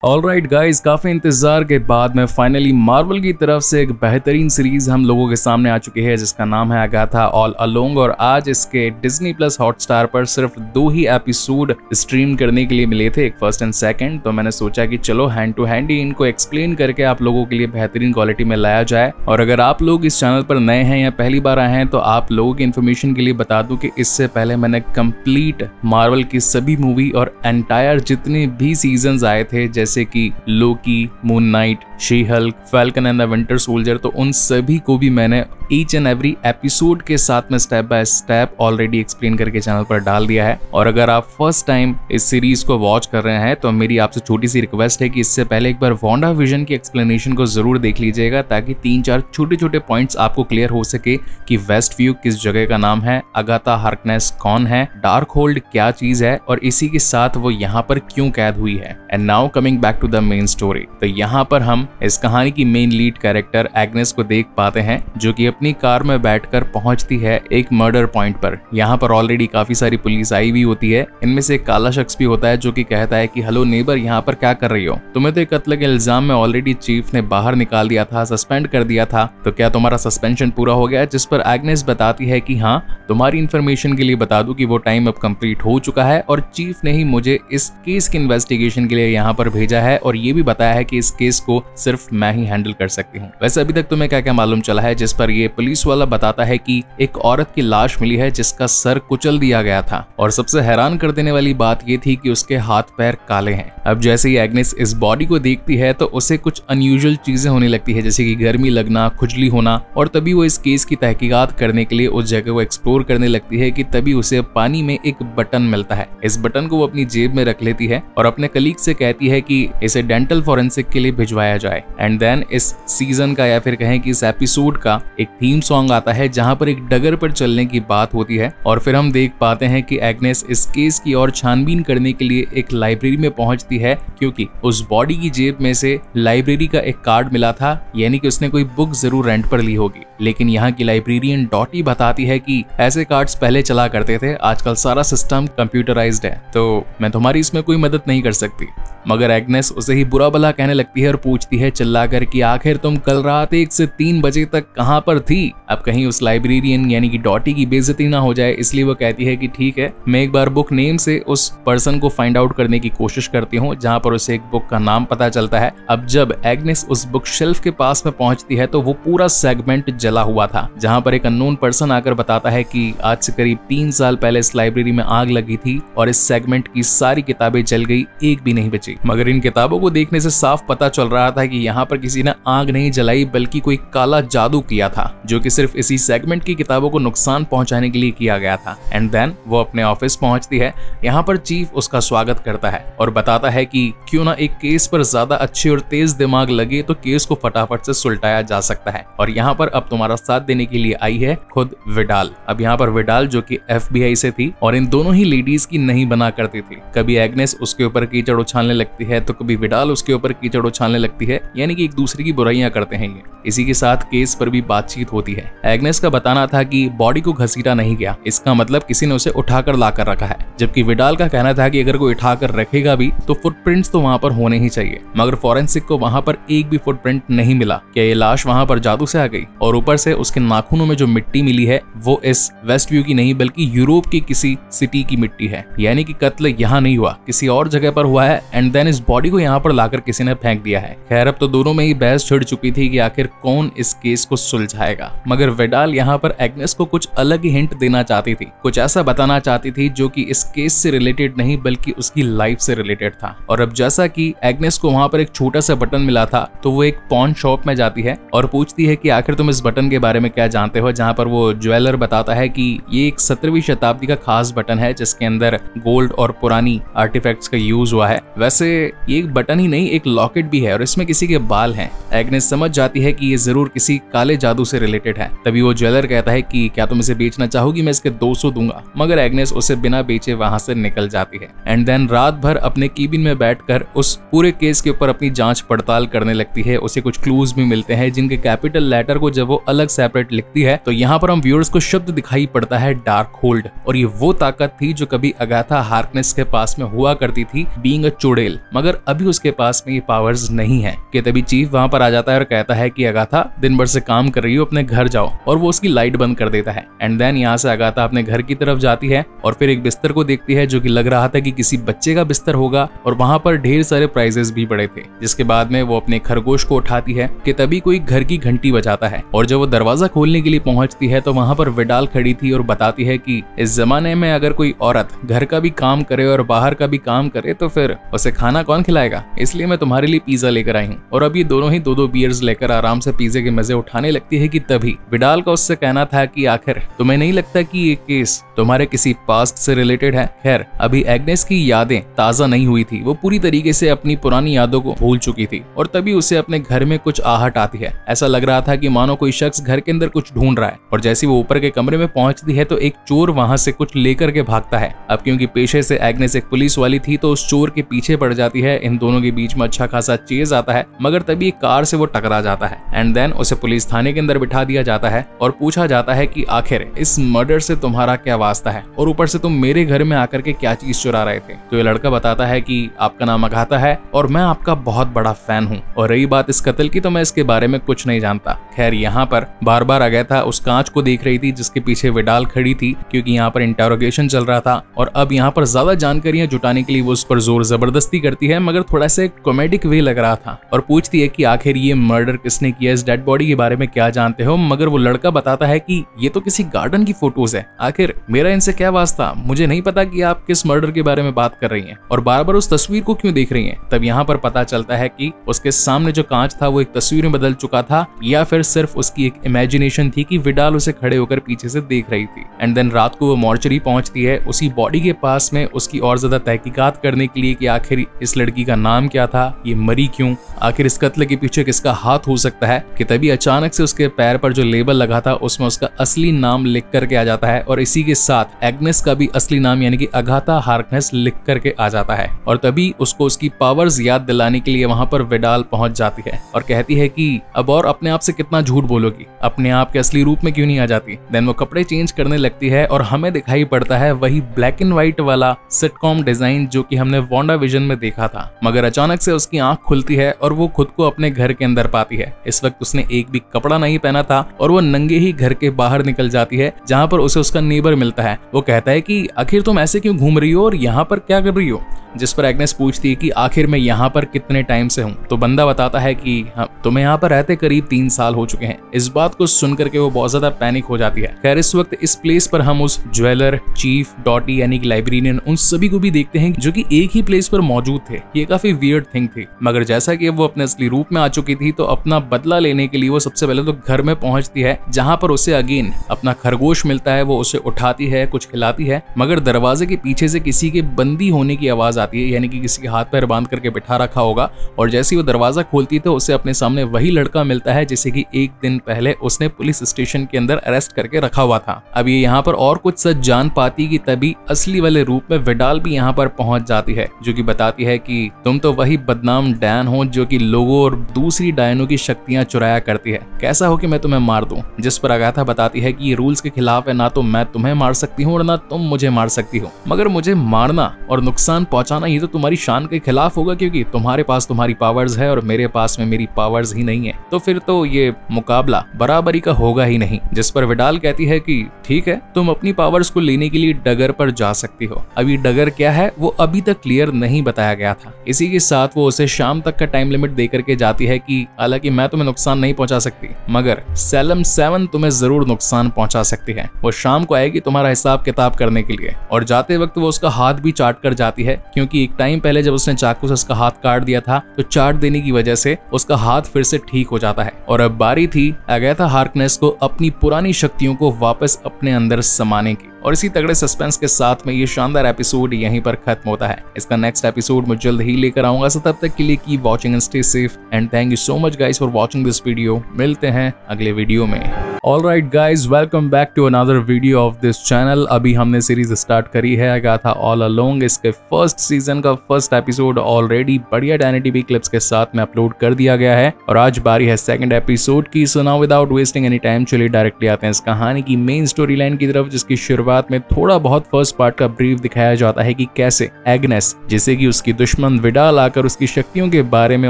Alright guys, काफी इंतजार के बाद में फाइनली मार्वल की तरफ से एक बेहतरीन सीरीज हम लोगों के सामने आ चुकी है जिसका नाम है अगाथा ऑल अलोंग। और आज इसके डिज्नी प्लस हॉटस्टार पर सिर्फ 2 ही एपिसोड स्ट्रीम करने के लिए मिले थे, एक फर्स्ट एंड सेकंड। तो मैंने सोचा कि चलो हैंड टू हैंड ही इनको एक्सप्लेन करके आप लोगों के लिए बेहतरीन क्वालिटी में लाया जाए। और अगर आप लोग इस चैनल पर नए हैं या पहली बार आए हैं तो आप लोगों की इन्फॉर्मेशन के लिए बता दूं कि इससे पहले मैंने कंप्लीट मार्वल की सभी मूवी और एंटायर जितने भी सीजन आए थे जैसे कि Loki, Moon Knight, She Hulk, Falcon and the Winter Soldier, तो उन सभी को भी मैंने ईच एंड एवरी एपिसोड के साथ में step by step already explain करके चैनल पर डाल दिया है। और अगर आप फर्स्ट टाइम इस सीरीज को वॉच कर रहे हैं तो मेरी आपसे छोटी सी रिक्वेस्ट है कि इससे पहले एक बार वांडा विजन की एक्सप्लेनेशन को जरूर देख लीजिएगा ताकि 3-4 छोटे छोटे पॉइंट्स आपको क्लियर हो सके कि वेस्ट व्यू किस जगह का नाम है, अगाथा हार्कनेस कौन है, डार्क होल्ड क्या चीज है और इसी के साथ वो यहाँ पर क्यों कैद हुई है। And now coming back to the main story, तो यहाँ पर हम इस कहानी की मेन लीड कैरेक्टर एग्नेस को देख पाते हैं जो कि अपनी कार में बैठकर पहुंचती है एक मर्डर पॉइंट पर। यहाँ पर ऑलरेडी काफी सारी पुलिस आई हुई होती है, इनमें से एक काला शख्स भी होता है जो कि कहता है कि हेलो नेबर, यहाँ पर क्या कर रही हो? तुम्हें तो एक कत्ल के इल्जाम में ऑलरेडी चीफ ने बाहर निकाल दिया था, सस्पेंड कर दिया था, तो क्या तुम्हारा सस्पेंशन पूरा हो गया? जिस पर एग्नेस बताती है कि हाँ, तुम्हारी इन्फॉर्मेशन के लिए बता दूं कि वो टाइम अब कंप्लीट हो चुका है और चीफ ने ही मुझे इस केस की इन्वेस्टिगेशन के लिए यहाँ पर भेजा है और ये भी बताया है कि इस केस को सिर्फ मैं ही हैंडल कर सकती हूँ। वैसे अभी तक तुम्हें क्या क्या मालूम चला है? जिस पर ये पुलिस वाला बताता है कि एक औरत की लाश मिली है जिसका सर कुचल दिया गया था और सबसे हैरान कर देने वाली बात ये थी कि उसके हाथ पैर काले हैं। अब जैसे ही एग्नेस इस बॉडी को देखती है तो उसे कुछ अनयूजुअल चीजें होने लगती है जैसे कि गर्मी लगना, खुजली होना, और तभी वो इस केस की तहकीकात करने के लिए उस जगह को एक्सप्लोर करने लगती है कि तभी उसे पानी में एक बटन मिलता है। इस बटन को वो अपनी जेब में रख लेती है और अपने कलीग से कहती है कि इसे डेंटल फॉरेंसिक के लिए भिजवाया जाए। एंड देन इस सीजन का या फिर कहें कि इस एपिसोड का एक थीम सॉन्ग आता है जहां पर एक डगर पर चलने की बात होती है और फिर हम देख पाते हैं कि एग्नेस इस केस की और छानबीन करने के लिए एक लाइब्रेरी में पहुंचती है क्योंकि उस बॉडी की जेब में से लाइब्रेरी का एक कार्ड मिला था, यानी कि उसने कोई बुक जरूर रेंट पर ली होगी। लेकिन यहाँ की लाइब्रेरियन डॉटी बताती है कि ऐसे कार्ड्स पहले चला करते थे, आजकल सारा सिस्टम कंप्यूटराइज्ड है, तो मैं तुम्हारी इसमें कोई मदद नहीं कर सकती। मगर एग्नेस उसे ही बुरा भला कहने लगती है और पूछती है चिल्लाकर कि आखिर तुम कल रात 1 से 3 बजे तक कहां पर थी? अब कहीं उस लाइब्रेरियन यानी कि डॉटी की बेइज्जती ना हो जाए, इसलिए वो कहती है कि ठीक है, मैं एक बार बुक नेम से उस पर्सन को फाइंड आउट करने की कोशिश करती हूँ, जहां पर उसे एक बुक का नाम पता चलता है। अब जब एग्नेस उस बुक शेल्फ के पास में पहुंचती है तो वो पूरा सेगमेंट जला हुआ था, जहां पर एक अननोन पर्सन आकर बताता है कि आज से करीब 3 साल पहले इस लाइब्रेरी में आग लगी थी और इस सेगमेंट की सारी किताबें जल गई, एक भी नहीं बची। मगर इन किताबों को देखने से साफ पता चल रहा था कि यहाँ पर किसी ने आग नहीं जलाई बल्कि कोई काला जादू किया था जो कि सिर्फ इसी सेगमेंट की किताबों को नुकसान पहुंचाने के लिए किया गया था। एंड देन वो अपने ऑफिस पहुंचती है। यहाँ पर चीफ उसका स्वागत करता है और बताता है कि क्यों ना एक केस पर ज्यादा अच्छे और तेज दिमाग लगे तो केस को फटाफट से सुलटाया जा सकता है। और यहाँ पर अब तुम्हारा साथ देने के लिए आई है खुद विडाल। अब यहाँ पर विडाल जो कि FBI से थी और इन दोनों ही लेडीज की नहीं बना करती थी। कभी एग्नेस उसके ऊपर कीचड़ उछालने लगती है तो कभी विडाल उसके ऊपर कीचड़ उछालने लगती है, यानी कि एक दूसरे की बुराइयां करते हैं ये। इसी के साथ केस पर भी बातचीत होती है। एग्नेस का बताना था कि बॉडी को घसीटा नहीं गया, इसका मतलब किसी ने उसे उठाकर लाकर रखा है, जबकि विडाल का कहना था कि अगर कोई उठाकर रखेगा भी तो फुटप्रिंट्स तो वहां पर होने ही चाहिए। मगर फॉरेंसिक को वहां पर एक भी फुटप्रिंट नहीं मिला। क्या ये लाश वहां पर जादू से आ गई? और ऊपर से उसके नाखूनों में जो मिट्टी मिली है वो इस वेस्ट व्यू की नहीं बल्कि यूरोप की किसी सिटी की मिट्टी है, यानी कि कत्ल यहाँ नहीं हुआ, किसी और जगह पर हुआ है। एंड देन इस बॉडी को यहाँ पर लाकर किसी ने फेंक दिया है। खैर अब तो दोनों में ही बहस छिड़ चुकी थी कि आखिर कौन इस केस को सुलझाएगा। मगर विडाल यहाँ पर एग्नेस को कुछ अलग ही हिंट देना चाहती थी, कुछ ऐसा बताना चाहती थी जो कि इस केस से रिलेटेड नहीं बल्कि उसकी लाइफ से रिलेटेड था। और अब जैसा कि एग्नेस को वहां पर एक छोटा सा बटन मिला था तो वो एक पॉन शॉप में जाती है और पूछती है कि आखिर तुम इस बटन के बारे में क्या जानते हो, जहां पर वो ज्वेलर बताता है कि ये एक 17वीं शताब्दी का खास बटन है जिसके अंदर गोल्ड और पुरानी आर्टिफैक्ट्स का यूज हुआ है। वैसे ये एक बटन ही नहीं, एक लॉकेट भी है और इसमें किसी के बाल हैं। एग्नेस समझ जाती है कि ये जरूर किसी काले जादू से रिलेटेड है। तभी वो ज्वेलर कहता है कि क्या तुम इसे बेचना चाहोगी, मैं इसके 200 दूंगा। मगर एग्नेस उसे बिना बेचे वहां से निकल जाती है। एंड देन रात भर अपने केबिन में बैठकर उस पूरे केस के ऊपर अपनी जांच पड़ताल करने लगती है। उसे कुछ क्लूज भी मिलते हैं जिनके कैपिटल लेटर को जब वो अलग सेपरेट लिखती है तो यहाँ पर हम व्यूअर्स को शब्द दिखाई पड़ता है डार्क होल्ड। और ये वो ताकत थी जो कभी अगाथा हार्कनेस के पास में हुआ करती थी बीइंग अ चुड़ैल। वेल, मगर अभी उसके पास में ये पावर्स नहीं है। कि तभी चीफ वहां पर आ जाता है और कहता है कि अगाथा दिन भर से काम कर रही हो, अपने घर जाओ, और वो उसकी लाइट बंद कर देता है। एंड देन यहाँ से अगाथा अपने घर की तरफ जाती है और फिर एक बिस्तर को देखती है जो कि लग रहा था कि किसी बच्चे का बिस्तर होगा, और वहां पर ढेर सारे प्राइजेस भी पड़े थे। जिसके बाद में वो अपने खरगोश को उठाती है कि तभी कोई घर की घंटी बजाता है, और जब वो दरवाजा खोलने के लिए पहुंचती है तो वहां पर विडाल खड़ी थी और बताती है कि इस जमाने में अगर कोई औरत घर का भी काम करे और बाहर का भी काम करे तो फिर उसे खाना कौन खिलाएगा, इसलिए मैं तुम्हारे लिए पिज्जा लेकर आई हूँ। और अब ये दोनों ही दो बियर्स लेकर आराम से पिज्जे के मजे उठाने लगती है कि तभी विडाल का उससे कहना था कि आखिर तुम्हें नहीं लगता कि ये केस तुम्हारे किसी पास्ट से रिलेटेड है। खैर अभी एग्नेस की यादें ताजा नहीं हुई थी, वो पूरी तरीके से अपनी पुरानी यादों को भूल चुकी थी, और तभी उसे अपने घर में कुछ आहट आती है। ऐसा लग रहा था कि मानो कोई शख्स घर के अंदर कुछ ढूंढ रहा है, और जैसे वो ऊपर के कमरे में पहुंचती है तो एक चोर वहां से कुछ लेकर के भागता है। अब क्योंकि पेशे से एग्नेस एक पुलिस वाली थी तो उस चोर के पीछे पड़ जाती है। इन दोनों के बीच में अच्छा खासा चेज आता है, मगर तभी एक कार से वो टकरा जाता है। एंड देन उसे पुलिस थाने के अंदर बिठा दिया जाता है और पूछा जाता है कि आखिर इस मर्डर से तुम्हारा क्या वास्ता है, और ऊपर से तुम मेरे घर में आकर के क्या चीज चुरा रहे थे। तो ये लड़का बताता है कि आपका नाम अगाथा है और मैं आपका बहुत बड़ा फैन हूँ, और रही बात इस कत्ल की तो मैं इसके बारे में कुछ नहीं जानता। खैर यहाँ पर बार बार अगाथा उस कांच को देख रही थी जिसके पीछे विडाल खड़ी थी, क्योंकि यहाँ पर इंटरोगेशन चल रहा था, और अब यहाँ पर ज्यादा जानकारियां जुटाने के लिए वो उस पर जोर जबरदस्ती करती है, मगर थोड़ा सा कॉमेडिक वे लग रहा था, और पूछती है कि आखिर ये मर्डर किसने किया, इस डेड बॉडी के बारे में क्या जानते हो। मगर वो लड़का बताता है कि ये तो किसी गार्डन की फोटोज है, आखिर मेरा इनसे क्या वास्ता, मुझे नहीं पता कि आप किस मर्डर के बारे में बात कर रही हैं और बार बार उस तस्वीर को क्यों देख रही हैं। तब यहाँ पर पता चलता है कि उसके सामने जो कांच था वो एक तस्वीर में बदल चुका था, या फिर सिर्फ उसकी एक इमेजिनेशन थी कि विडाल उसे खड़े होकर पीछे से देख रही थी। एंड देन रात को वो मॉर्चरी पहुंचती है उसी बॉडी के पास में उसकी और ज्यादा तहकीकात करने के लिए कि आखिर इस लड़की का नाम क्या था, ये मरी क्यों, आखिर इस कत्ल के पीछे किसका हाथ हो सकता है। कि तभी अचानक से उसके पैर पर जो लेबल लगा था उसमें उसका असली नाम लिख करके आ जाता है, और इसी के साथ एग्नेस का भी असली नाम यानी कि अगाथा हार्कनेस लिख करके आ जाता है। और तभी उसको उसकी पावर्स याद दिलाने के लिए वहां पर विडाल पहुंच जाती है और कहती है कि अब और अपने आप से कितना झूठ बोलोगी, अपने आप के असली रूप में क्यों नहीं आ जाती। देन वो कपड़े चेंज करने लगती है और हमें दिखाई पड़ता है वही ब्लैक एंड व्हाइट वाला सिटकॉम डिजाइन जो कि हमने वांडा विजन में देखा था। मगर अचानक से उसकी आंख खुलती है और वो खुद को अपने घर के अंदर पाती है। इस वक्त उसने एक भी कपड़ा नहीं पहना था और वो नंगे ही घर के बाहर निकल जाती है, जहां पर उसे उसका नेबर मिलता है। वो कहता है कि आखिर तुम ऐसे क्यों घूम रही हो और यहाँ पर क्या कर रही हो, जिस पर एग्नेस पूछती है कि आखिर मैं यहाँ पर कितने टाइम से हूँ। तो बंदा बताता है कि तुम्हें यहाँ पर रहते करीब 3 साल हो चुके हैं। इस बात को सुन करके वो बहुत ज्यादा पैनिक हो जाती है। खैर इस वक्त इस प्लेस पर हम उस ज्वेलर, चीफ, डॉटी यानी कि लाइब्रेरियन, उन सभी को भी देखते हैं जो कि एक ही प्लेस पर मौजूद थे। ये काफी वियर्ड थिंग थी, मगर जैसा कि वो अपने असली रूप में आ चुकी थी तो अपना बदला लेने के लिए वो सबसे पहले तो घर में पहुंचती है, जहां पर उसे अगेन अपना खरगोश मिलता है। वो उसे उठाती है, कुछ खिलाती है, मगर दरवाजे के पीछे से किसी के बंदी होने की आवाज आती है, यानी कि किसी के हाथ पैर बांध करके बिठा रखा होगा। और जैसे ही वो दरवाजा खोलती तो उसे अपने सामने वही लड़का मिलता है जिसे कि एक दिन पहले उसने पुलिस स्टेशन के अंदर अरेस्ट करके रखा हुआ था। अब ये यहाँ पर और कुछ सच जान पाती कि तभी असली वाले रूप में विडाल भी यहाँ पर पहुंच जाती है, जो कि बताती है कि तुम तो वही बदनाम डैन हो जो कि लोगों और दूसरी डायनों की शक्तियां चुराया करती है। कैसा हो कि मैं तुम्हें मार दूं। जिस पर अगाथा बताती है कि ये रूल्स के खिलाफ है, ना तो मैं तुम्हें मार सकती हूँ और ना तुम मुझे मार सकती हो, मगर मुझे मारना और नुकसान पहुंचाना ये तो तुम्हारी शान के खिलाफ होगा, क्योंकि तुम्हारे पास तुम्हारी पावर्स है और मेरे पास में मेरी पावर्स ही नहीं है, तो फिर तो ये मुकाबला बराबरी का होगा ही नहीं। जिस पर विडाल कहती है कि ठीक है, तुम अपनी पावर्स को लेने के लिए डगर पर जा सकती हो। अभी डगर क्या है वो अभी तक क्लियर नहीं बताया गया था। इसी के साथ वो उसे शाम तक का टाइम लिमिट दे करके जाती है कि हालांकि मैं तुम्हें नुकसान नहीं पहुंचा सकती, मगर सैलम 7 तुम्हें जरूर नुकसान पहुंचा सकती है। वो शाम को आएगी तुम्हारा हिसाब किताब करने के लिए। और जाते वक्त वो उसका हाथ भी चाट कर जाती है, क्योंकि एक टाइम पहले जब उसने चाकू से उसका हाथ काट दिया था तो चाट देने की वजह से उसका हाथ फिर से ठीक हो जाता है। और अब बारी थी अगाथा हार्कनेस को अपनी पुरानी शक्तियों को वापस अपने अंदर समाने की। और इसी तगड़े सस्पेंस के साथ में ये शानदार एपिसोड यहीं पर खत्म होता है। इसका नेक्स्ट एपिसोड मैं जल्द ही लेकर आऊंगा, सो तब तक के लिए keep watching and stay safe and thank you so much guys for watching this video. मिलते हैं अगले वीडियो में। Alright guys, welcome back to another video of this channel. अभी हमने सीरीज स्टार्ट करी है अगाथा ऑल अलोंग। इसके first season का फर्स्ट एपिसोड ऑलरेडी बढ़िया 1080p क्लिप्स के साथ में अपलोड कर दिया गया है और आज बारी है सेकंड एपिसोड की। सो now without wasting any time चलिए डायरेक्टली आते हैं इस कहानी की मेन स्टोरी लाइन की तरफ, जिसकी शुरुआत में थोड़ा बहुत फर्स्ट पार्ट का ब्रीफ दिखाया जाता है कि कैसे एग्नेस, जिसे कि उसकी दुश्मन विडाल आकर उसकी शक्तियों के बारे में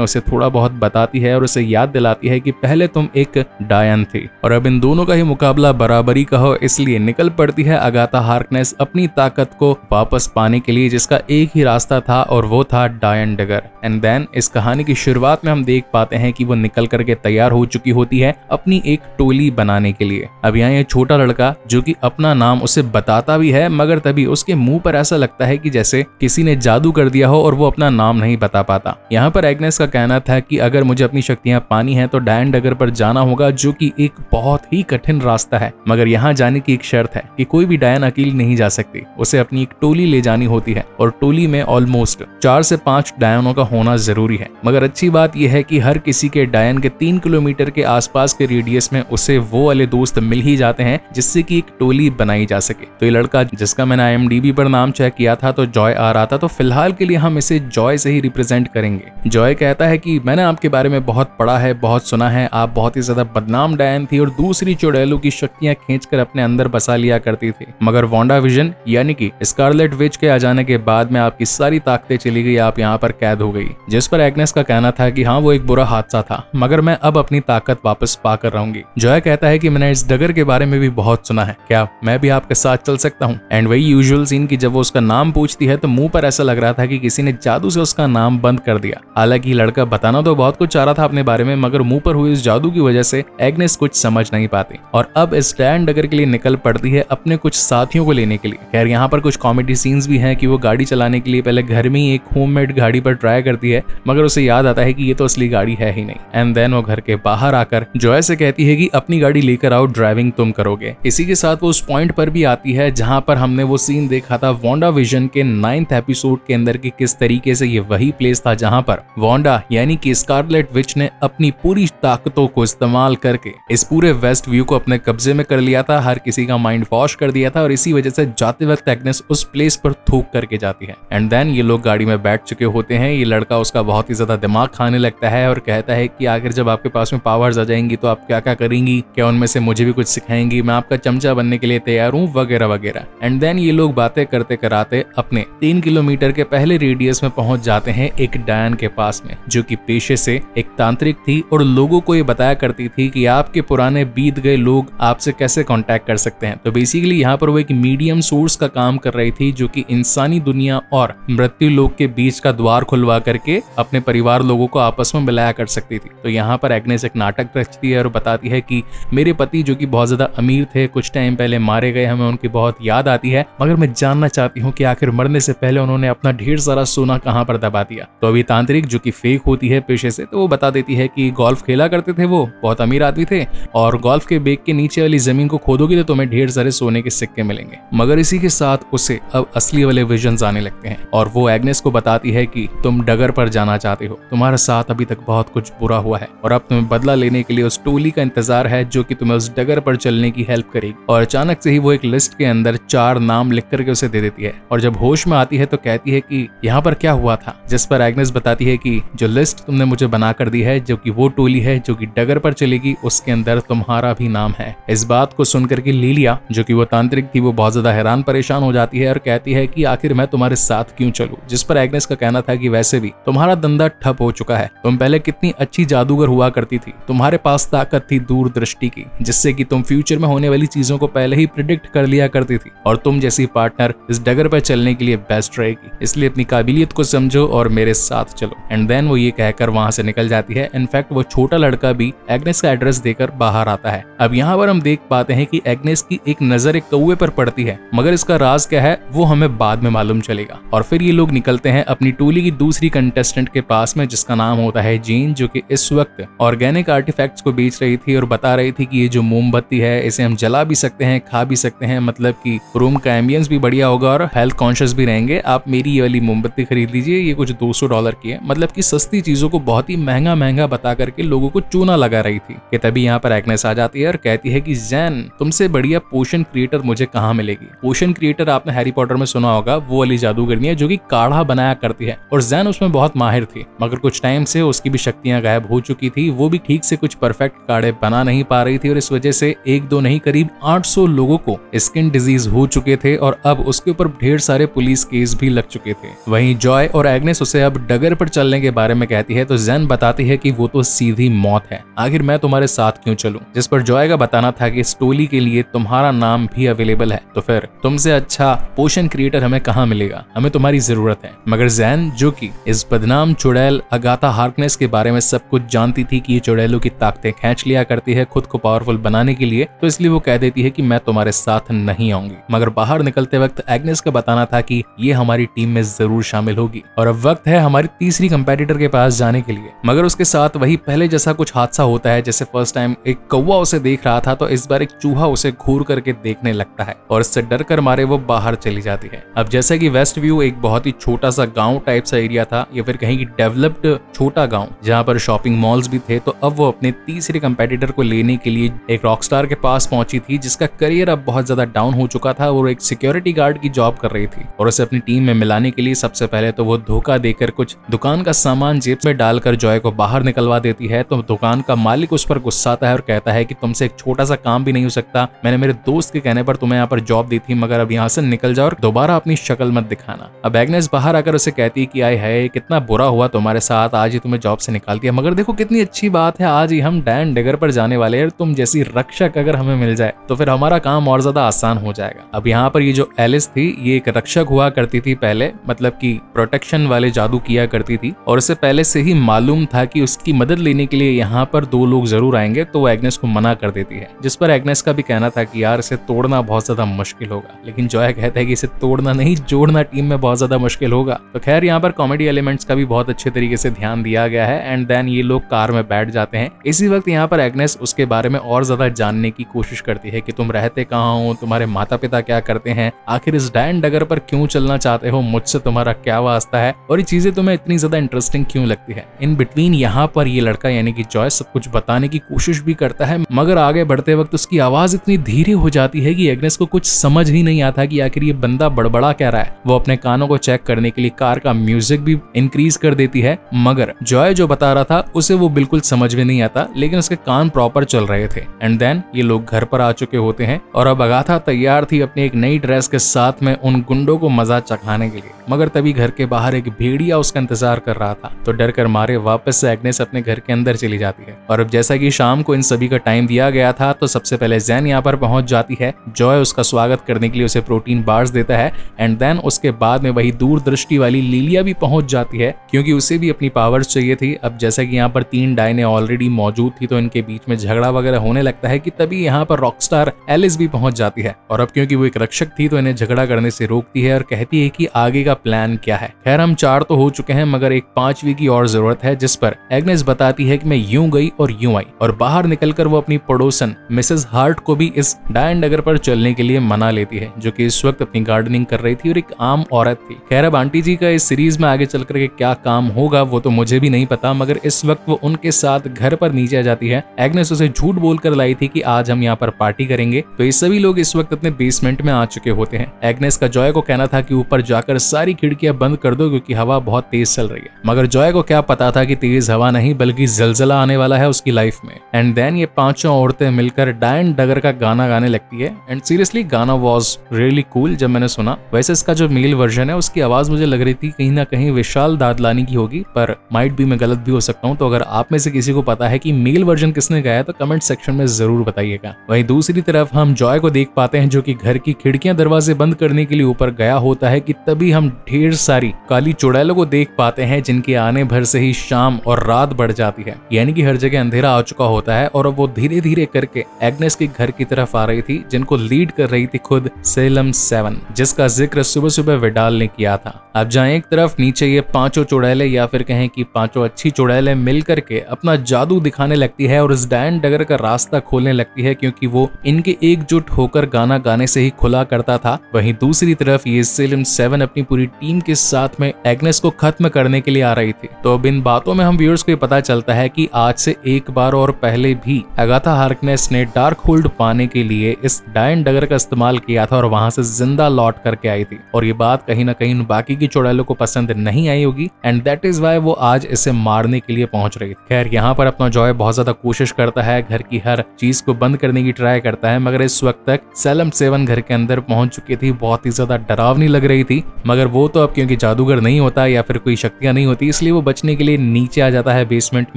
उसे थोड़ा बहुत बताती है और उसे याद दिलाती है कि पहले तुम एक डायन थी और अब इन दोनों का ही मुकाबला बराबरी का हो। इसलिए निकल पड़ती है अगाथा हार्कनेस अपनी ताकत को वापस पाने के लिए, जिसका एक ही रास्ता था और वो था डायन डगर। एंड देन इस कहानी की शुरुआत में हम देख पाते हैं कि वो निकल करके तैयार हो चुकी होती है अपनी एक टोली बनाने के लिए। अब यहाँ ये छोटा लड़का जो कि अपना नाम उसे बताता भी है, मगर तभी उसके मुंह पर ऐसा लगता है कि जैसे किसी ने जादू कर दिया हो और वो अपना नाम नहीं बता पाता। यहाँ पर एग्नेस का कहना था कि अगर मुझे अपनी शक्तियां पानी है तो डायन डगर पर जाना होगा, जो कि एक बहुत ही कठिन रास्ता है, मगर यहाँ जाने की एक शर्त है कि कोई भी डायन अकेली नहीं जा सकती, उसे अपनी एक टोली ले जानी होती है और टोली में ऑलमोस्ट 4 से 5 डायनों का होना जरूरी है। मगर अच्छी बात यह है कि हर किसी के डायन के 3 किलोमीटर के आसपास के रेडियस में उसे वो वाले दोस्त मिल ही जाते हैं जिससे कि एक टोली बनाई जा सके। तो ये लड़का, जिसका मैंने IMDb पर नाम चेक किया था तो जॉय आ रहा था, तो फिलहाल के लिए हम इसे जॉय से ही रिप्रेजेंट करेंगे। जॉय कहता है कि मैंने आपके बारे में बहुत पढ़ा है, बहुत सुना है, आप बहुत ही ज्यादा बदनाम डायन थी और दूसरी चुड़ैलों की शक्तियां खींचकर अपने अंदर बसा लिया करती थी, मगर वांडा विजन यानी कि स्कारलेट विच के आ जाने के बाद में आपकी सारी ताकतें चली गई, आप यहाँ पर कैद हो गई। जिस पर एग्नेस का कहना था कि हाँ वो एक बुरा हादसा था, मगर मैं अब अपनी ताकत वापस पाकर रहूंगी। जॉय कहता है कि मैंने इस डगर के बारे में भी बहुत सुना है, क्या मैं भी आपके साथ चल सकता हूँ? एंड वही यूजुअल सीन की जब वो उसका नाम पूछती है तो मुंह पर ऐसा लग रहा था कि किसी ने जादू से उसका नाम बंद कर दिया। हालांकि लड़का बताना तो बहुत कुछ चाह रहा था अपने बारे में, मगर मुंह पर हुई इस जादू की वजह से एग्नेस कुछ समझ नहीं पाती और अब इस डायन डगर के लिए निकल पड़ती है अपने कुछ साथियों को लेने के लिए। खैर यहाँ पर कुछ कॉमेडी सीन्स भी हैं कि वो गाड़ी चलाने के लिए पहले घर में ही एक होममेड गाड़ी पर ट्राई करती है, मगर उसे याद आता है कि ये तो असली गाड़ी है ही नहीं। एंड देन वो घर के बाहर आकर जॉय से कहती है कि अपनी गाड़ी लेकर आओ, ड्राइविंग तुम करोगे। इसी के साथ वो उस पॉइंट पर भी आती है जहां पर हमने वो सीन देखा था वांडा विजन के 9th एपिसोड के अंदर की किस तरीके से ये वही प्लेस था जहां पर वांडा यानी कि स्कारलेट विच ने अपनी पूरी ताकतों को इस्तेमाल करके इस पूरे वेस्ट व्यू को अपने कब्जे में कर लिया था, हर किसी का माइंड वॉश कर दिया था और इसी वजह से जाते वक्त एग्नेस उस प्लेस पर थूक करके जाती है। एंड देन ये लोग गाड़ी में बैठ चुके होते हैं। ये लड़का उसका बहुत ही ज्यादा दिमाग खाने लगता है और कहता है कि आखिर जब आपके पास में पावर्स आ जाएंगी तो आप क्या क्या करेंगी, क्या उनमें से मुझे भी कुछ सिखाएंगी, मैं आपका चमचा बनने के लिए तैयार हूँ, वगैरह वगैरह। एंड देन ये लोग बातें करते कराते अपने 3 किलोमीटर के पहले रेडियस में पहुंच जाते हैं एक डायन के पास में, जो कि पेशे से एक तांत्रिक थी और लोगों को ये बताया करती थी कि आपके पुराने बीत गए लोग आपसे कैसे कांटेक्ट कर सकते हैं। तो बेसिकली यहाँ पर वो एक मीडियम सोर्स का काम कर रही थी, जो कि इंसानी दुनिया और मृत्यु लोक के बीच का द्वार खुलवा करके अपने परिवार लोगों को आपस में मिलाया कर सकती थी। तो यहाँ पर एग्नेस एक नाटक रचती है और बताती है कि मेरे पति जो कि बहुत ज्यादा अमीर थे, कुछ टाइम पहले मारे गए, हमें उनकी बहुत याद आती है, मगर मैं जानना चाहती हूँ कि आखिर मरने से पहले उन्होंने अपना ढेर सारा सोना कहाँ पर दबा दिया। तो अभी तांत्रिक, जो कि फेक होती है पेशे से, तो वो बता देती है कि गोल्फ खेला करते थे, वो बहुत अमीर आदमी थे और गोल्फ के बेग के नीचे वाली जमीन को खोदोगे तो तुम्हें ढेर सारे सोने के सिक्के मिलेंगे। मगर इसी के साथ उसे अब असली वाले विजन्स आने लगते हैं और वो एग्नेस को बताती है कि तुम डगर पर जाना चाहते हो, तुम्हारे साथ अभी तक बहुत कुछ बुरा हुआ है और अब तुम्हें बदला लेने के लिए उस टोली का इंतजार है जो कि तुम्हें उस डगर पर चलने की हेल्प करेगी। और अचानक से ही वो एक लिस्ट के अंदर 4 नाम लिख करके उसे दे देती है और जब होश में आती है तो कहती है कि यहाँ पर क्या हुआ था, जिस पर एग्नेस बताती है कि जो लिस्ट तुमने मुझे बना कर दी है, जो कि वो टोली है जो कि डगर पर चलेगी, उसके अंदर तुम्हारा भी नाम है। इस बात को सुनकर के लीलिया, जो कि वो तांत्रिक थी, वो बहुत ज्यादा हैरान परेशान हो जाती है और कहती है कि आखिर मैं तुम्हारे साथ क्यों चलूं। जिस पर एग्नेस का कहना था कि वैसे भी तुम्हारा धंधा ठप हो चुका है, तुम पहले कितनी अच्छी जादूगर हुआ करती थी, तुम्हारे पास ताकत थी दूरदृष्टि की, जिससे कि तुम फ्यूचर में होने वाली चीजों को पहले ही प्रिडिक्ट कर लिया करती थी और तुम जैसी पार्टनर इस डगर पर चलने के लिए बेस्ट रहेगी, इसलिए अपनी काबिलियत को समझो और मेरे साथ चलो। एंड देन वो ये कहकर वहां से निकल जाती है। इनफैक्ट वो छोटा लड़का भी एग्नेस का एड्रेस देकर बाहर आता है। अब यहाँ पर हम देख पाते हैं कि एग्नेस की एक नजर एक कौवे पर पड़ती है, मगर इसका राज क्या है वो हमें बाद में मालूम चलेगा। और फिर ये लोग निकलते हैं अपनी टोली की दूसरी कंटेस्टेंट के पास में, जिसका नाम होता है जीन, जो कि इस वक्त ऑर्गेनिक आर्टिफैक्ट्स को बेच रही थी और बता रही थी कि ये जो मोमबत्ती है इसे हम जला भी सकते हैं, खा भी सकते हैं, मतलब कि रूम का एम्बियंस भी बढ़िया होगा और हेल्थ कॉन्शियस भी रहेंगे। आप मेरी ये वाली मोमबत्ती खरीद लीजिए, ये कुछ $200 की है। मतलब कि सस्ती चीजों को बहुत ही महंगा महंगा बता करके लोगों को चूना लगा रही थी कि तभी यहाँ पर एग्नेस आ जाती है और कहती है कि जैन, तुमसे बढ़िया पोशन क्रिएटर मुझे कहाँ मिलेगी। पोशन क्रिएटर आपने हैरी पॉटर में सुना होगा, वो वाली जादूगरनी है जो कि काढ़ा बनाया करती है और जैन उसमें बहुत माहिर थी, मगर कुछ टाइम से उसकी भी शक्तियां गायब हो चुकी थी। वो भी ठीक से कुछ परफेक्ट काढ़े बना नहीं पा रही थी और इस वजह से एक दो नहीं करीब 800 लोगों को स्किन डिजीज हो चुके थे और अब उसके ऊपर ढेर सारे पुलिस केस भी लग चुके थे। वहीं जॉय और एग्नेस उसे अब डगर पर चलने के बारे में कहती है तो जैन बताती है कि वो तो सीधी मौत है, आखिर मैं तुम्हारे साथ क्यों चलूं। जिस पर जॉय का बताना था कि इस टोली के लिए तुम्हारा नाम भी अवेलेबल है, तो फिर तुमसे अच्छा पोशन क्रिएटर हमें कहाँ मिलेगा, हमें तुम्हारी जरूरत है। मगर जैन, जो कि इस बदनाम चुड़ैल अगाथा हार्कनेस के बारे में सब कुछ जानती थी कि ये चुड़ैलों की ताकतें खींच लिया करती है खुद को पावरफुल बनाने के लिए, तो इसलिए वो कह देती है कि मैं तुम्हारे साथ नहीं आऊंगी। मगर बाहर निकलते वक्त एग्नेस का बताना था कि ये हमारी टीम में जरूर शामिल होगी और अब वक्त है हमारी तीसरी कंपेटिटर के पास जाने के लिए। मगर उसके साथ वही पहले जैसा कुछ हादसा होता है, जैसे फर्स्ट टाइम एक कौवा उसे देख रहा था तो इस बार एक चूहा उसे घूर करके देखने लगता है और इससे डर कर मारे वो बाहर चली जाती है। अब जैसा कि वेस्ट व्यू एक बहुत ही छोटा सा गांव टाइप सा एरिया था या फिर कहीं की डेवलप्ड छोटा गांव जहां पर शॉपिंग मॉल्स भी थे, तो अब वो अपने तीसरे कंपेटिटर को लेने के लिए एक रॉकस्टार के पास पहुंची थी जिसका करियर अब बहुत ज्यादा डाउन हो चुका था और एक सिक्योरिटी गार्ड की जॉब कर रही थी। और उसे अपनी टीम में मिलाने के लिए सबसे पहले तो वो धोखा देकर कुछ दुकान का सामान जेब में डालकर जॉय को बाहर निकलवा देती है। तो दुकान का मालिक उस पर गुस्साता है और कहता है कि तुमसे एक छोटा सा काम भी नहीं हो सकता, मैंने मेरे दोस्त के कहने पर तुम्हें यहाँ पर जॉब दी थी, मगर अब यहाँ से निकल जाओ और दोबारा अपनी शक्ल मत दिखाना। अब एग्नेस बाहर आकर उसे कहती है कि आए है कितना बुरा हुआ तुम्हारे साथ, आज ही तुम्हें जॉब से निकाल दिया, मगर देखो कितनी अच्छी बात है, आज ही हम डायन डगर पर जाने वाले हैं, तुम जैसी रक्षक अगर हमें मिल जाए तो फिर हमारा काम और ज्यादा आसान हो जाएगा। अब यहाँ पर ये जो एलिस थी ये एक रक्षक हुआ करती थी पहले, मतलब कि प्रोटेक्शन वाले जादू किया करती थी और उसे पहले से ही मालूम था कि उसकी मदद लेने के लिए यहाँ पर दो लोग जरूर आएंगे, तो वो एग्नेस को मना कर देती है। जिस पर एग्नेस का भी कहना था कि यार इसे तोड़ना बहुत ज्यादा मुश्किल होगा, लेकिन जॉय कहता है कि इसे तोड़ना नहीं जोड़ना टीम में बहुत ज्यादा मुश्किल होगा। तो खैर यहाँ पर कॉमेडी एलिमेंट्स का भी बहुत अच्छे तरीके से ध्यान दिया गया है एंड देन ये लोग कार में बैठ जाते हैं। इसी वक्त यहाँ पर एग्नेस उसके बारे में और ज्यादा जानने की कोशिश करती है कि तुम रहते कहाँ हो, तुम्हारे माता पिता क्या करते हैं, आखिर इस डायन डगर पर क्यों चलना चाहते हो, मुझसे तुम्हारा क्या वास्ता है और ये चीजें तुम्हें इतनी ज्यादा इंटरेस्टिंग क्यों लगती है। इन बिटवीन यहाँ पर ये लड़का यानी कि जॉय सब कुछ बताने की कोशिश भी करता है, मगर आगे बढ़ते वक्त उसकी आवाज इतनी धीरे हो जाती है कि एग्नेस को कुछ समझ ही नहीं आता कि आखिर ये बंदा बड़बड़ा क्या रहा है। वो अपने कानों को चेक करने के लिए कार का म्यूजिक भी इंक्रीज कर देती है, मगर जॉय जो बता रहा था उसे वो बिल्कुल समझ में नहीं आता, लेकिन उसके कान प्रॉपर चल रहे थे। एंड देन ये लोग घर पर आ चुके होते हैं और अब अगाथा तैयार थी अपनी एक नई ड्रेस के साथ में उन गुंडों को मजा चखाने के लिए, मगर तभी घर के बाहर एक भेड़िया उसका इंतजार कर रहा था। तो डर कर मारे वापस से एग्नेस अपने घर के अंदर चली जाती है। और अब जैसा कि शाम को इन सभी का टाइम दिया गया था तो सबसे पहले जैन यहाँ पर पहुंच जाती है। जॉय उसका स्वागत करने के लिए उसे प्रोटीन बार्स देता है एंड देन उसके बाद में वही दूरदृष्टि वाली लिलिया भी पहुंच जाती है क्योंकि उसे भी अपनी पावर्स चाहिए थी। अब जैसा कि यहाँ पर 3 डायने ऑलरेडी मौजूद थी तो इनके बीच में झगड़ा वगैरह होने लगता है कि तभी यहाँ पर रॉकस्टार एलिस भी पहुंच जाती है और अब क्योंकि वो एक रक्षक थी तो इन्हें झगड़ा करने से रोकती है और कहती है कि आगे का प्लान क्या है। खैर हम 4 तो हो चुके हैं मगर एक 5वीं की और जरूरत है, जिस पर एग्नेस बताती है कि मैं यूं गई और यूं आई और बाहर निकलकर वो अपनी पड़ोसन मिसेस हार्ट को भी इस डायन डगर पर चलने के लिए मना लेती है, जो कि इस वक्त अपनी गार्डनिंग कर रही थी और एक आम औरत थी। खैर अब आंटी जी का इस सीरीज में आगे चल करके क्या काम होगा वो तो मुझे भी नहीं पता, मगर इस वक्त वो उनके साथ घर पर नीचे आ जाती है। एग्नेस उसे झूठ बोलकर लाई थी कि आज हम यहाँ पर पार्टी करेंगे, तो ये सभी लोग इस वक्त अपने बेसमेंट में आ चुके होते हैं। एग्नेस का जॉय को कहना था कि ऊपर जाकर सारी खिड़कियां बंद कर दो क्योंकि हवा बहुत तेज चल रही है, मगर जॉय को क्या पता था कि तेज हवा नहीं बल्कि जलजला आने वाला है उसकी लाइफ में। एंड देन ये 5 औरतें मिलकर डायन डगर का गाना गाने लगती है एंड सीरियसली गाना वाज रियली कूल जब मैंने सुना। वैसे इसका जो मेल वर्जन है उसकी आवाज मुझे लग रही थी कहीं ना कहीं विशाल दादलानी की होगी, पर माइट भी मैं गलत भी हो सकता हूँ। तो अगर आप में से किसी को पता है कि मेल वर्जन किसने गाया तो कमेंट सेक्शन में जरूर बताइएगा। वहीं दूसरी तरफ हम जॉय को देख पाते हैं जो कि घर की खिड़कियां दरवाजे बंद करने के लिए ऊपर गया होता है कि तभी हम ढेर सारी काली चुड़ैलों को देख पाते हैं जिनके आने भर से ही शाम और रात बढ़ जाती है, यानी कि हर जगह अंधेरा आ चुका होता है और अब वो धीरे धीरे करके एग्नेस के घर की तरफ आ रही थी जिनको लीड कर रही थी खुद सेलम 7, जिसका जिक्र सुबह सुबह विडाल ने किया था। अब जहाँ एक तरफ नीचे ये 5 चुड़ैले या फिर कहें कि 5 अच्छी चुड़ैले मिल करके अपना जादू दिखाने लगती है और इस डायन डगर का रास्ता खोलने लगती है क्योंकि वो इनके एकजुट होकर गाना गाने से ही खुला करता था। वहीं दूसरी तरफ ये सेलम 7 अपनी पूरी टीम के साथ में एग्नेस को खत्म करने के लिए आ रही थी। तो अब इन बातों में हम व्यूअर्स को पता चलता है कि आज से एक बार और पहले भी अगाथा हार्कनेस ने डार्क होल्ड पाने के लिए इस डायन डगर का इस्तेमाल किया था और वहां से जिंदा लौट करके आई थी। और ये बात कहीं ना कहीं बाकी की चुड़ैलों को पसंद नहीं आई होगी एंड दैट इज वाई वो आज इसे मारने के लिए पहुंच रही थी। खैर यहाँ पर अपना जॉय बहुत ज्यादा कोशिश करता है, घर की हर चीज को बंद करने की ट्राई करता है, मगर इस वक्त तक सेलम 7 घर के अंदर पहुंच चुकी थी। बहुत ही ज्यादा डरावनी लग रही थी, मगर वो तो अब क्योंकि जादूगर नहीं होता या फिर कोई शक्तियां नहीं होती, इसलिए वो बचने के लिए नीचे आ जाता है बेसमेंट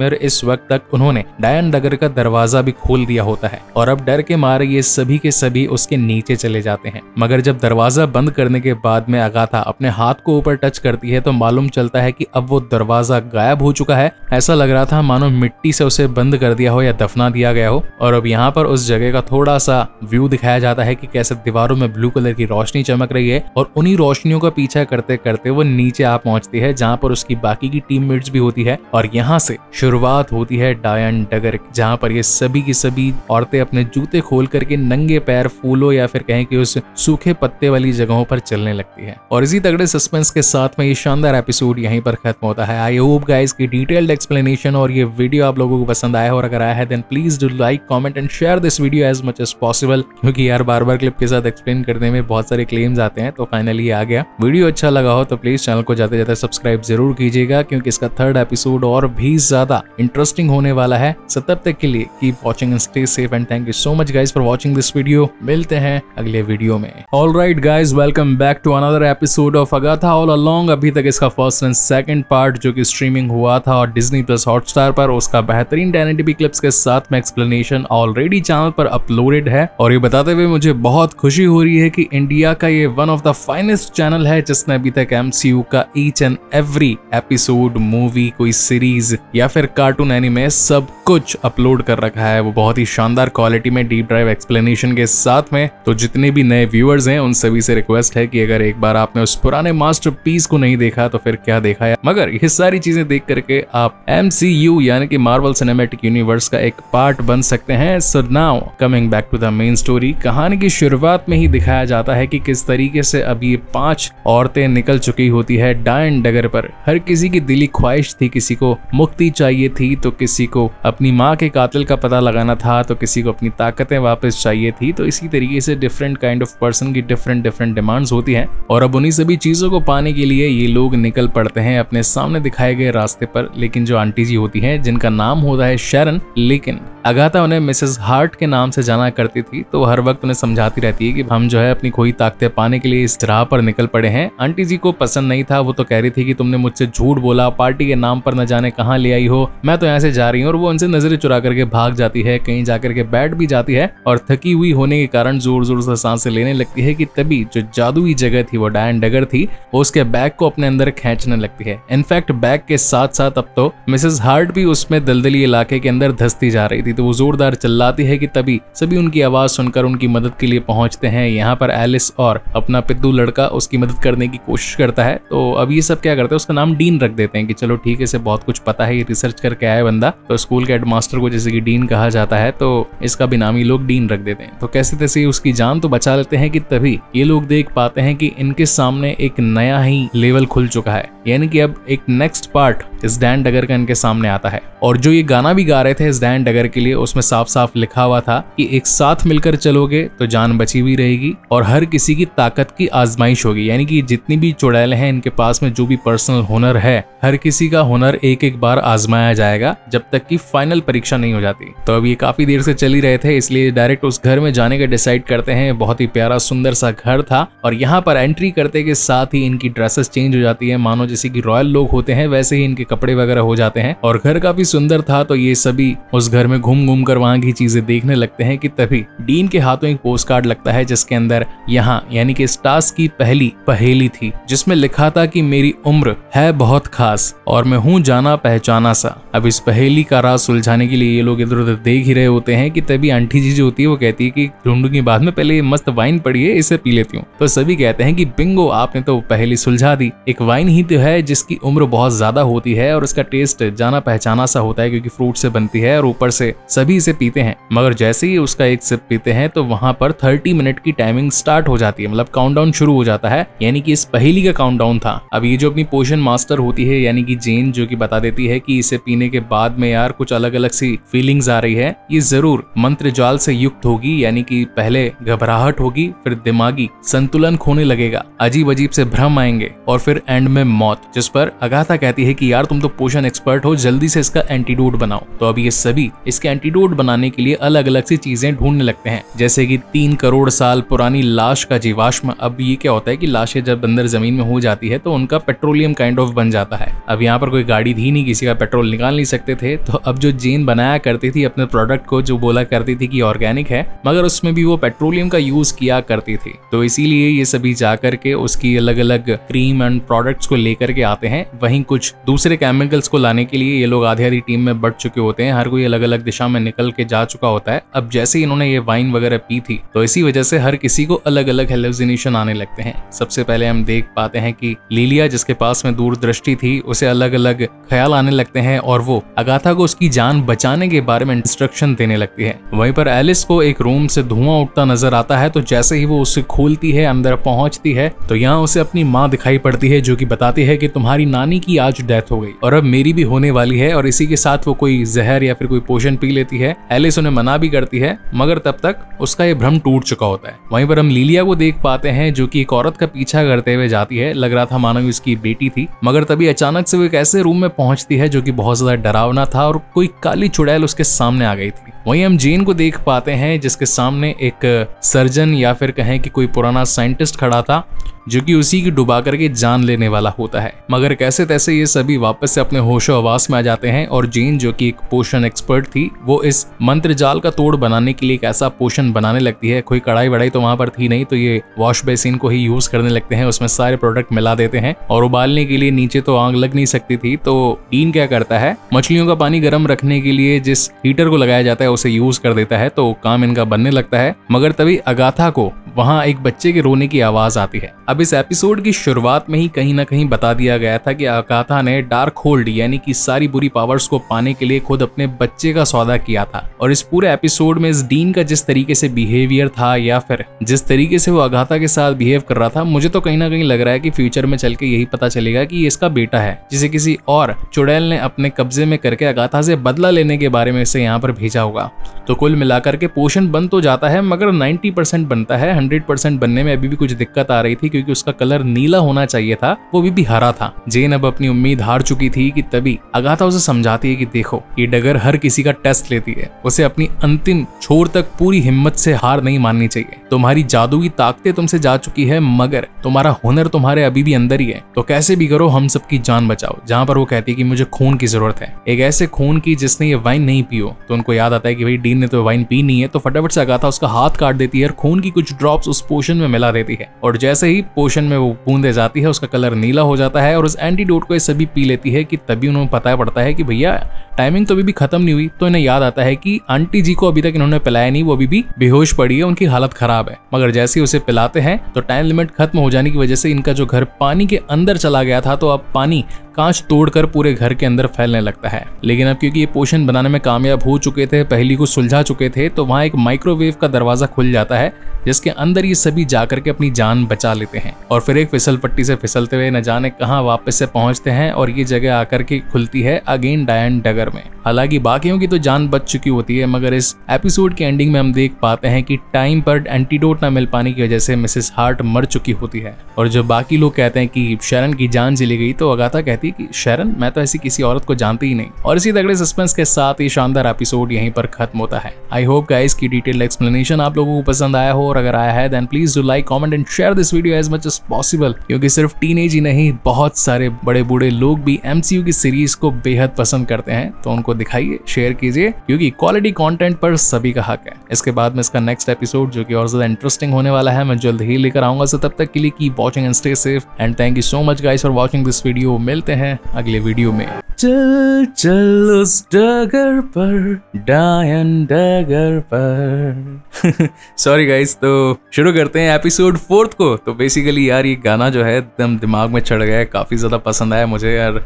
में। और इस वक्त तक उन्होंने डायन डगर का दरवाजा भी खोल दिया होता है और अब डर के मारे ये सभी के सभी उसके नीचे चले जाते हैं। मगर जब दरवाजा बंद करने के बाद में अगाथा अपने हाथ को ऊपर टच करती है तो मालूम चलता है कि अब वो दरवाजा गायब हो चुका है। ऐसा लग रहा था मानो मिट्टी से उसे बंद कर दिया हो या दफना दिया गया हो। और अब यहाँ पर उस जगह का थोड़ा सा व्यू दिखाया जाता है कि कैसे दीवारों में ब्लू कलर की रोशनी चमक रही है और उन्हीं रोशनियों का पीछा करते करते वो नीचे आ पहुंचती है जहाँ पर उसकी बाकी की टीममेट्स भी होती है। और यहाँ से शुरुआत होती है डायन डगर, जहाँ पर ये सभी की सभी औरतें अपने जूते खोल करके नंगे पैर फूलों या फिर कहें कि उस सूखे पत्ते वाली जगहों पर चलने लगती है। और इसी तगड़े सस्पेंस के साथ में ये शानदार एपिसोड यहीं पर खत्म होता है। आई होप गाइस की डिटेल्ड एक्सप्लेनेशन और ये वीडियो आप लोगों को पसंद आया, और अगर आया है then please do like, comment and share this video as much as possible, क्योंकि यार बार बार क्लिप के साथ एक्सप्लेन करने में बहुत सारे क्लेम्स आते हैं। तो फाइनली आ गया। वीडियो अच्छा लगा हो तो प्लीज चैनल को जाते जाते सब्सक्राइब जरूर कीजिएगा, क्योंकि इसका थर्ड एपिसोड और भी ज्यादा इंटरेस्टिंग होने वाला है। सो तब तक के लिए keep watching and stay safe and thank you so much guys for watching this video. मिलते हैं अगले वीडियो में। Alright guys, welcome back to another episode of Agatha all along. अभी तक इसका फर्स्ट एंड सेकंड पार्ट जो कि streaming हुआ था और डिज्नी प्लस हॉटस्टार पर, उसका बेहतरीन 1080p क्लिप्स के साथ में एक्सप्लेनेशन ऑलरेडी चैनल पर अपलोडेड है। और ये बताते हुए मुझे बहुत खुशी हो रही है कि इंडिया का ये one of the finest channel है जिसने अभी तक MCU का each and every episode, movie, कोई सीरीज या फिर कार्टून एनिमे सब कुछ अपलोड कर रखा है। वो बहुत ही शानदार क्वालिटी में डीप ड्राइव एक्सप्लेनेशन के साथ में। तो जितने भी नए व्यूअर्स हैं उन सभी से रिक्वेस्ट है कि अगर एक बार आपने उस पुराने मास्टरपीस को नहीं देखा तो फिर क्या देखा है, मगर ये सारी चीजें देख करके आप MCU यानी कि मार्वल सिनेमैटिक यूनिवर्स का एक पार्ट बन सकते हैं। So now coming back to the main story. कहानी की शुरुआत में ही दिखाया जाता है कि किस तरीके से अब ये 5 औरतें निकल चुकी होती है डायन डगर पर। हर किसी की दिली ख्वाहिश थी, किसी को मुक्ति चाहिए थी तो किसी को अपनी माँ के कातिल का पता लगाना था, तो किसी को अपनी ताकतें वापस चाहिए थी। तो इसी तरीके से डिफरेंट काइंड ऑफ पर्सन की डिफरेंट डिमांड्स होती हैं और अब उन्हीं सभी चीजों को पाने के लिए ये लोग निकल पड़ते हैं अपने सामने दिखाए गए रास्ते पर। लेकिन जो आंटी जी होती हैं जिनका नाम होता है शरण, लेकिन अगाथा उन्हें मिसेस हार्ट के नाम से जाना करती थी, तो हर वक्त उन्हें समझाती रहती है कि हम जो है अपनी खोई ताकतें पाने के लिए इस राह पर निकल पड़े हैं। आंटी जी को पसंद नहीं था, वो तो कह रही थी कि तुमने मुझसे झूठ बोला, पार्टी के नाम पर न जाने कहाँ ले आई हो, मैं तो यहाँ से जा रही हूँ। और वो उनसे नजरें चुरा करके भाग जाती है, कहीं जाकर के बैठ भी जाती है और थकी हुई होने के कारण जोर जोर से सांसें लेने लगती है कि तभी जो जादुई जगह थी, वो डायन डगर थी, वो उसके बैग को अपने अंदर खींचने लगती है। इनफैक्ट बैग के साथ साथ अब तो मिसेस हार्ट भी उसमें दलदली इलाके के अंदर धंसती जा रही थी। तो वो जोरदार चिल्लाती है कि तभी सभी उनकी आवाज सुनकर उनकी मदद के लिए पहुंचते हैं। यहाँ पर एलिस और अपना पिद्दू लड़का उसकी मदद करने की कोशिश करता है। तो अब ये सब क्या करते हैं, उसका नाम डीन रख देते हैं कि चलो ठीक है, इसे बहुत कुछ पता है, ये रिसर्च करके आया बंदा। तो स्कूल के हेडमास्टर को जैसे कि डीन कहा जाता है, तो इसका भी नाम ये लोग डीन रख देते हैं। तो कैसे तैसे उसकी जान तो बचा लेते हैं कि तभी ये लोग देख पाते हैं कि इनके सामने एक नया ही लेवल खुल चुका है, यानी कि अब एक नेक्स्ट पार्ट इस डायन डगर का इनके सामने आता है। और जो ये गाना भी गा रहे थे इस डायन डगर के लिए, उसमें साफ साफ लिखा हुआ था कि एक साथ मिलकर चलोगे तो जान बची हुई रहेगी और हर किसी की ताकत की आजमाइश होगी। यानी कि जितनी भी चुड़ैल हैं इनके पास में जो भी पर्सनल हुनर है, हर किसी का हुनर एक एक बार आजमाया जाएगा जब तक कि फाइनल परीक्षा नहीं हो जाती। तो अब ये काफी देर से चल ही रहे थे, इसलिए डायरेक्ट उस घर में जाने का डिसाइड करते हैं। बहुत ही प्यारा सुंदर सा घर था और यहाँ पर एंट्री करते के साथ ही इनकी ड्रेसेस चेंज हो जाती है, मानो जैसे कि रॉयल लोग होते हैं वैसे ही इनके कपड़े वगैरह हो जाते हैं। और घर काफी सुंदर था, तो ये सभी उस घर में घूम घूम कर वहां की चीजें देखने लगते हैं कि तभी डीन के हाथों एक पोस्ट कार्ड लगता है जिसके अंदर यहाँ यानी कि स्टार्स की पहली पहेली थी, जिसमें लिखा था कि मेरी उम्र है बहुत खास और मैं हूँ जाना पहचाना सा। अब इस पहेली का राज सुलझाने के लिए ये लोग इधर उधर देख ही रहे होते हैं कि तभी आंटी जी जो होती है वो कहती है कि ढूंढूंगी बाद में, पहले ये मस्त वाइन पड़ी है, इसे पी लेती हूँ। तो सभी कहते हैं कि बिंगो, आपने तो पहेली सुलझा दी। एक वाइन ही तो है जिसकी उम्र बहुत ज्यादा होती है और उसका टेस्ट जाना पहचाना सा होता है, क्योंकि फ्रूट से बनती है और ऊपर से सभी इसे पीते हैं। मगर जैसे ही उसका एक सिप पीते हैं तो वहां पर 30 मिनट की टाइमिंग स्टार्ट हो जाती है, मतलब काउंटडाउन शुरू हो जाता है, यानी कि इस पहेली का काउंटडाउन था। अब ये जो अपनी पोशन मास्टर होती है यानी कि जेन, जो कि बता देती है कि इसे पीने के बाद में यार कुछ अलग अलग सी फीलिंग्स आ रही है ये जरूर मंत्र जाल से युक्त होगी, यानी कि पहले घबराहट होगी, फिर दिमागी संतुलन खोने लगेगा, अजीब अजीब से भ्रम आएंगे और फिर एंड में मौत। जिस पर अगाथा कहती है कि यार तुम तो पोशन एक्सपर्ट हो, जल्दी से इसका एंटीडोट बनाओ। तो अब ये सभी इसके एंटीडोट बनाने के लिए अलग अलग सी चीजें ढूंढने लगते हैं, जैसे कि 3 करोड़ साल पुरानी लाश का जीवाश्म। अब ये क्या होता है कि लाशें जब अंदर जमीन में हो जाती है तो उनका पेट्रोलियम काइंड ऑफ बन जाता है। अब यहाँ पर कोई गाड़ी थी नहीं, किसी का पेट्रोल निकाल नहीं सकते थे, तो अब जो जेन बनाया करती थी अपने प्रोडक्ट को, जो बोला करती थी कि ऑर्गेनिक है, मगर उसमें भी वो पेट्रोलियम का यूज किया करती थी। तो इसीलिए ये सभी जाकर के उसकी अलग अलग क्रीम एंड प्रोडक्ट्स को लेकर के आते हैं। वहीं कुछ दूसरे केमिकल्स को लाने के लिए ये लोग आधी आधी टीम में बढ़ चुके होते हैं, हर कोई अलग अलग दिशा में निकल के जा चुका होता है। अब जैसे ही इन्होंने ये वाइन वगैरह पी थी तो इसी वजह से हर किसी को अलग अलग हेलुसिनेशन आने लगते हैं। सबसे पहले हम देख पाते हैं कि लिलिया, जिसके पास में दूरदृष्टि थी, उसे अलग अलग ख्याल आने लगते हैं और वो अगाथा को उसकी जान बचाने के बारे में इंस्ट्रक्शन देने लगती है। वहीं पर एलिस को एक रूम से धुआं उठता नजर आता है, तो जैसे ही वो उसे खोलती है, अंदर पहुंचती है, तो यहाँ उसे अपनी माँ दिखाई पड़ती है, जो कि बताती है कि तुम्हारी नानी की आज डेथ हो गई और अब मेरी भी होने वाली है। और इसी के साथ वो कोई जहर या फिर कोई पोशन पी लेती है। एलिस उन्हें मना भी करती है, मगर तब तक उसका ये भ्रम टूट चुका होता है। वहीं पर हम लिलिया को देख पाते हैं, जो कि एक औरत का पीछा करते हुए जाती है। लग रहा था मानो उसकी बेटी थी, मगर तभी अचानक से वो एक ऐसे रूम में पहुंचती है जो कि बहुत ज्यादा डरावना था और कोई काली चुड़ैल उसके सामने आ गई थी। वहीं हम जेन को देख पाते हैं, जिसके सामने एक सर्जन या फिर कहें कि कोई पुराना साइंटिस्ट खड़ा था, जो कि उसी की डुबा करके जान लेने वाला होता है। मगर कैसे तैसे ये सभी वापस से अपने होशो हवास में आ जाते हैं और जेन, जो कि एक पोशन एक्सपर्ट थी, वो इस मंत्र जाल का तोड़ बनाने के लिए एक ऐसा पोशन बनाने लगती है। कोई कढ़ाई वढ़ाई तो वहां पर थी नहीं, तो ये वॉश बेसिन को ही यूज करने लगते हैं, उसमें सारे प्रोडक्ट मिला देते हैं और उबालने के लिए नीचे तो आग लग नहीं सकती थी, तो डीन क्या करता है, मछलियों का पानी गर्म रखने के लिए जिस हीटर को लगाया जाता है उसे यूज कर देता है, तो काम इनका बनने लगता है। मगर तभी अगाथा को वहां एक बच्चे के रोने की आवाज आती है। अब इस एपिसोड की शुरुआत में ही कहीं ना कहीं बता दिया गया था कि अगाथा ने डार्क होल्ड यानी कि सारी बुरी पावर्स को पाने के लिए खुद अपने बच्चे का सौदा किया था। और इस पूरे एपिसोड में इस डीन का जिस तरीके से बिहेवियर था या फिर जिस तरीके से वो अगाथा के साथ बिहेव कर रहा था, मुझे तो कहीं ना कहीं लग रहा है कि फ्यूचर में चल के यही पता चलेगा कि ये इसका बेटा है, जिसे किसी और चुड़ैल ने अपने कब्जे में करके अगाथा से बदला लेने के बारे में इसे यहाँ पर भेजा होगा। तो कुल मिलाकर के पोषण बन तो जाता है, मगर 90% बनता है। 100% बनने में अभी भी कुछ दिक्कत आ रही थी, क्योंकि उसका कलर नीला होना चाहिए था, वो भी हरा था। जेन अब अपनी उम्मीद हार चुकी थी कि तभी अगाथा उसे समझाती है कि देखो, ये डगर हर किसी का टेस्ट लेती है, उसे अपनी अंतिम छोर तक पूरी हिम्मत से हार नहीं माननी चाहिए। तुम्हारी जादू की ताकतें तुमसे जा चुकी है, मगर तुम्हारा हुनर तुम्हारे अभी भी अंदर ही है, तो कैसे भी करो हम सबकी जान बचाओ। जहां पर वो कहती है कि मुझे खून की जरूरत है, एक ऐसे खून की जिसने ये वाइन नहीं पियो। तो उनको याद आता है कि भाई डीन ने तो वाइन पी नहीं है, तो फटाफट से अगाथा उसका हाथ काट देती है और खून की कुछ ड्रॉप्स उस पोशन में मिला देती है। और जैसे ही पोशन में वो बूंदे जाती है, उसका कलर नीला हो जाता है और उस एंटीडोट को ये सभी पी लेती है कि तभी उन्हें पता पड़ता है कि भैया टाइमिंग तो अभी भी खत्म नहीं हुई। तो इन्हें याद आता है कि आंटी जी को अभी तक इन्होंने पिलाया नहीं, वो अभी भी बेहोश पड़ी है, उनकी हालत खराब है। मगर जैसे ही उसे पिलाते हैं तो टाइम लिमिट खत्म हो जाने की वजह से इनका जो घर पानी के अंदर चला गया था, तो अब पानी कांच तोड़कर पूरे घर के अंदर फैलने लगता है। लेकिन अब क्योंकि ये पोशन बनाने में कामयाब हो चुके थे, पहली को सुलझा चुके थे, तो वहां एक माइक्रोवेव का दरवाजा खुल जाता है, जिसके अंदर ये सभी जाकर के अपनी जान बचा लेते हैं। और फिर एक फिसल पट्टी से फिसलते हुए न जाने कहां वापस से पहुंचते हैं और ये जगह आकर के खुलती है अगेन डायन डगर में। हालांकि बाकियों की तो जान बच चुकी होती है, मगर इस एपिसोड के एंडिंग में हम देख पाते हैं कि टाइम पर एंटीडोट न मिल पाने की वजह से मिसेस हार्ट मर चुकी होती है। और जब बाकी लोग कहते हैं कि शरण की जान चली गई, तो अगाथा कहती है कि शरण, मैं तो ऐसी किसी औरत को जानती ही नहीं। और इसी तगड़े सस्पेंस के साथ ये शानदार एपिसोड यहीं पर खत्म होता है। आई होप गाइस की डिटेल्ड एक्सप्लेनेशन आप लोगों को पसंद आया हो, और अगर आया है then please do like, comment and share this video as much as possible, क्योंकि सिर्फ टीनेज ही नहीं, बहुत सारे बड़े बूढ़े लोग भी एमसीयू की सीरीज को बेहद पसंद करते हैं। तो उनको दिखाइए, शेयर कीजिए, क्योंकि क्वालिटी कंटेंट पर सभी का हक है। इसके बाद में इसका नेक्स्ट एपिसोड जो कि और ज्यादा इंटरेस्टिंग होने वाला है, मैं जल्द ही लेकर आऊंगा। सो तब तक के लिए keep watching and stay safe, and thank you so much guys for watching this video. मिलते हैं अगले वीडियो में। चल चल उस डगर पर, डायन डगर पर। सॉरी गाइस, तो शुरू करते हैं एपिसोड 4 को। तो बेसिकली यार ये गाना जो है एकदम दिमाग में चढ़ गया है, काफी ज्यादा पसंद आया मुझे यार।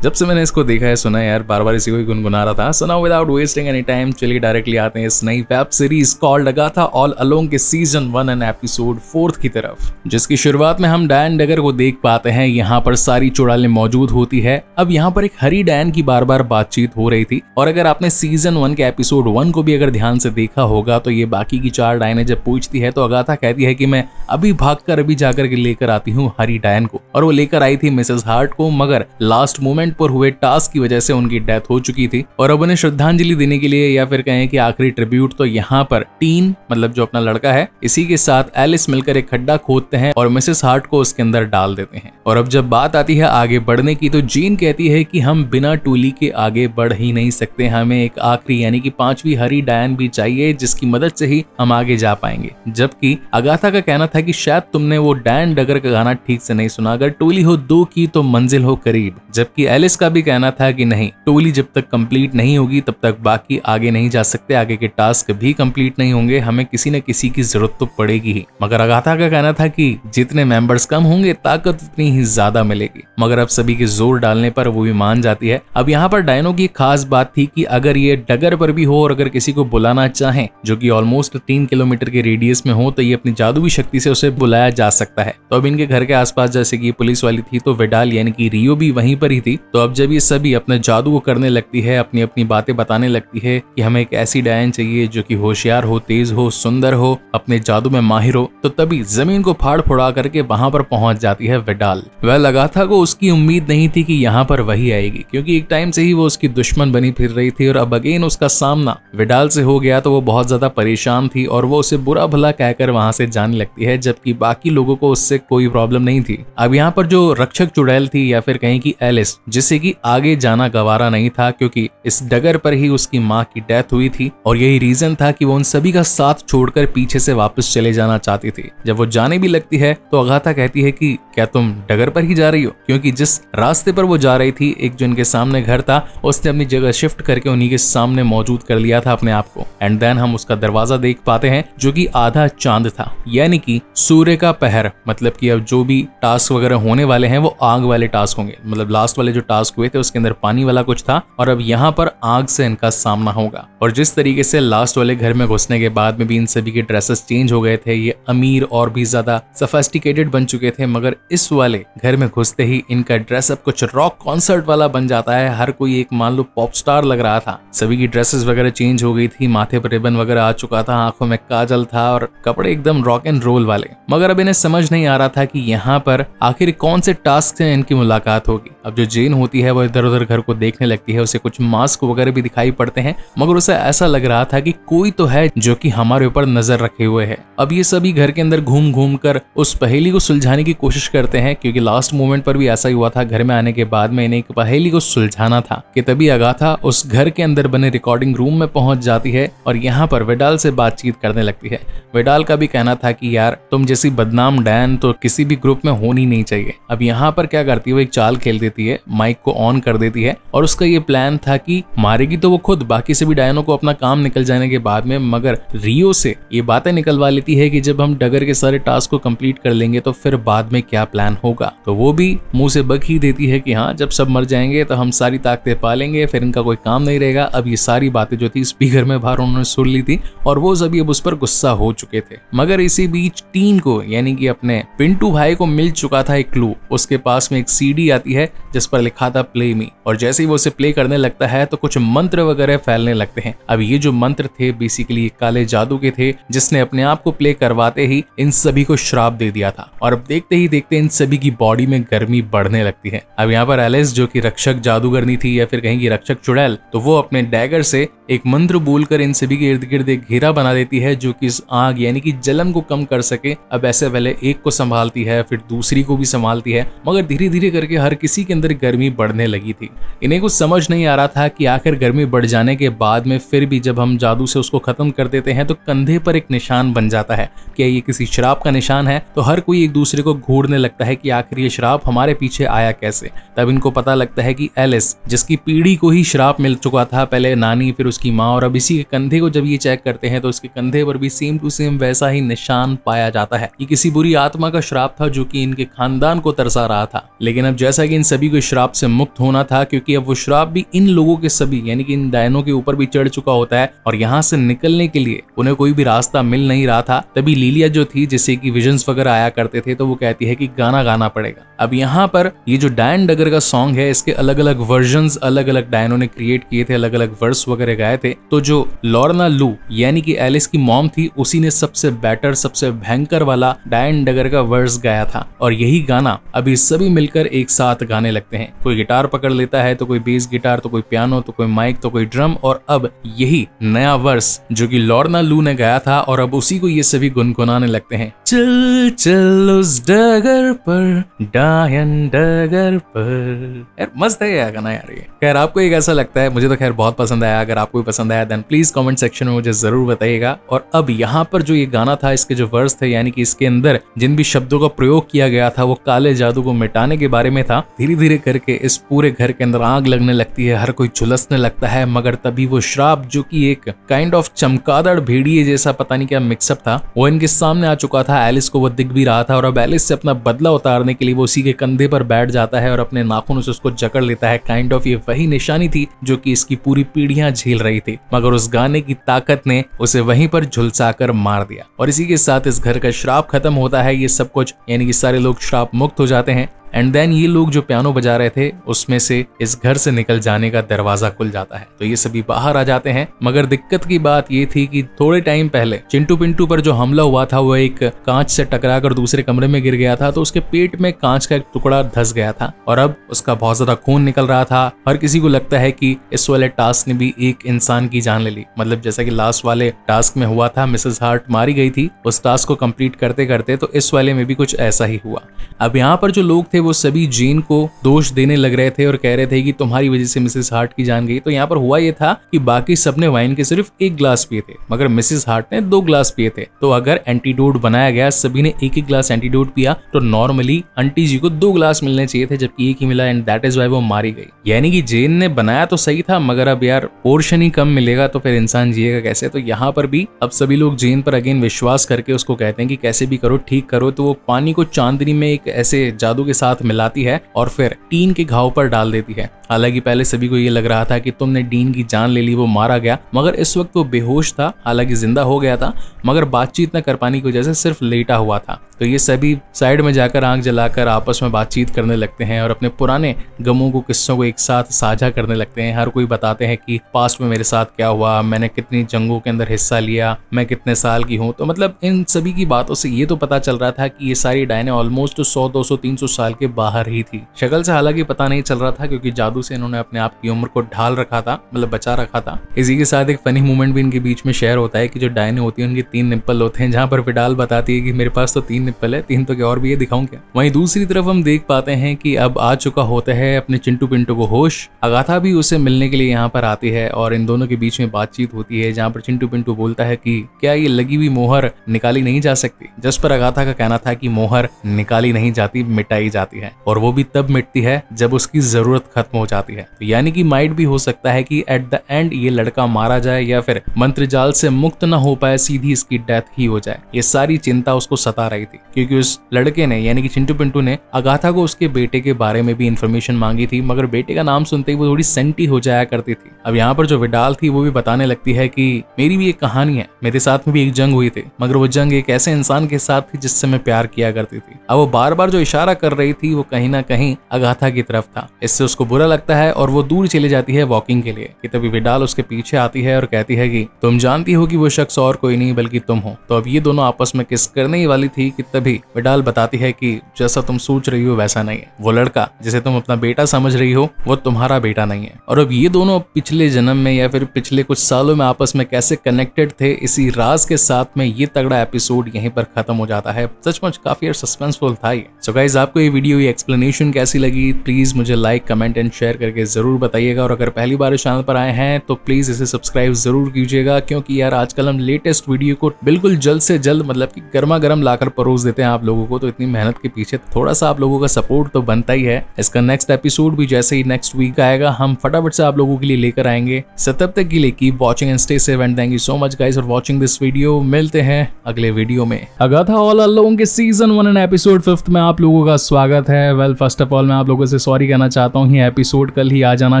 जब से मैंने इसको देखा है, सुना है यार, बार बार इसी को ही गुनगुना रहा था। सो now without wasting any time, चलिए डायरेक्टली आते हैं इस नई web series called Agatha all along के सीजन 1 एंड एपिसोड 4 की तरफ, जिसकी शुरुआत में हम डायन डगर को देख पाते हैं। यहाँ पर सारी चुड़ैलें मौजूद होती है। अब यहाँ पर एक हरी हरी डायन की बार बार बातचीत हो रही थी। और अगर आपने सीजन 1 के एपिसोड 1 को भी अगर ध्यान से देखा होगा तो ये बाकी की 4 डायने जब पूछती है तो अगाथा कहती है कि मैं अभी भागकर अभी जाकर के लेकर आती हूँ हरी डायन को। और वो लेकर आई थी मिसेस हार्ट को, मगर लास्ट मोमेंट पर हुए टास्क की वजह से उनकी डेथ हो चुकी थी। और अब उन्हें श्रद्धांजलि देने के लिए या फिर कहें कि आखिरी ट्रिब्यूट तो यहाँ पर टीन मतलब जो अपना लड़का है इसी के साथ एलिस मिलकर एक खड्डा खोदते हैं और मिसेस हार्ट को उसके अंदर डाल देते हैं। और अब जब बात आती है आगे बढ़ने की तो जीन कहती है कि हम बिना टूली के आगे बढ़ ही नहीं सकते, हमें एक आखिरी यानी कि 5वीं हरी डायन भी चाहिए जिसकी मदद से ही हम आगे जा पाएंगे। जबकि अगाथा का कहना था कि शायद तुमने वो डैन डगर का गाना ठीक से नहीं सुना, अगर टोली हो 2 की तो मंजिल हो करीब। जबकि एलिस का भी कहना था कि नहीं, टोली जब तक कंप्लीट नहीं होगी तब तक बाकी आगे नहीं जा सकते, आगे के टास्क भी कंप्लीट नहीं होंगे, हमें किसी न किसी की जरूरत तो पड़ेगी ही। मगर अगाथा का कहना था कि जितने मेंबर्स कम होंगे ताकत उतनी ही ज्यादा मिलेगी। मगर अब सभी के जोर डालने पर वो भी मान जाती है। अब यहाँ पर डायनो की खास बात थी कि अगर ये डगर पर भी हो और अगर किसी को बुलाना चाहे जो कि ऑलमोस्ट 3 किलोमीटर के रेडियस में हो तो ये अपनी जादुई शक्ति से उसे बुलाया जा सकता है। तो अब इनके घर के आसपास जैसे कि पुलिस वाली थी तो विडाल यानी कि रियो भी वहीं पर ही थी। तो अब जब ये सभी अपने जादू को करने लगती है, अपनी अपनी बातें बताने लगती है कि हमें एक ऐसी डायन चाहिए जो कि होशियार हो, तेज हो, सुंदर हो, अपने जादू में माहिर हो, तो तभी जमीन को फाड़ फुड़ा करके वहां पर पहुंच जाती है विडाल। वह अगाथा को उसकी उम्मीद नहीं थी कि यहाँ पर वही आएगी, क्योंकि एक टाइम से ही वो उसकी दुश्मन बनी फिर रही थी और अब अगेन उसका सामना विडाल से हो गया तो वो बहुत ज्यादा परेशान थी और वो उसे बुरा भला कहकर वहां से जाने लगती है, जबकि बाकी लोगों को उससे कोई प्रॉब्लम नहीं थी। अब यहाँ पर जो रक्षक चुड़ैल थी या फिर कहें कि एलिस, जिसे कि आगे जाना गवारा नहीं था क्योंकि इस डगर पर ही उसकी माँ की डेथ हुई थी और यही रीजन था कि वो उन सभी का साथ छोड़कर पीछे से वापस चले जाना चाहती थी। जब वो जाने भी लगती है तो अगाथा कहती है कि क्या तुम डगर पर ही जा रही हो, क्योंकि जिस रास्ते पर वो जा रही थी एक जो इनके सामने घर था उसने अपनी जगह शिफ्ट करके उन्हीं के सामने मौजूद कर लिया था अपने आप को। एंड देन हम उसका दरवाजा देख पाते हैं जो कि आधा चांद था, यानी कि सूर्य का पहर, मतलब कि अब जो भी टास्क वगैरह होने वाले हैं वो आग वाले टास्क होंगे। मतलब लास्ट वाले जो टास्क हुए थे उसके अंदर पानी वाला कुछ था और अब यहाँ पर आग से इनका सामना होगा। और जिस तरीके से लास्ट वाले घर में घुसने के बाद में भी इन सभी के ड्रेसेस चेंज हो गए थे, ये अमीर और भी ज्यादा सोफिस्टिकेटेड बन चुके थे, मगर इस वाले घर में घुसते ही इनका ड्रेसअप कुछ रॉक कॉन्सर्ट वाला बन जाता है। हर कोई एक मान लो पॉप स्टार लग रहा था। सभी की ड्रेसेस वगैरह चेंज हो गई थी, माथे पर रिबन वगैरह आ चुका था, आंखों में काजल था और कपड़े एकदम रॉक एंड रोल वाले। मगर अब इन्हें समझ नहीं आ रहा था कि यहाँ पर आखिर कौन से टास्क से इनकी मुलाकात होगी। अब जो जेन होती है वो इधर उधर घर को देखने लगती है, उसे कुछ मास्क वगैरह भी दिखाई पड़ते हैं, मगर उसे ऐसा लग रहा था कि कोई तो है जो कि हमारे ऊपर नजर रखे हुए है। अब ये सभी घर के अंदर घूम घूम कर उस पहेली को सुलझाने की कोशिश करते हैं, क्योंकि लास्ट मोमेंट पर भी ऐसा ही हुआ था। घर में आने के बाद में इन्हें एक पहेली को सुलझाना था कि तभी अगाथा उस घर के अंदर बने रिकॉर्डिंग रूम में पहुंच जाती है और यहाँ पर विडाल से बातचीत करने लगती है। विडाल का भी कहना था कि यार तुम जैसी बदनाम डैन तो किसी भी ग्रुप में होनी नहीं चाहिए। अब यहाँ पर क्या करती है, वो एक चाल खेल देती है, माइक को ऑन कर देती है और उसका ये प्लान था कि मारेगी तो वो खुद, बाकी सभी डायनों को अपना काम निकल जाने के बाद में, मगर रियो से ये बातें निकलवा लेती है कि जब हम डगर के सारे टास्क को कंप्लीट कर लेंगे तो फिर बाद में क्या प्लान होगा। तो वो भी मुंह से बक ही देती है कि हाँ, जब सब मर जाएंगे तो हम सारी ताकतें पालेंगे, फिर इनका कोई काम नहीं रहेगा। अब ये सारी बातें जो थी स्पीकर में बाहर उन्होंने सुन ली थी और वो सभी अब उस पर गुस्सा हो चुके थे। मगर इसी बीच टीन को यानी कि अपने पिंटू भाई को मिल चुका था एक क्लू। उसके पास में एक सीडी आती है जिस पर लिखा था प्ले मी, और जैसे ही वो उसे प्ले करने लगता है तो कुछ मंत्र वगैरह फैलने लगते हैं। अब ये जो मंत्र थे बेसिकली काले जादू के थे, जिसने अपने आप को प्ले करवाते ही इन सभी को श्राप दे दिया था। और अब देखते ही देखते इन सभी की बॉडी में गर्मी बढ़ने लगती है। अब यहाँ पर एलिस जो कि रक्षक जादूगरनी थी या फिर कहेंगी रक्षक चुड़ैल, तो वो अपने डैगर से एक मंत्र बोलकर इन सभी के इर्द गिर्द एक घेरा बना देती है जो कि इस आग यानी कि जलन को कम कर सके। अब ऐसे पहले एक को संभालती है, फिर दूसरी को भी संभालती है, मगर धीरे धीरे करके हर किसी के अंदर गर्मी बढ़ने लगी थी। इन्हें कुछ समझ नहीं आ रहा था कि आखिर गर्मी बढ़ जाने के बाद में फिर भी जब हम जादू से उसको खत्म कर देते हैं तो कंधे पर एक निशान बन जाता है। क्या ये किसी श्राप का निशान है? तो हर कोई एक दूसरे को घूरने लगता है कि आखिर ये श्राप हमारे पीछे आया कैसे। तब इनको पता लगता है कि एलिस, जिसकी पीढ़ी को ही श्राप मिल चुका था, पहले नानी फिर उसकी माँ, और अब इसी के कंधे को जब ये चेक करते हैं तो उसके कंधे पर भी सेम टू सेम वैसा ही निशान पाया जाता है। ये किसी बुरी आत्मा का श्राप था जो कि इनके खानदान को तरसा रहा था। लेकिन अब जैसा कि इन सभी को श्राप से मुक्त होना था, क्योंकि अब वो श्राप भी इन लोगों के सभी यानी कि इन डायनों के ऊपर भी चढ़ चुका होता है और यहाँ से निकलने के लिए उन्हें कोई भी रास्ता मिल नहीं रहा था। तभी लीलिया जो थी, जिससे कि विजन्स वगैरह आया करते थे, तो वो कहती है कि गाना गाना पड़ेगा। अब यहाँ पर ये जो डायन डगर का सॉन्ग है, इसके अलग अलग वर्जन्स अलग अलग डायनो ने क्रिएट किए थे, अलग अलग वर्स वगैरह गाए थे। तो जो लॉर्ना लू यानी कि एलिस की मॉम थी, उसी ने सबसे बेटर सबसे भयंकर वाला डायन डगर का वर्स गाया था। और यही गाना अभी सभी मिलकर एक साथ गाने लगते हैं। कोई गिटार पकड़ लेता है, तो कोई बेस गिटार, तो कोई पियानो, तो कोई माइक, तो कोई ड्रम, और अब यही नया वर्स जो कि लॉर्ना लू ने गाया था, और अब उसी को ये सभी गुनगुनाने लगते हैं। चल चल उस डगर पर, डायन डगर पर। यार मस्त है यार गाना यार ये। खैर आपको ये कैसा लगता है? मुझे तो खैर बहुत पसंद आया। अगर आपको भी पसंद आया देन प्लीज कमेंट सेक्शन में मुझे जरूर बताइएगा। और अब यहाँ पर जो ये गाना था, इसके जो वर्स थे, यानी कि इसके अंदर जिन भी शब्दों का प्रयोग किया गया था वो काले जादू को मिटाने के बारे में था। धीरे धीरे करके इस पूरे घर के अंदर आग लगने लगती है, हर कोई झुलसने लगता है, मगर तभी वो श्राप जो कि एक काइंड ऑफ चमगादड़ भेड़िए जैसा पता नहीं क्या मिक्सअप था, वो इनके सामने आ चुका था। एलिस को वो दिख भी रहा था और अब एलिस से अपना बदला उतारने के लिए वो उसी के कंधे पर बैठ जाता है और अपने नाखूनों से उसको जकड़ लेता है। काइंड ऑफ ये वही निशानी थी जो कि इसकी पूरी पीढ़ियां झेल रही थी, मगर उस गाने की ताकत ने उसे वहीं पर झुलसाकर मार दिया। और इसी के साथ इस घर का श्राप खत्म होता है। ये सब कुछ यानी कि सारे लोग श्राप मुक्त हो जाते हैं। एंड देन ये लोग जो पियानो बजा रहे थे उसमें से इस घर से निकल जाने का दरवाजा खुल जाता है, तो ये सभी बाहर आ जाते हैं। मगर दिक्कत की बात ये थी कि थोड़े टाइम पहले चिंटू पिंटू पर जो हमला हुआ था वो एक कांच से टकराकर दूसरे कमरे में गिर गया था, तो उसके पेट में कांच का एक टुकड़ा धंस गया था और अब उसका बहुत ज्यादा खून निकल रहा था। हर किसी को लगता है कि इस वाले टास्क ने भी एक इंसान की जान ले ली, मतलब जैसा कि लास्ट वाले टास्क में हुआ था, मिसेस हार्ट मारी गई थी उस टास्क को कंप्लीट करते करते, तो इस वाले में भी कुछ ऐसा ही हुआ। अब यहाँ पर जो लोग थे वो सभी जेन को दोष देने लग रहे थे और कह रहे थे कि तुम्हारी वजह से मिसेस हार्ट की जान गई। तो यहाँ पर हुआ ये था कि बाकी सबने वाइन के सिर्फ एक ग्लास पिए थे, मगर मिसेस हार्ट ने 2 ग्लास पिए थे। तो अगर एंटीडोट बनाया गया, सभी ने एक एक ग्लास एंटीडोट पिया, तो नॉर्मली आंटी जी को 2 ग्लास मिलने चाहिए थे, जबकि एक ही मिला, एंड दैट इज वाई वो मारी गई। यानी कि जेन ने बनाया तो सही था, मगर अब यार पोर्शन ही कम मिलेगा तो फिर इंसान जिएगा कैसे? तो यहाँ पर भी अब सभी लोग जेन पर अगेन विश्वास करके उसको कहते हैं कि कैसे भी करो ठीक करो। तो वो पानी को चांदनी में एक ऐसे जादू के साथ मिलाती है और फिर टीन के घाव पर डाल देती है। हालांकि पहले सभी को ये लग रहा था कि तुमने डीन की जान ले ली, वो मारा गया, मगर इस वक्त वो बेहोश था। हालांकि जिंदा हो गया था, मगर बातचीत न कर पाने की वजह से सिर्फ लेटा हुआ था। तो ये सभी साइड में जाकर आंख जलाकर आपस में बातचीत करने लगते हैं और अपने पुराने गमों को, किस्सों को एक साथ साझा करने लगते हैं। हर कोई बताते हैं कि पास्ट में मेरे साथ क्या हुआ, मैंने कितनी जंगों के अंदर हिस्सा लिया, मैं कितने साल की हूँ। तो मतलब इन सभी की बातों से ये तो पता चल रहा था कि ये सारी डायने ऑलमोस्ट 100, 200, 300 साल के बाहर ही थी। शक्ल से हालांकि पता नहीं चल रहा था, क्योंकि जादू से इन्होंने अपने आप की उम्र को ढाल रखा था, मतलब बचा रखा था। इसी के साथ एक फनी मोमेंट भी इनके बीच में शेयर होता है कि जो डायने होती है उनके 3 निप्पल होते हैं, जहाँ पर विडाल बताती है कि मेरे पास तो 3 निप्पल है, 3 तो क्या और भी है, दिखाऊं क्या? वहीं दूसरी तरफ हम देख पाते हैं कि अब आ चुका होता है अपने चिंटू पिंटू को होश। अगाथा भी उसे मिलने के लिए यहाँ पर आती है और इन दोनों के बीच में बातचीत होती है, जहाँ पर चिंटू पिंटू बोलता है कि क्या ये लगी हुई मोहर निकाली नहीं जा सकती? जिस पर अगाथा का कहना था कि मोहर निकाली नहीं जाती, मिटाई जाती है, और वो भी तब मिटती है जब उसकी जरूरत खत्म हो जाती है। तो यानी कि माइट भी हो सकता है कि एट द एंड ये लड़का मारा जाए या फिर मंत्र जाल से मुक्त न हो पाए, सीधी इसकी डेथ ही हो जाए। ये सारी चिंता उसको सता रही थी, क्योंकि उस लड़के ने यानी कि चिंटू पिंटू ने अगाथा को उसके बेटे के बारे में भी इन्फॉर्मेशन मांगी थी, मगर बेटे का नाम सुनते ही वो थोड़ी सेंटी हो जाया करती थी। अब यहाँ पर जो विडाल थी वो भी बताने लगती है कि मेरी भी एक कहानी है, मेरे साथ में भी एक जंग हुई थी, मगर वो जंग एक ऐसे इंसान के साथ थी जिससे मैं प्यार किया करती थी। अब वो बार बार जो इशारा कर रही थी वो कहीं ना कहीं अगाथा की तरफ था। इससे उसको बुरा लगता है और वो दूर चली जाती है वॉकिंग के लिए, कि तभी विडाल उसके पीछे आती है और कहती है कि तुम जानती हो कि वो शख्स और कोई नहीं बल्कि तुम हो। तो अब ये दोनों आपस में किस करने ही वाली थी कि तभी विडाल बताती है कि जैसा तुम सोच रही हो वैसा नहीं है, वो लड़का जिसे तुम अपना बेटा समझ रही हो वो तुम्हारा बेटा नहीं है। और अब ये दोनों पिछले जन्म में या फिर पिछले कुछ सालों में आपस में कैसे कनेक्टेड थे, इसी राज के साथ में ये तगड़ा एपिसोड यहीं पर खत्म हो जाता है। सचमुच काफी सस्पेंसफुल था ये। सो गाइस, आपको ये वीडियो, ये एक्सप्लेनेशन कैसी लगी प्लीज मुझे लाइक, कमेंट एंड शेयर करके जरूर बताइएगा। और अगर पहली बार इस चैनल पर आए हैं तो प्लीज इसे सब्सक्राइब जरूर कीजिएगा, क्योंकि यार आजकल हम लेटेस्ट वीडियो को बिल्कुल जल्द से जल्द, मतलब कि गर्मा गर्म लाकर परोस देते हैं आप लोगों को। तो इतनी मेहनत के पीछे थोड़ा सा आप लोगों का सपोर्ट तो बनता ही है। इसका नेक्स्ट एपिसोड भी जैसे ही नेक्स्ट वीक आएगा हम फटाफट से आप लोगों के लिए लेकर आएंगे। तब तक के लिए keep watching and stay safe and thank you so much guys for watching this video. मिलते हैं अगले वीडियो में। अगाथा ऑल अलोन के सीजन 1 एंड एपिसोड 5 में आप लोगों का स्वागत है। वेल फर्स्ट ऑफ ऑल मैं आप लोगों से सॉरी कहना चाहता हूँ, ये एपिसोड एपिसोड कल ही आ जाना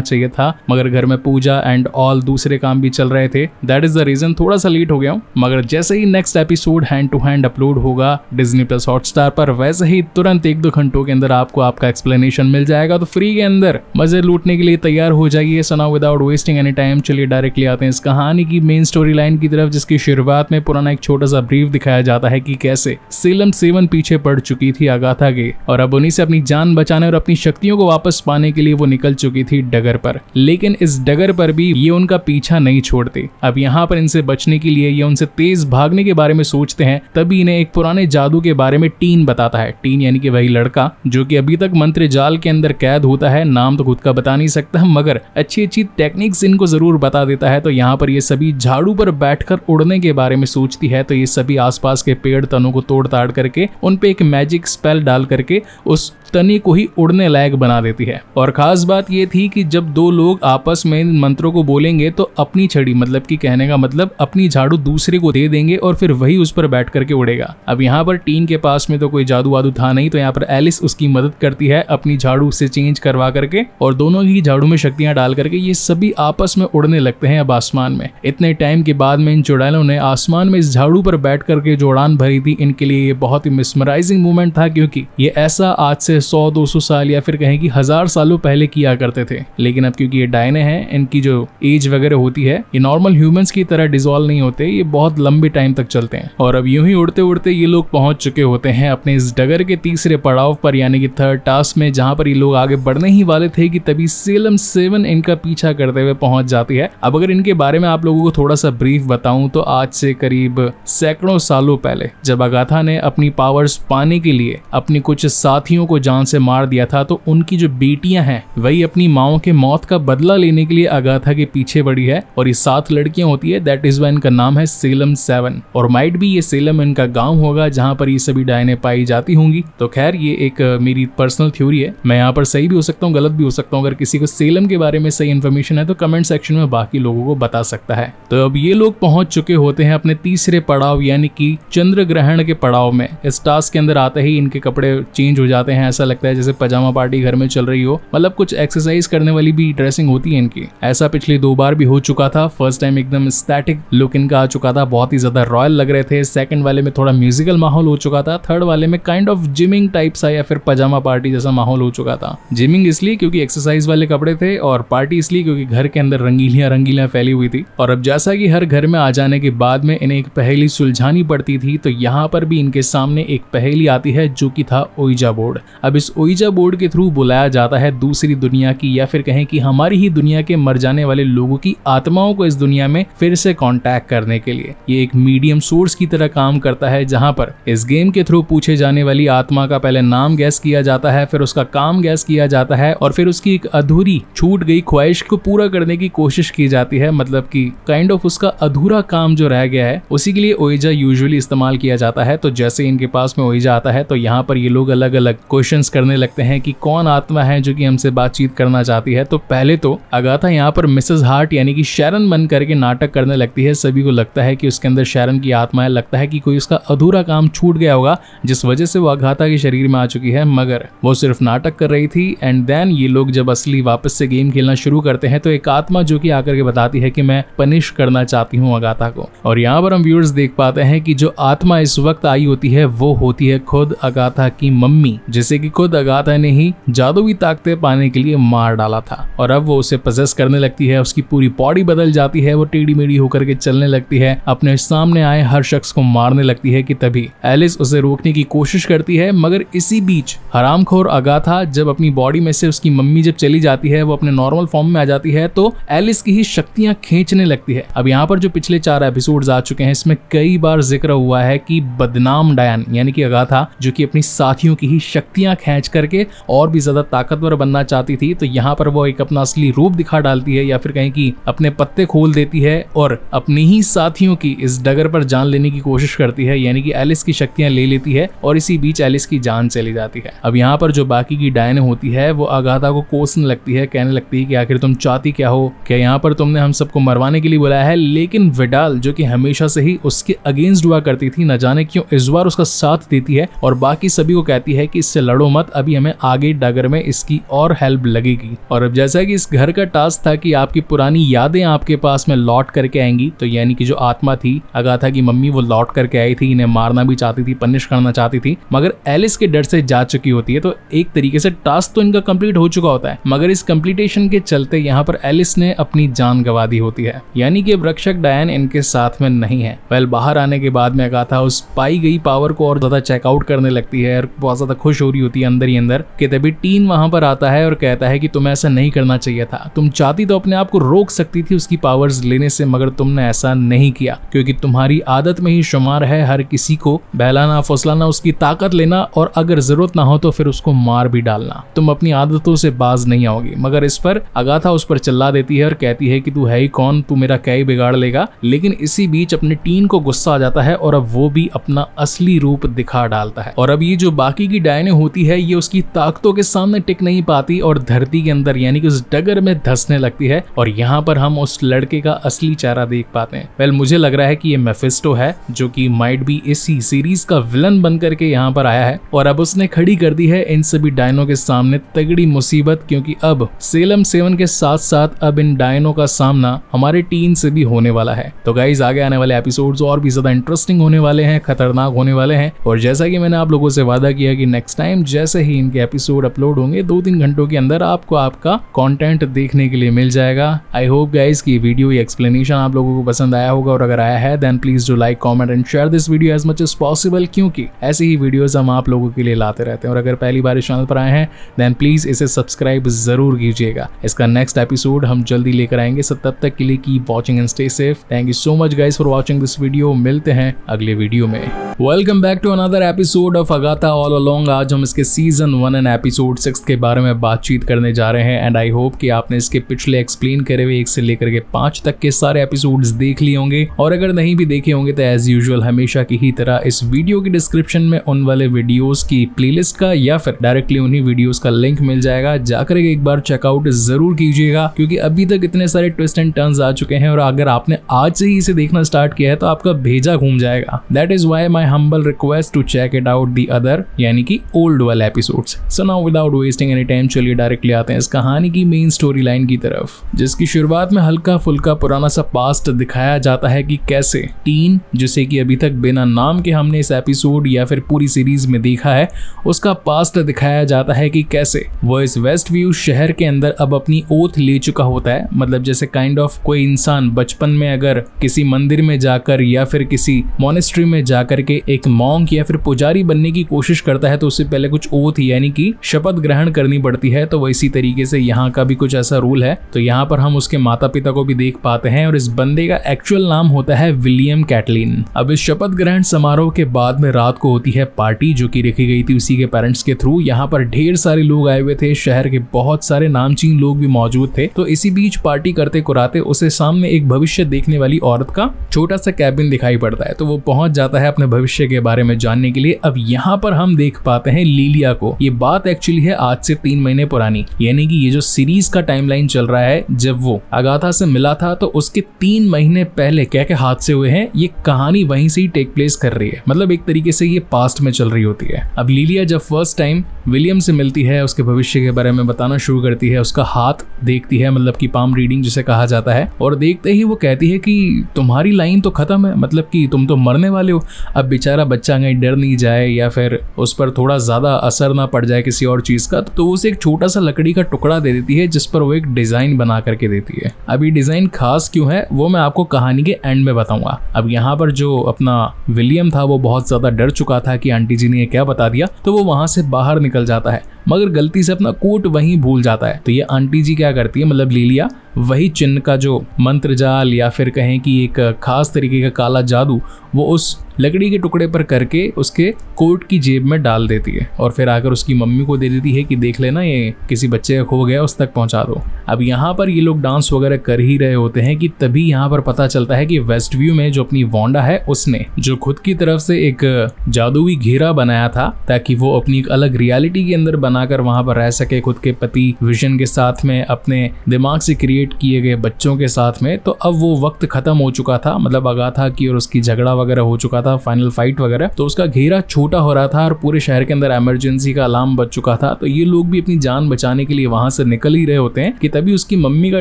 चाहिए था, मगर घर में पूजा एंड ऑल दूसरे काम भी चल रहे थे। दैट इज द रीजन थोड़ा सा लेट हो गया हूँ। मगर जैसे ही next episode hand to hand upload होगा डिज्नी प्लस हॉटस्टार पर, वैसे ही तुरंत 1-2 घंटों के अंदर आपको आपका एक्सप्लेनेशन मिल जाएगा। तो फ्री के अंदर मजे लूटने के लिए तैयार हो जाइए। सो now without wasting any time चलिए डायरेक्टली आते हैं इस कहानी की मेन स्टोरी लाइन की तरफ, जिसकी शुरुआत में पुराना एक छोटा सा ब्रीफ दिखाया जाता है कि कैसे सेलम 7 पीछे पड़ चुकी थी अगाथा के, और अब उन्हीं से अपनी जान बचाने और अपनी शक्तियों को वापस पाने के लिए वो निकल चुकी थी डगर पर। लेकिन इस डगर पर भी ये उनका पीछा नहीं छोड़ते। अब यहाँ पर इनसे बचने के लिए ये उनसे तेज भागने के बारे में सोचते हैं। तभी इन्हें एक पुराने जादू के बारे में टीन बताता है। टीन यानी कि वही लड़का जो कि अभी तक मंत्र जाल के अंदर कैद होता है। नाम तो खुद का बता नहीं सकता मगर अच्छी अच्छी टेक्निक्स इनको जरूर बता देता है। तो यहाँ पर ये सभी झाड़ू पर बैठकर उड़ने के बारे में सोचती है। तो ये सभी आसपास के पेड़ तनों को तोड़ ताड़ करके उन पे एक मैजिक स्पेल डाल करके उस तने को ही उड़ने लायक बना देती है। और खास बात ये थी कि जब दो लोग आपस में इन मंत्रों को बोलेंगे तो अपनी छड़ी, मतलब कि कहने का मतलब अपनी झाड़ू दूसरे को दे देंगे और फिर वही उस पर बैठ करके उड़ेगा। अब यहाँ पर टीन के पास में तो कोई जादू वादू था नहीं, तो यहाँ पर एलिस उसकी मदद करती है अपनी झाड़ू से चेंज करवा करके, और दोनों ही झाड़ू में शक्तियां डाल करके ये सभी आपस में उड़ने लगते हैं अब आसमान में। इतने टाइम के बाद में इन चुड़ैलों ने आसमान में इस झाड़ू पर बैठ करके जो उड़ान भरी थी, इनके लिए ये बहुत ही मिसमराइजिंग मोमेंट था, क्योंकि ये ऐसा आज से 100-200 साल या फिर कहें कि 1000 सालों पहले किया करते थे। लेकिन अब क्योंकि ये डायने हैं, इनकी जो एज वगैरह होती है ये नॉर्मल ह्यूमंस की तरह डिसॉल्व नहीं होते, ये बहुत लंबे टाइम तक चलते हैं। और अब यूं ही उड़ते उड़ते ये लोग पहुंच चुके होते हैं अपने इस डगर के तीसरे पड़ाव पर, यानी कि 3rd टास्क में, जहां पर ये लोग आगे बढ़ने ही वाले थे कि तभी सेलम 7 इनका पीछा करते हुए पहुंच जाती है। अब अगर इनके बारे में आप लोगों को थोड़ा सा ब्रीफ बताऊं तो आज से करीब सैकड़ों सालों पहले जब अगाथा ने अपनी पावर्स पाने के लिए अपनी कुछ साथियों को जान से मार दिया था, तो उनकी जो बेटियां हैं वही अपनी माओ के मौत का बदला लेने के लिए अगाथा के पीछे पड़ी है। और ये 7 लड़कियां होती है, दैट इज वाई इनका नाम है सेलम 7। और माइट भी ये सेलम इनका गांव होगा जहां पर ये सभी डायने पाई जाती होंगी। तो खैर ये एक मेरी पर्सनल थ्योरी है, मैं यहाँ पर सही भी हो सकता हूँ, गलत भी हो सकता हूँ। अगर किसी को सेलम के बारे में सही इन्फॉर्मेशन है तो कमेंट सेक्शन में बाकी लोगों को बता सकता है। तो अब ये लोग पहुंच चुके होते हैं अपने तीसरे पड़ाव यानी कि चंद्र ग्रहण के पड़ाव में। इस टास्क के अंदर आते ही इनके कपड़े चेंज हो जाते हैं, ऐसा लगता है जैसे पजामा पार्टी घर में चल रही हो, मतलब कुछ एक्सरसाइज करने वाली भी ड्रेसिंग होती है इनकी। ऐसा पिछली 2 बार भी हो चुका था। फर्स्ट टाइम एकदम स्टैटिक लुक इनका आ चुका था, बहुत ही ज्यादा रॉयल लग रहे थे। सेकंड वाले में थोड़ा म्यूजिकल माहौल हो चुका था। थर्ड वाले में काइंड ऑफ जिमिंग टाइप सा या फिर पजामा पार्टी जैसा माहौल हो चुका था। जिमिंग इसलिए क्योंकि एक्सरसाइज वाले कपड़े थे, और पार्टी इसलिए क्योंकि घर के अंदर रंगीलियां फैली हुई थी। और अब जैसा कि हर घर में आ जाने के बाद में इन्हें एक पहेली सुलझानी पड़ती थी, तो यहाँ पर भी इनके सामने एक पहेली आती है जो कि था ओइजा बोर्ड। अब इस ओइजा बोर्ड के थ्रू बुलाया जाता है दूसरी दुनिया की या फिर कहें कि हमारी ही दुनिया के मर जाने वाले लोगों की आत्माओं को इस दुनिया में फिर से कांटेक्ट करने के लिए। ये एक मीडियम सोर्स की तरह काम करता है, जहां पर इस गेम के थ्रू पूछे जाने वाली आत्मा का पहले नाम गैस किया जाता है, फिर उसका काम गैस किया जाता है, और फिर उसकी एक अधूरी छूट गई ख्वाहिश को पूरा करने की कोशिश की जाती है। मतलब कि काइंड ऑफ उसका अधूरा काम जो रह गया है उसी के लिए ओइजा यूजुअली इस्तेमाल किया जाता है। तो जैसे इनके पास में ओइजा आता है तो यहाँ पर ये लोग अलग अलग क्वेश्चंस करने लगते हैं कि कौन आत्मा है जो कि हमसे बातचीत करना चाहती है। तो पहले तो अगाथा यहाँ पर मिसेस हार्ट यानी कि शैरन बन करके नाटक करने लगती है। सभी को लगता है कि उसके अंदर शैरन की आत्मा है, लगता है कि कोई उसका अधूरा काम छूट गया होगा जिस वजह से वो अगाथा के शरीर में आ चुकी है, मगर वो सिर्फ नाटक कर रही थी। एंड देन ये लोग जब असली वापस से गेम खेलना शुरू करते हैं तो एक आत्मा जो कि आकर के बताती है कि मैं पनिश करना चाहती हूँ अगाथा को। और यहाँ पर हम व्यूअर्स देख पाते हैं कि जो आत्मा इस वक्त आई होती है वो होती है खुद अगाथा की मम्मी, जिसे कि खुद अगाथा ने ही जादुई ताकतें पाने के लिए मार डाला था। और अब वो उसे पजेस करने लगती है, उसकी पूरी बॉडी बदल जाती है, वो टेढ़ी मेढ़ी होकर के चलने लगती है, अपने सामने आए हर शख्स को मारने लगती है। कि तभी एलिस उसे रोकने की कोशिश करती है, मगर इसी बीच हरामखोर अगाथा जब अपनी बॉडी में से उसकी मम्मी जब चली जाती है, वो अपने नॉर्मल फॉर्म में आ जाती है, तो एलिस की ही शक्तियां खींचने लगती है। अब यहाँ पर जो पिछले 4 एपिसोड्स आ चुके हैं इसमें कई बार जिक्र हुआ है कि बदनाम डायन यानी कि अगाथा जो कि अपनी साथियों की ही शक्तियां खींच करके और भी ज्यादा ताकतवर बनना चाहती थी, तो यहाँ पर वो एक अपना असली रूप दिखा डालती है या फिर कहें कि अपने पत्ते खोल देती है और अपनी ही साथियों की इस डगर पर जान लेने की कोशिश करती है, यानी कि एलिस की शक्तियां ले लेती है और इसी बीच एलिस की जान चली जाती है। अब यहाँ पर जो बाकी की डायन होती है वो अगाथा को कोसने लगती है, कहने लगती है कि आखिर तुम चाहती क्या हो, क्या यहाँ पर तुमने हम सबको मरवाने के लिए बुलाया है। लेकिन विडाल जो कि हमेशा से ही उसके अगेंस्ट हुआ करती थी, न जाने क्यों इस बार उसका साथ देती है और बाकी सभी को कहती है कि इससे लड़ो मत, अभी हमें आगे डगर में इसकी और हेल्प हेल्प लगेगी। और अब जैसा कि इस घर का टास्क था कि आपकी पुरानी यादें आपके पास में लौट करके आएंगी, तो यानी कि जो आत्मा थी अगाथा की मम्मी वो लौट करके आई थी, इन्हें मारना भी चाहती थी, पनिश करना चाहती थी, मगर एलिस के डर से जा चुकी होती है। तो एक तरीके से टास्क तो इनका कंप्लीट हो चुका होता है, मगर इस कंप्लीटेशन के चलते यहाँ पर एलिस ने अपनी जान गंवा दी होती है, यानी कि अब रक्षक डायन इनके साथ में नहीं है। वेल बाहर आने के बाद में अगाथा उस पाई गई पावर को और ज्यादा चेकआउट करने लगती है और बहुत ज्यादा खुश हो रही होती है अंदर ही अंदर कि तभी टीन वहां पर आता है और कहता है कि तुम्हें ऐसा नहीं करना चाहिए था, तुम चाहती तो अपने आप को रोक सकती थी उसकी पावर्स लेने से, मगर तुमने ऐसा नहीं किया क्योंकि तुम्हारी आदत में ही शुमार है हर किसी को बहलाना फुसलाना, उसकी ताकत लेना और अगर जरूरत ना हो तो फिर उसको मार भी डालना। तुम अपनी आदतों से बाज नहीं आओगी। मगर इस पर अगाथा उस पर चिल्ला देती है और कहती है कि तू है ही कौन, तू मेरा क्या ही बिगाड़ लेगा। लेकिन इसी बीच अपने टीन को गुस्सा आ जाता है और अब वो भी अपना असली रूप दिखा डालता है। और अब ये जो बाकी की डायने होती है ये उसकी ताकतों के सामने टिक नहीं पाती और धरती के अंदर यानी कि उस डगर में धंसने लगती है। और यहाँ पर हम उस लड़के का असली चेहरा देख पाते हैं। वेल मुझे लग रहा है कि ये मेफिस्टो है जो कि माइट बी इसी सीरीज का विलन बन करके यहाँ पर आया है और अब उसने खड़ी कर दी है इन सभी डायनों के सामने तगड़ी मुसीबत, क्योंकि अब सेलम 7 के साथ साथ अब इन डायनों का सामना हमारे टीन से भी होने वाला है। तो गाइज आगे आने वाले एपिसोड्स और भी ज्यादा इंटरेस्टिंग होने वाले हैं, खतरनाक होने वाले हैं। और जैसा कि मैंने आप लोगों से वादा किया कि नेक्स्ट टाइम जैसे ही इनके एपिसोड अपलोड होंगे 2-3 घंटों के अंदर आपको आपका कंटेंट देखने के लिए मिल जाएगा। आई होप गाइज की वीडियो ये एक्सप्लेनेशन आप लोगों को पसंद आया होगा और अगर आया है then please do like comment and share this video as much as possible, क्योंकि ऐसी ही वीडियोस हम आप लोगों के लिए लाते रहते हैं। और अगर पहली बार इस चैनल पर आए हैं देन प्लीज इसे सब्सक्राइब जरूर कीजिएगा। इसका नेक्स्ट एपिसोड हम जल्दी लेकर आएंगे, सो तब तक के लिए keep watching and stay safe. Thank you so much guys for watching this video. मिलते हैं अगले वीडियो में। Welcome back to another episode of Agatha all along. आज हम इसके सीजन 1 एंड एपिसोड 6 के बारे में बातचीत करने जा रहे हैं एंड आई होप कि आपने इसके पिछले एक्सप्लेन करे हुए 1 से लेकर के 5 तक के सारे एपिसोड्स देख लिए होंगे। और अगर नहीं भी देखे होंगे तो एज यूजुअल हमेशा की ही तरह इस वीडियो की डिस्क्रिप्शन में उन वाले वीडियोस की प्लेलिस्ट का या फिर डायरेक्टली उन्हीं वीडियोस का लिंक मिल जाएगा, जाकर एक बार चेकआउट जरूर कीजिएगा, क्योंकि अभी तक इतने सारे ट्विस्ट एंड टर्न्स आ चुके हैं और अगर आपने आज से ही इसे देखना स्टार्ट किया है तो आपका भेजा घूम जाएगा। That is why my humble request to check it out the other यानी कि ओल्ड वाले episodes. So now without wasting any time चलिए डायरेक्टली आते हैं इस कहानी की मेन स्टोरी लाइन की तरफ, जिसकी शुरुआत में हल्का फुल्का पुराना सा पास्ट दिखाया जाता है कि कैसे टीन, जिसे कि अभी तक बिना नाम के हमने इस एपिसोड या फिर पूरी सीरीज में देखा है, उसका पास्ट दिखाया जाता है कि कैसे वो इस वेस्ट व्यू शहर के अंदर अब अपनी ओथ ले चुका होता है। मतलब जैसे काइंड ऑफ कोई इंसान बचपन में अगर किसी मंदिर में जाकर या फिर किसी मॉनेस्ट्री में जाकर के एक मॉन्क या फिर पुजारी बनने की कोशिश करता है तो उससे पहले कुछ ओथ यानी कि शपथ ग्रहण करनी पड़ती है। तो इसी तरीके से यहाँ का भी कुछ ऐसा रूल है। तो यहाँ पर हम उसके माता पिता को भी देख पाते हैं और इस बंदे का एक्चुअल नाम होता है विलियम कैटलिन। अब इस शपथ ग्रहण समारोह के बाद में रात को होती है पार्टी जो कि रखी गई थी उसी के पेरेंट्स के थ्रू। यहाँ पर ढेर सारे लोग आए हुए थे, शहर के बहुत सारे नामचीन लोग भी मौजूद थे। तो इसी बीच पार्टी करते कुराते उसे सामने एक भविष्य देखने वाली औरत का छोटा सा कैबिन दिखाई पड़ता है। तो वो पहुंच जाता है अपने भविष्य के बारे में जानने के लिए। अब यहाँ पर हम देख पाते हैं लिलिया को। ये बात एक्चुअली है आज से 3 महीने पुरानी, यानी कि ये जो सीरीज का टाइमलाइन चल रहा है, जब वो अगाथा से मिला था तो उसके 3 महीने पहले क्या क्या हादसे हुए हैं, ये कहानी वहीं से ही टेक प्लेस कर रही है। मतलब एक तरीके से ये पास्ट में चल रही होती है। अब लिलिया जब फर्स्ट टाइम विलियम से मिलती है, उसके भविष्य के बारे में बताना शुरू करती है, उसका हाथ देखती है, मतलब कि पाम रीडिंग जिसे कहा जाता है, और देखते ही वो कहती है कि तुम्हारी लाइन तो खत्म है, मतलब कि तुम तो मरने वाले हो। अब बेचारा बच्चा कहीं डर नहीं जाए या फिर उस पर थोड़ा ज्यादा असर ना पड़ जाए किसी और चीज का, तो उसे एक छोटा सा लकड़ी का टुकड़ा दे देती है जिस पर वो एक डिजाइन बना करके देती है। अब ये डिजाइन खास क्यों है वो मैं आपको कहानी के एंड में बताऊंगा। अब यहाँ पर जो अपना विलियम था वो बहुत ज्यादा डर चुका था कि आंटी जी ने क्या बता दिया, तो वो वहां से बाहर निकल जाता है, मगर गलती से अपना कोट वहीं भूल जाता है। तो ये आंटी जी क्या करती है, मतलब लिलिया वही चिन्ह का जो मंत्र जाल या फिर कहें कि एक खास तरीके का काला जादू वो उस लकड़ी के टुकड़े पर करके उसके कोट की जेब में डाल देती है और फिर आकर उसकी मम्मी को दे देती है कि देख लेना ये किसी बच्चे का खो गया, उस तक पहुंचा दो। अब यहाँ पर ये लोग डांस वगैरह कर ही रहे होते हैं कि तभी यहाँ पर पता चलता है कि वेस्ट व्यू में जो अपनी वांडा है उसने जो खुद की तरफ से एक जादुई घेरा बनाया था ताकि वो अपनी एक अलग रियलिटी के अंदर बनाकर वहां पर रह सके खुद के पति विजन के साथ में, अपने दिमाग से क्रिएट किए गए बच्चों के साथ में। तो अब वो वक्त खत्म हो चुका था, मतलब अगाथा की और उसकी झगड़ा वगैरह हो चुका था। था फाइनल फाइट वगैरह, तो उसका घेरा छोटा हो रहा था और पूरे शहर के अंदर इमरजेंसी का अलार्म बज चुका था। तो ये लोग भी अपनी जान बचाने के लिए वहां से निकल ही रहे होते हैं कि तभी उसकी मम्मी का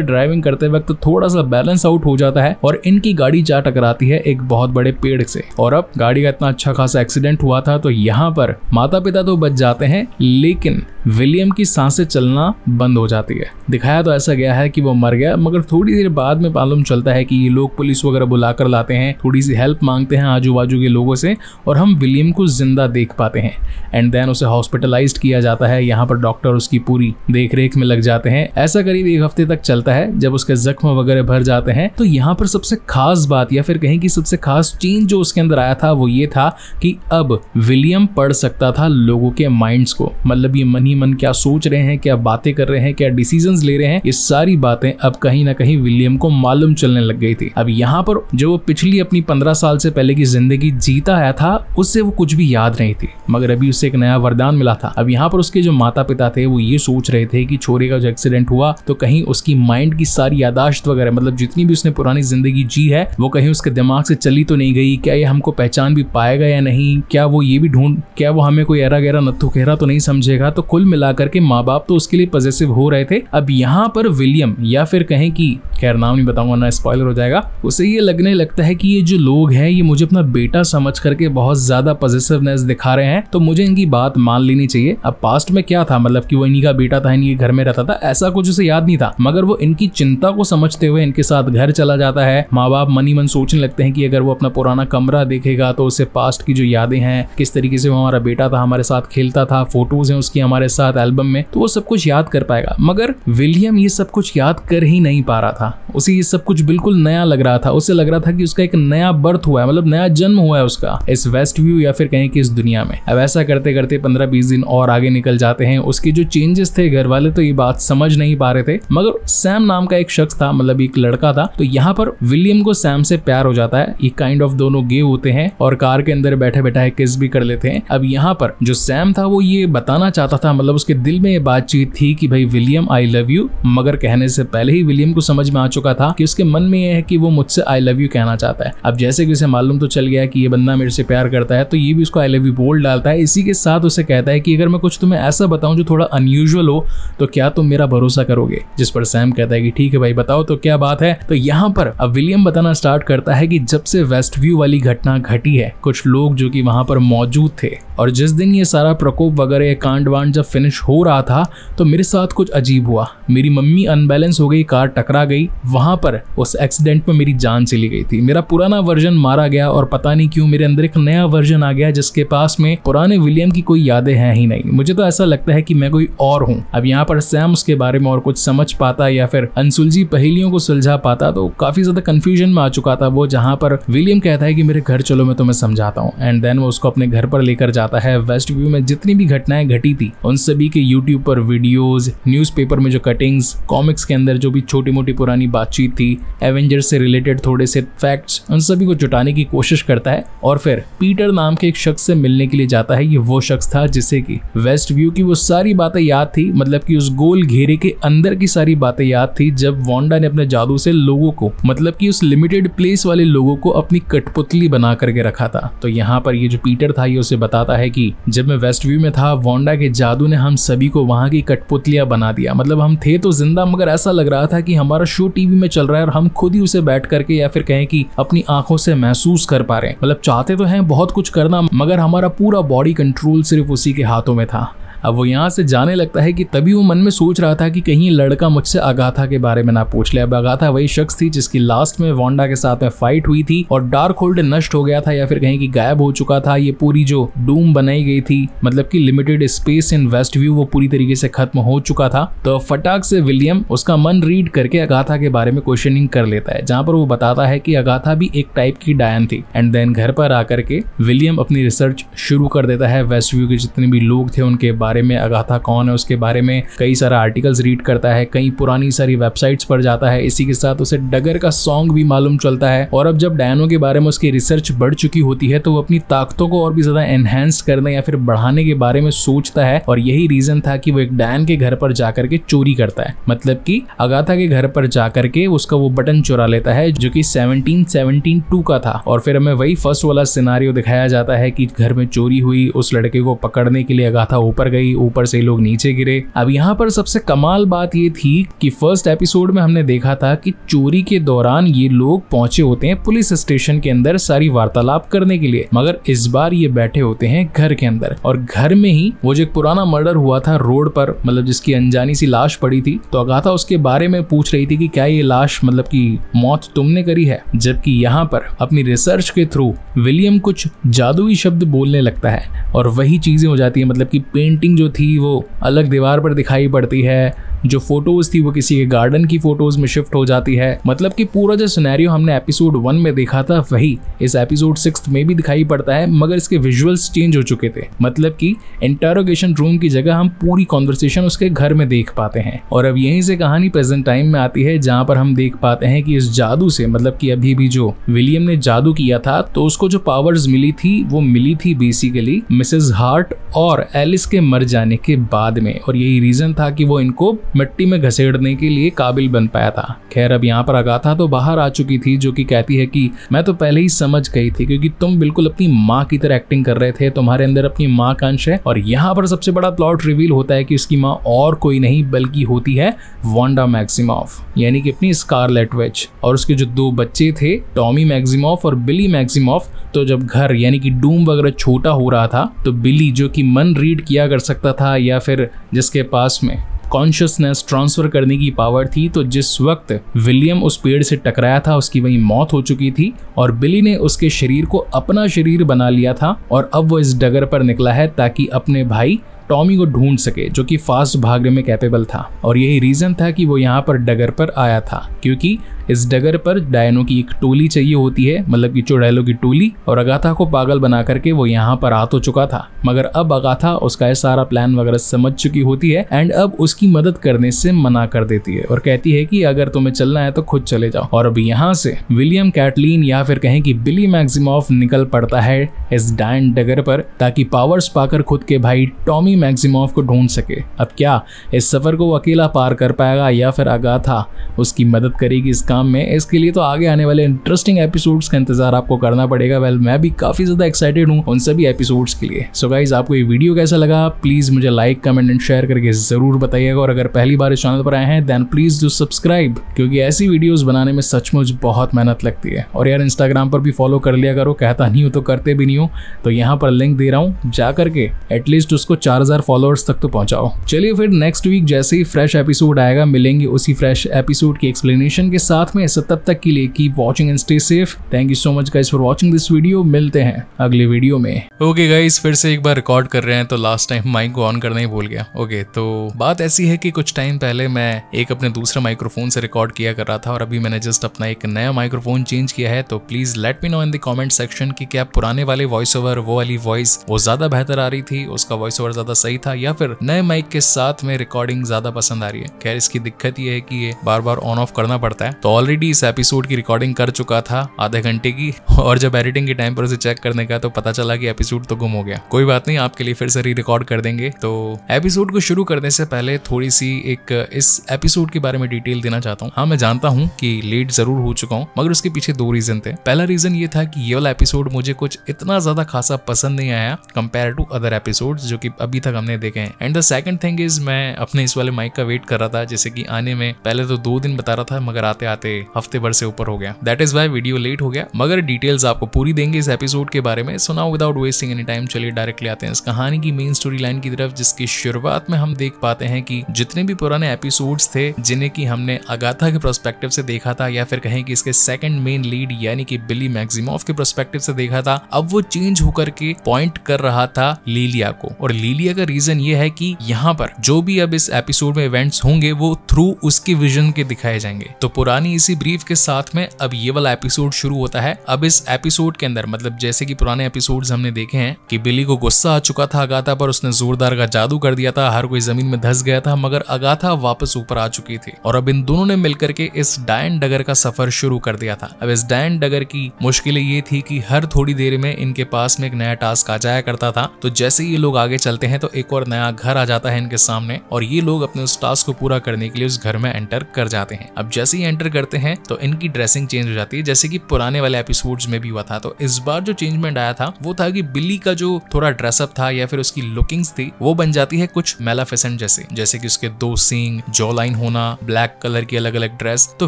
ड्राइविंग करते वक्त थोड़ा सा बैलेंस आउट हो जाता है और इनकी गाड़ी जा टकराती है एक बहुत बड़े पेड़ से। और अब गाड़ी का इतना अच्छा खासा एक्सीडेंट हुआ था तो यहाँ पर माता पिता तो बच जाते हैं, लेकिन विलियम की सांसें चलना बंद हो जाती है। दिखाया तो ऐसा गया है कि वो मर गया, मगर थोड़ी देर बाद में मालूम चलता है कि ये लोग पुलिस वगैरह बुलाकर लाते हैं, थोड़ी सी हेल्प मांगते हैं आजू बाजू के लोगों से और हम विलियम को जिंदा देख पाते हैं। एंड देन उसे हॉस्पिटलाइज्ड किया जाता है। यहाँ पर डॉक्टर उसकी पूरी देख रेख में लग जाते हैं। ऐसा करीब एक हफ्ते तक चलता है। जब उसके जख्म वगैरह भर जाते हैं तो यहाँ पर सबसे खास बात या फिर कहें कि सबसे खास चेंज जो उसके अंदर आया था वो ये था कि अब विलियम पढ़ सकता था लोगों के माइंड्स को। मतलब ये मन ही मन क्या सोच रहे हैं, क्या बातें कर रहे हैं, क्या डिसीजंस ले रहे हैं, ये सारी बातें अब कहीं ना कहीं विलियम को मालूम चलने लग गई थी। अब यहाँ पर जो वो पिछली अपनी 15 साल से पहले की जिंदगी जीता आया था उससे वो कुछ भी याद नहीं थी, मगर अभी उससे एक नया वरदान मिला था। अब यहाँ पर उसके जो माता पिता थे वो ये सोच रहे थे कि छोरे का जो एक्सीडेंट हुआ तो कहीं उसकी माइंड की सारी यादाश्त वगैरह, मतलब जितनी भी उसने पुरानी जिंदगी जी है वो कहीं उसके दिमाग से चली तो नहीं गई, क्या ये हमको पहचान भी पाएगा या नहीं, क्या वो ये भी क्या वो हमें कोई एरा गहरा नत्थु खेरा तो नहीं समझेगा। तो कुल मिलाकर के माँ बाप तो उसके लिए पॉजिटिव हो रहे थे। अब यहाँ पर विलियम या फिर कहें कि खैर नाम नहीं बताऊंगा ना स्पॉइलर हो जाएगा, उसे ये लगने लगता है कि ये जो लोग हैं ये मुझे अपना बेटा समझ करके बहुत ज्यादा पॉजिटिवनेस दिखा रहे हैं, तो मुझे इनकी बात मान लेनी चाहिए। अब पास्ट में क्या था, मतलब कि वो इन्हीं का बेटा था, इन्हीं के घर में रहता था, ऐसा कुछ उसे याद नहीं था, मगर वो इनकी चिंता को समझते हुए इनके साथ घर चला जाता है। माँ बाप मन ही मन सोचने लगते हैं कि अगर वो अपना पुराना कमरा देखेगा तो उसे पास्ट की जो यादें हैं, किस तरीके से वो हमारा बेटा था, हमारे साथ खेलता था, फोटोज हैं उसकी हमारे साथ एल्बम में, तो वो सब कुछ याद कर पाएगा। मगर विलियम ये सब कुछ याद कर ही नहीं पा रहा था। उसे ये सब कुछ बिल्कुल नया लग रहा था। उसे लग रहा था कि उसका एक नया बर्थ हुआ है, मतलब नया जन्म हुआ है उसका इस वेस्ट व्यू या फिर कहें कि इस दुनिया में। अब ऐसा करते करते 15-20 दिन और आगे निकल जाते हैं। उसके जो चेंजेस थे घर वाले तो ये बात समझ नहीं पा रहे थे, मगर सैम नाम का एक शख्स था, मतलब एक लड़का था, तो यहाँ पर विलियम को सैम से प्यार हो जाता है। ये काइंड ऑफ दोनों गे होते हैं और कार के अंदर बैठे बैठे किस भी कर लेते हैं। अब यहाँ पर जो सैम था वो ये बताना चाहता था, मतलब उसके दिल में ये बातचीत थी कि भाई विलियम आई लव यू, मगर कहने से पहले ही विलियम को समझ में आ चुका था कि उसके मन में ये है कि वो मुझसे आई लव यू कहना चाहता है। अब जैसे कि उसे मालूम तो चल गया कि ये बंदा मेरे से प्यार करता है, तो ये भी उसको आई लव यू बोल डालता है। इसी के साथ उसे कहता है कि अगर मैं कुछ तुम्हें ऐसा बताऊं जो थोड़ा अनयूजुअल हो तो क्या तुम मेरा भरोसा करोगे। जिस पर सैम कहता है कि ठीक है भाई बताओ तो क्या बात है। तो यहाँ पर अब विलियम बताना स्टार्ट करता है कि जब से वेस्ट व्यू वाली घटना घटी है, कुछ लोग जो कि वहां पर मौजूद थे और जिस दिन ये सारा प्रकोप वगैरह कांड वांड जब फिनिश हो रहा था तो मेरे साथ कुछ अजीब हुआ। मेरी मम्मी अनबैलेंस हो गई, कार टकरा गई, वहां पर उस एक्सीडेंट में मेरी जान चली गई थी, मेरा पुराना वर्जन मारा गया और पता नहीं क्यों मेरे अंदर एक नया वर्जन आ गया जिसके पास में पुराने विलियम की कोई यादें हैं ही नहीं। मुझे तो ऐसा लगता है कि मैं कोई और हूँ। अब यहाँ पर सैम उसके बारे में और कुछ समझ पाता या फिर अनसुलझी पहेलियों को सुलझा पाता, तो काफी ज्यादा कंफ्यूजन में आ चुका था वो, जहाँ पर विलियम कहता है कि मेरे घर चलो मैं तुम्हें समझाता हूँ। एंड देन वो उसको अपने घर पर लेकर जाता है। वेस्ट व्यू में जितनी भी घटनाएं घटी थी उन सभी के यूट्यूब पर वीडियोज, न्यूज़पेपर में जो कटिंग्स, कॉमिक्स के अंदर जो भी छोटी मोटी पुरानी बातचीत थी, एवेंजर्स से रिलेटेड थोड़े से फैक्ट्स, उन सभी को जुटाने की कोशिश करता है और फिर पीटर नाम के एक शख्स से मिलने के लिए जाता है। ये वो शख्स था जिसे कि वेस्ट व्यू की वो सारी बातें याद थी, मतलब कि उस गोल घेरे के अंदर की सारी बातें याद थी जब वांडा ने अपने जादू से लोगों को, मतलब कि उस लिमिटेड प्लेस वाले लोगों को अपनी कठपुतली बना करके रखा था। तो यहाँ पर ये जो पीटर था ये उसे बताता है कि जब मैं वेस्ट व्यू में था वांडा के जादू ने हम सभी को वहां की कठपुतलियां बना दिया। मतलब हम थे तो जिंदा, मगर ऐसा लग रहा था कि हमारा शो टीवी में चल रहा है और हम खुद ही उसे बैठ करके या फिर कहें कि अपनी आंखों से महसूस कर पा रहे हैं। मतलब चाहते तो हैं बहुत कुछ करना, मगर हमारा पूरा बॉडी कंट्रोल सिर्फ उसी के हाथों में था। अब वो यहाँ से जाने लगता है कि तभी वो मन में सोच रहा था कि कहीं लड़का मुझसे अगाथा के बारे में ना पूछ ले। अब अगाथा वही शख्स थी जिसकी लास्ट में वांडा के साथ में फाइट हुई थी और डार्क होल्ड नष्ट हो गया था या फिर कहीं कि गायब हो चुका था। ये पूरी जो डूम बनाई गई थी, मतलब कि limited space in Westview, वो पूरी तरीके से खत्म हो चुका था। तो फटाक से विलियम उसका मन रीड करके अगाथा के बारे में क्वेश्चनिंग कर लेता है, जहाँ पर वो बताता है कि अगाथा भी एक टाइप की डायन थी। एंड देन घर पर आकर के विलियम अपनी रिसर्च शुरू कर देता है, वेस्ट व्यू के जितने भी लोग थे उनके बारे बारे में, अगाथा कौन है उसके बारे में कई सारा आर्टिकल्स रीड करता है, कई पुरानी सारी वेबसाइट्स पर जाता है। इसी के साथ उसे डगर का सॉन्ग भी मालूम चलता है। और अब जब डायनो के बारे में उसकी रिसर्च बढ़ चुकी होती है तो वो अपनी ताकतों को और भी ज्यादा एनहेंस करने या फिर बढ़ाने के बारे में सोचता है। और यही रीजन था कि वो एक डायन के घर पर जाकर के चोरी करता है, मतलब कि अगाथा के घर पर जाकर के उसका वो बटन चुरा लेता है जो कि 1772 का था। और फिर हमें वही फर्स्ट वाला सिनारियो दिखाया जाता है कि घर में चोरी हुई, उस लड़के को पकड़ने के लिए अगाथा ऊपर गई, ऊपर से लोग नीचे गिरे। अब यहाँ पर सबसे कमाल बात ये थी कि फर्स्ट एपिसोड में हमने देखा था कि चोरी के दौरान ये लोग पहुंचे होते हैं पुलिस स्टेशन के अंदर सारी वार्तालाप करने के लिए, मगर इस बार ये बैठे होते हैं घर के अंदर। और घर में ही वो जो एक पुराना मर्डर हुआ था रोड पर, मतलब जिसकी अनजानी सी लाश पड़ी थी, तो अगाथा उसके बारे में पूछ रही थी कि क्या ये लाश मतलब कि मौत तुमने करी है। जबकि यहाँ पर अपनी रिसर्च के थ्रू विलियम कुछ जादुई शब्द बोलने लगता है और वही चीजें हो जाती है, मतलब कि पेंटिंग जो थी वो अलग दीवार पर दिखाई पड़ती है, जो फोटोज थी वो किसी के गार्डन की फोटोज में शिफ्ट हो जाती है। मतलब कि पूरा जो सिनेरियो हमने एपिसोड 1 में देखा था वही इस एपिसोड 6 में भी दिखाई पड़ता है, मगर इसके विजुअल्स चेंज हो चुके थे। मतलब कि इंटरोगेशन रूम की जगह हम पूरी कॉन्वर्सेशन उसके घर में देख पाते हैं। और अब यहीं से कहानी प्रेजेंट टाइम में आती है, जहां पर हम देख पाते हैं कि इस जादू से, मतलब कि अभी भी जो विलियम ने जादू किया था तो उसको जो पावर्स मिली थी वो मिली थी बेसिकली मिसेस हार्ट और एलिस के मर जाने के बाद में। और यही रीजन था कि वो इनको मिट्टी में घसेड़ने के लिए काबिल बन पाया था। खैर अब यहाँ पर अगाथा तो बाहर आ चुकी थी, जो कि कहती है कि मैं तो पहले ही समझ गई थी क्योंकि तुम बिल्कुल अपनी माँ की तरह एक्टिंग कर रहे थे, तुम्हारे अंदर अपनी माँ का अंश है। और यहाँ पर सबसे बड़ा प्लॉट रिवील होता है कि उसकी माँ और कोई नहीं बल्कि होती है वांडा मैक्सिमॉफ, यानी कि अपनी स्कारलेट विच। और उसके जो 2 बच्चे थे टॉमी मैक्सिमॉफ और बिली मैक्सिमॉफ, तो जब घर यानी कि डूम वगैरह छोटा हो रहा था तो बिली जो कि मन रीड किया कर सकता था या फिर जिसके पास में कॉन्शियसनेस ट्रांसफर करने की पावर थी, तो जिस वक्त विलियम उस पेड़ से टकराया था उसकी वही मौत हो चुकी थी और बिली ने उसके शरीर को अपना शरीर बना लिया था। और अब वो इस डगर पर निकला है ताकि अपने भाई टॉमी को ढूंढ सके, जो कि फास्ट भागने में कैपेबल था। और यही रीजन था कि वो यहाँ पर डगर पर आया था, क्योंकि इस डगर पर डायनो की एक टोली चाहिए होती है, मतलब कि चुड़ैलों की टोली। और अगाथा को पागल बना करके वो यहाँ पर आ तो चुका था, मगर अब अगाथा उसका सारा प्लान वगैरह समझ चुकी होती है एंड अब उसकी मदद करने से मना कर देती है और कहती है कि अगर तुम्हें चलना है तो खुद चले जाओ। और अब यहाँ से विलियम कैटलीन या फिर कहें कि बिली मैक्सिमॉफ निकल पड़ता है इस डायन डगर पर ताकि पावर्स पाकर खुद के भाई टॉमी मैक्सिमॉफ को ढूंढ सके। अब क्या इस सफर को वो अकेला पार कर पाएगा या फिर अगाथा उसकी मदद करेगी इस काम में? इसके लिए तो आगे आने वाले इंटरेस्टिंग एपिसोड्स का इंतजार आपको करना पड़ेगा। वेल मैं भी काफी ज्यादा एक्साइटेड हूँ उन सभी एपिसोड्स के लिए। सो गाइज आपको ये वीडियो कैसा लगा प्लीज मुझे लाइक कमेंट एंड शेयर करके जरूर बताइएगा। और अगर पहली बार इस चैनल पर आए हैं देन प्लीज डू सब्सक्राइब, क्योंकि ऐसी वीडियोस बनाने में सचमुच बहुत मेहनत लगती है। और यार इंस्टाग्राम पर भी फॉलो कर लिया करो, कहता नहीं हो तो करते भी नहीं हो, तो यहाँ पर लिंक दे रहा हूँ, जा करके एटलीस्ट उसको 4000 फॉलोअर्स तक तो पहुंचाओ। चलिए फिर नेक्स्ट वीक जैसे ही फ्रेश एपिसोड आएगा मिलेंगे उसी फ्रेश एपिसोड की एक्सप्लेनेशन के साथ में। तब तक के लिए keep watching and stay safe. Thank you so much guys for watching this video. मिलते हैं अगले वीडियो में। ओके गाइस फिर से एक बार रिकॉर्ड कर रहे हैं, तो लास्ट टाइम माइक को ऑन करना ही भूल गया। ओके तो बात ऐसी है कि कुछ टाइम पहले मैं एक अपने दूसरे माइक्रोफोन से रिकॉर्ड किया कर रहा था और अभी मैंने जस्ट अपना एक नया माइक्रोफोन चेंज किया है। तो please let me know in the comment section कि क्या पुराने वाले वॉइस ओवर वो वाली वॉइस वो ज्यादा बेहतर आ रही थी, उसका वॉइस ओवर ज्यादा सही था, या फिर नए माइक के साथ में रिकॉर्डिंग ज्यादा पसंद आ रही है। खैर इसकी दिक्कत ये है कि ये बार बार ऑन ऑफ करना पड़ता है। तो ऑलरेडी इस एपिसोड की रिकॉर्डिंग कर चुका था आधे घंटे की, और जब एडिटिंग के टाइम पर उसे चेक करने का तो पता चला कि एपिसोड तो गुम हो गया। कोई बात नहीं, आपके लिए फिर से री रिकॉर्ड कर देंगे। तो एपिसोड को शुरू करने से पहले थोड़ी सी एक इस एपिसोड के बारे में डिटेल देना चाहता हूँ। हाँ मैं जानता हूँ कि लेट जरूर हो चुका हूँ, मगर उसके पीछे 2 रीजन थे। पहला रीजन ये था कि ये वाला एपिसोड मुझे कुछ इतना ज्यादा खासा पसंद नहीं आया कंपेयर टू अदर एपिसोड जो कि अभी तक हमने देखे हैं। And the second thing is मैं अपने इस वाले माइक का वेट कर रहा था, जैसे कि आने में पहले तो 2 दिन बता रहा था, मगर आते आते हफ्ते भर से ऊपर हो गया। That is why video late हो गया, मगर डिटेल्स आपको पूरी देंगे इस एपिसोड के बारे में। सो now without wasting any time चलिए डायरेक्टली आते हैं इस कहानी की मेन स्टोरी लाइन की तरफ, जिसकी शुरुआत में हम देख पाते हैं कि जितने भी पुराने एपिसोड्स थे जिन्हें कि हमने अगाथा के पर्सपेक्टिव से देखा था, या फिर कहें कि इसके सेकंड मेन लीड यानी कि बिली मैक्सिमॉफ के पर्सपेक्टिव से देखा था, अब वो चेंज होकर के पॉइंट कर रहा था लिलिया को। और लिलिया का रीजन ये है कि यहाँ पर जो भी अब इस एपिसोड में इवेंट्स होंगे वो थ्रू थ्रू उसके विजन के दिखाए जाएंगे। तो पुरानी इसी ब्रीफ के साथ में अब ये वाला एपिसोड शुरू होता है। अब इस एपिसोड के अंदर मतलब जैसे कि पुराने एपिसोड्स हमने देखे हैं कि बिली को गुस्सा आ चुका था अगाथा पर, उसने जोरदार का जादू कर दिया था, हर कोई जमीन में धंस गया था, मगर अगाथा वापस ऊपर आ चुकी थी और अब इन दोनों ने मिलकर के इस डायन डगर का सफर शुरू कर दिया था। अब इस डायन डगर की मुश्किलें ये थी कि हर थोड़ी देर में इनके पास में एक नया टास्क आ जाया करता था। तो जैसे ये लोग आगे चलते हैं तो एक और नया घर आ जाता है इनके सामने और ये लोग अपने उस टास्क को पूरा करने के लिए उस घर में एंटर कर जाते हैं। अब जैसे ही एंटर करते हैं तो इनकी ड्रेसिंग चेंज हो जाती है, जैसे कि पुराने वाले एपिसोड्स में भी हुआ था। तो इस बार जो चेंजमेंट आया था वो था कि बिल्ली का जो थोड़ा ड्रेसअप था या फिर उसकी लुकिंग्स थी वो बन जाती है कुछ मेलाफिसेंट जैसे कि उसके 2 सींग, जॉ लाइन होना, ब्लैक कलर की अलग अलग ड्रेस, तो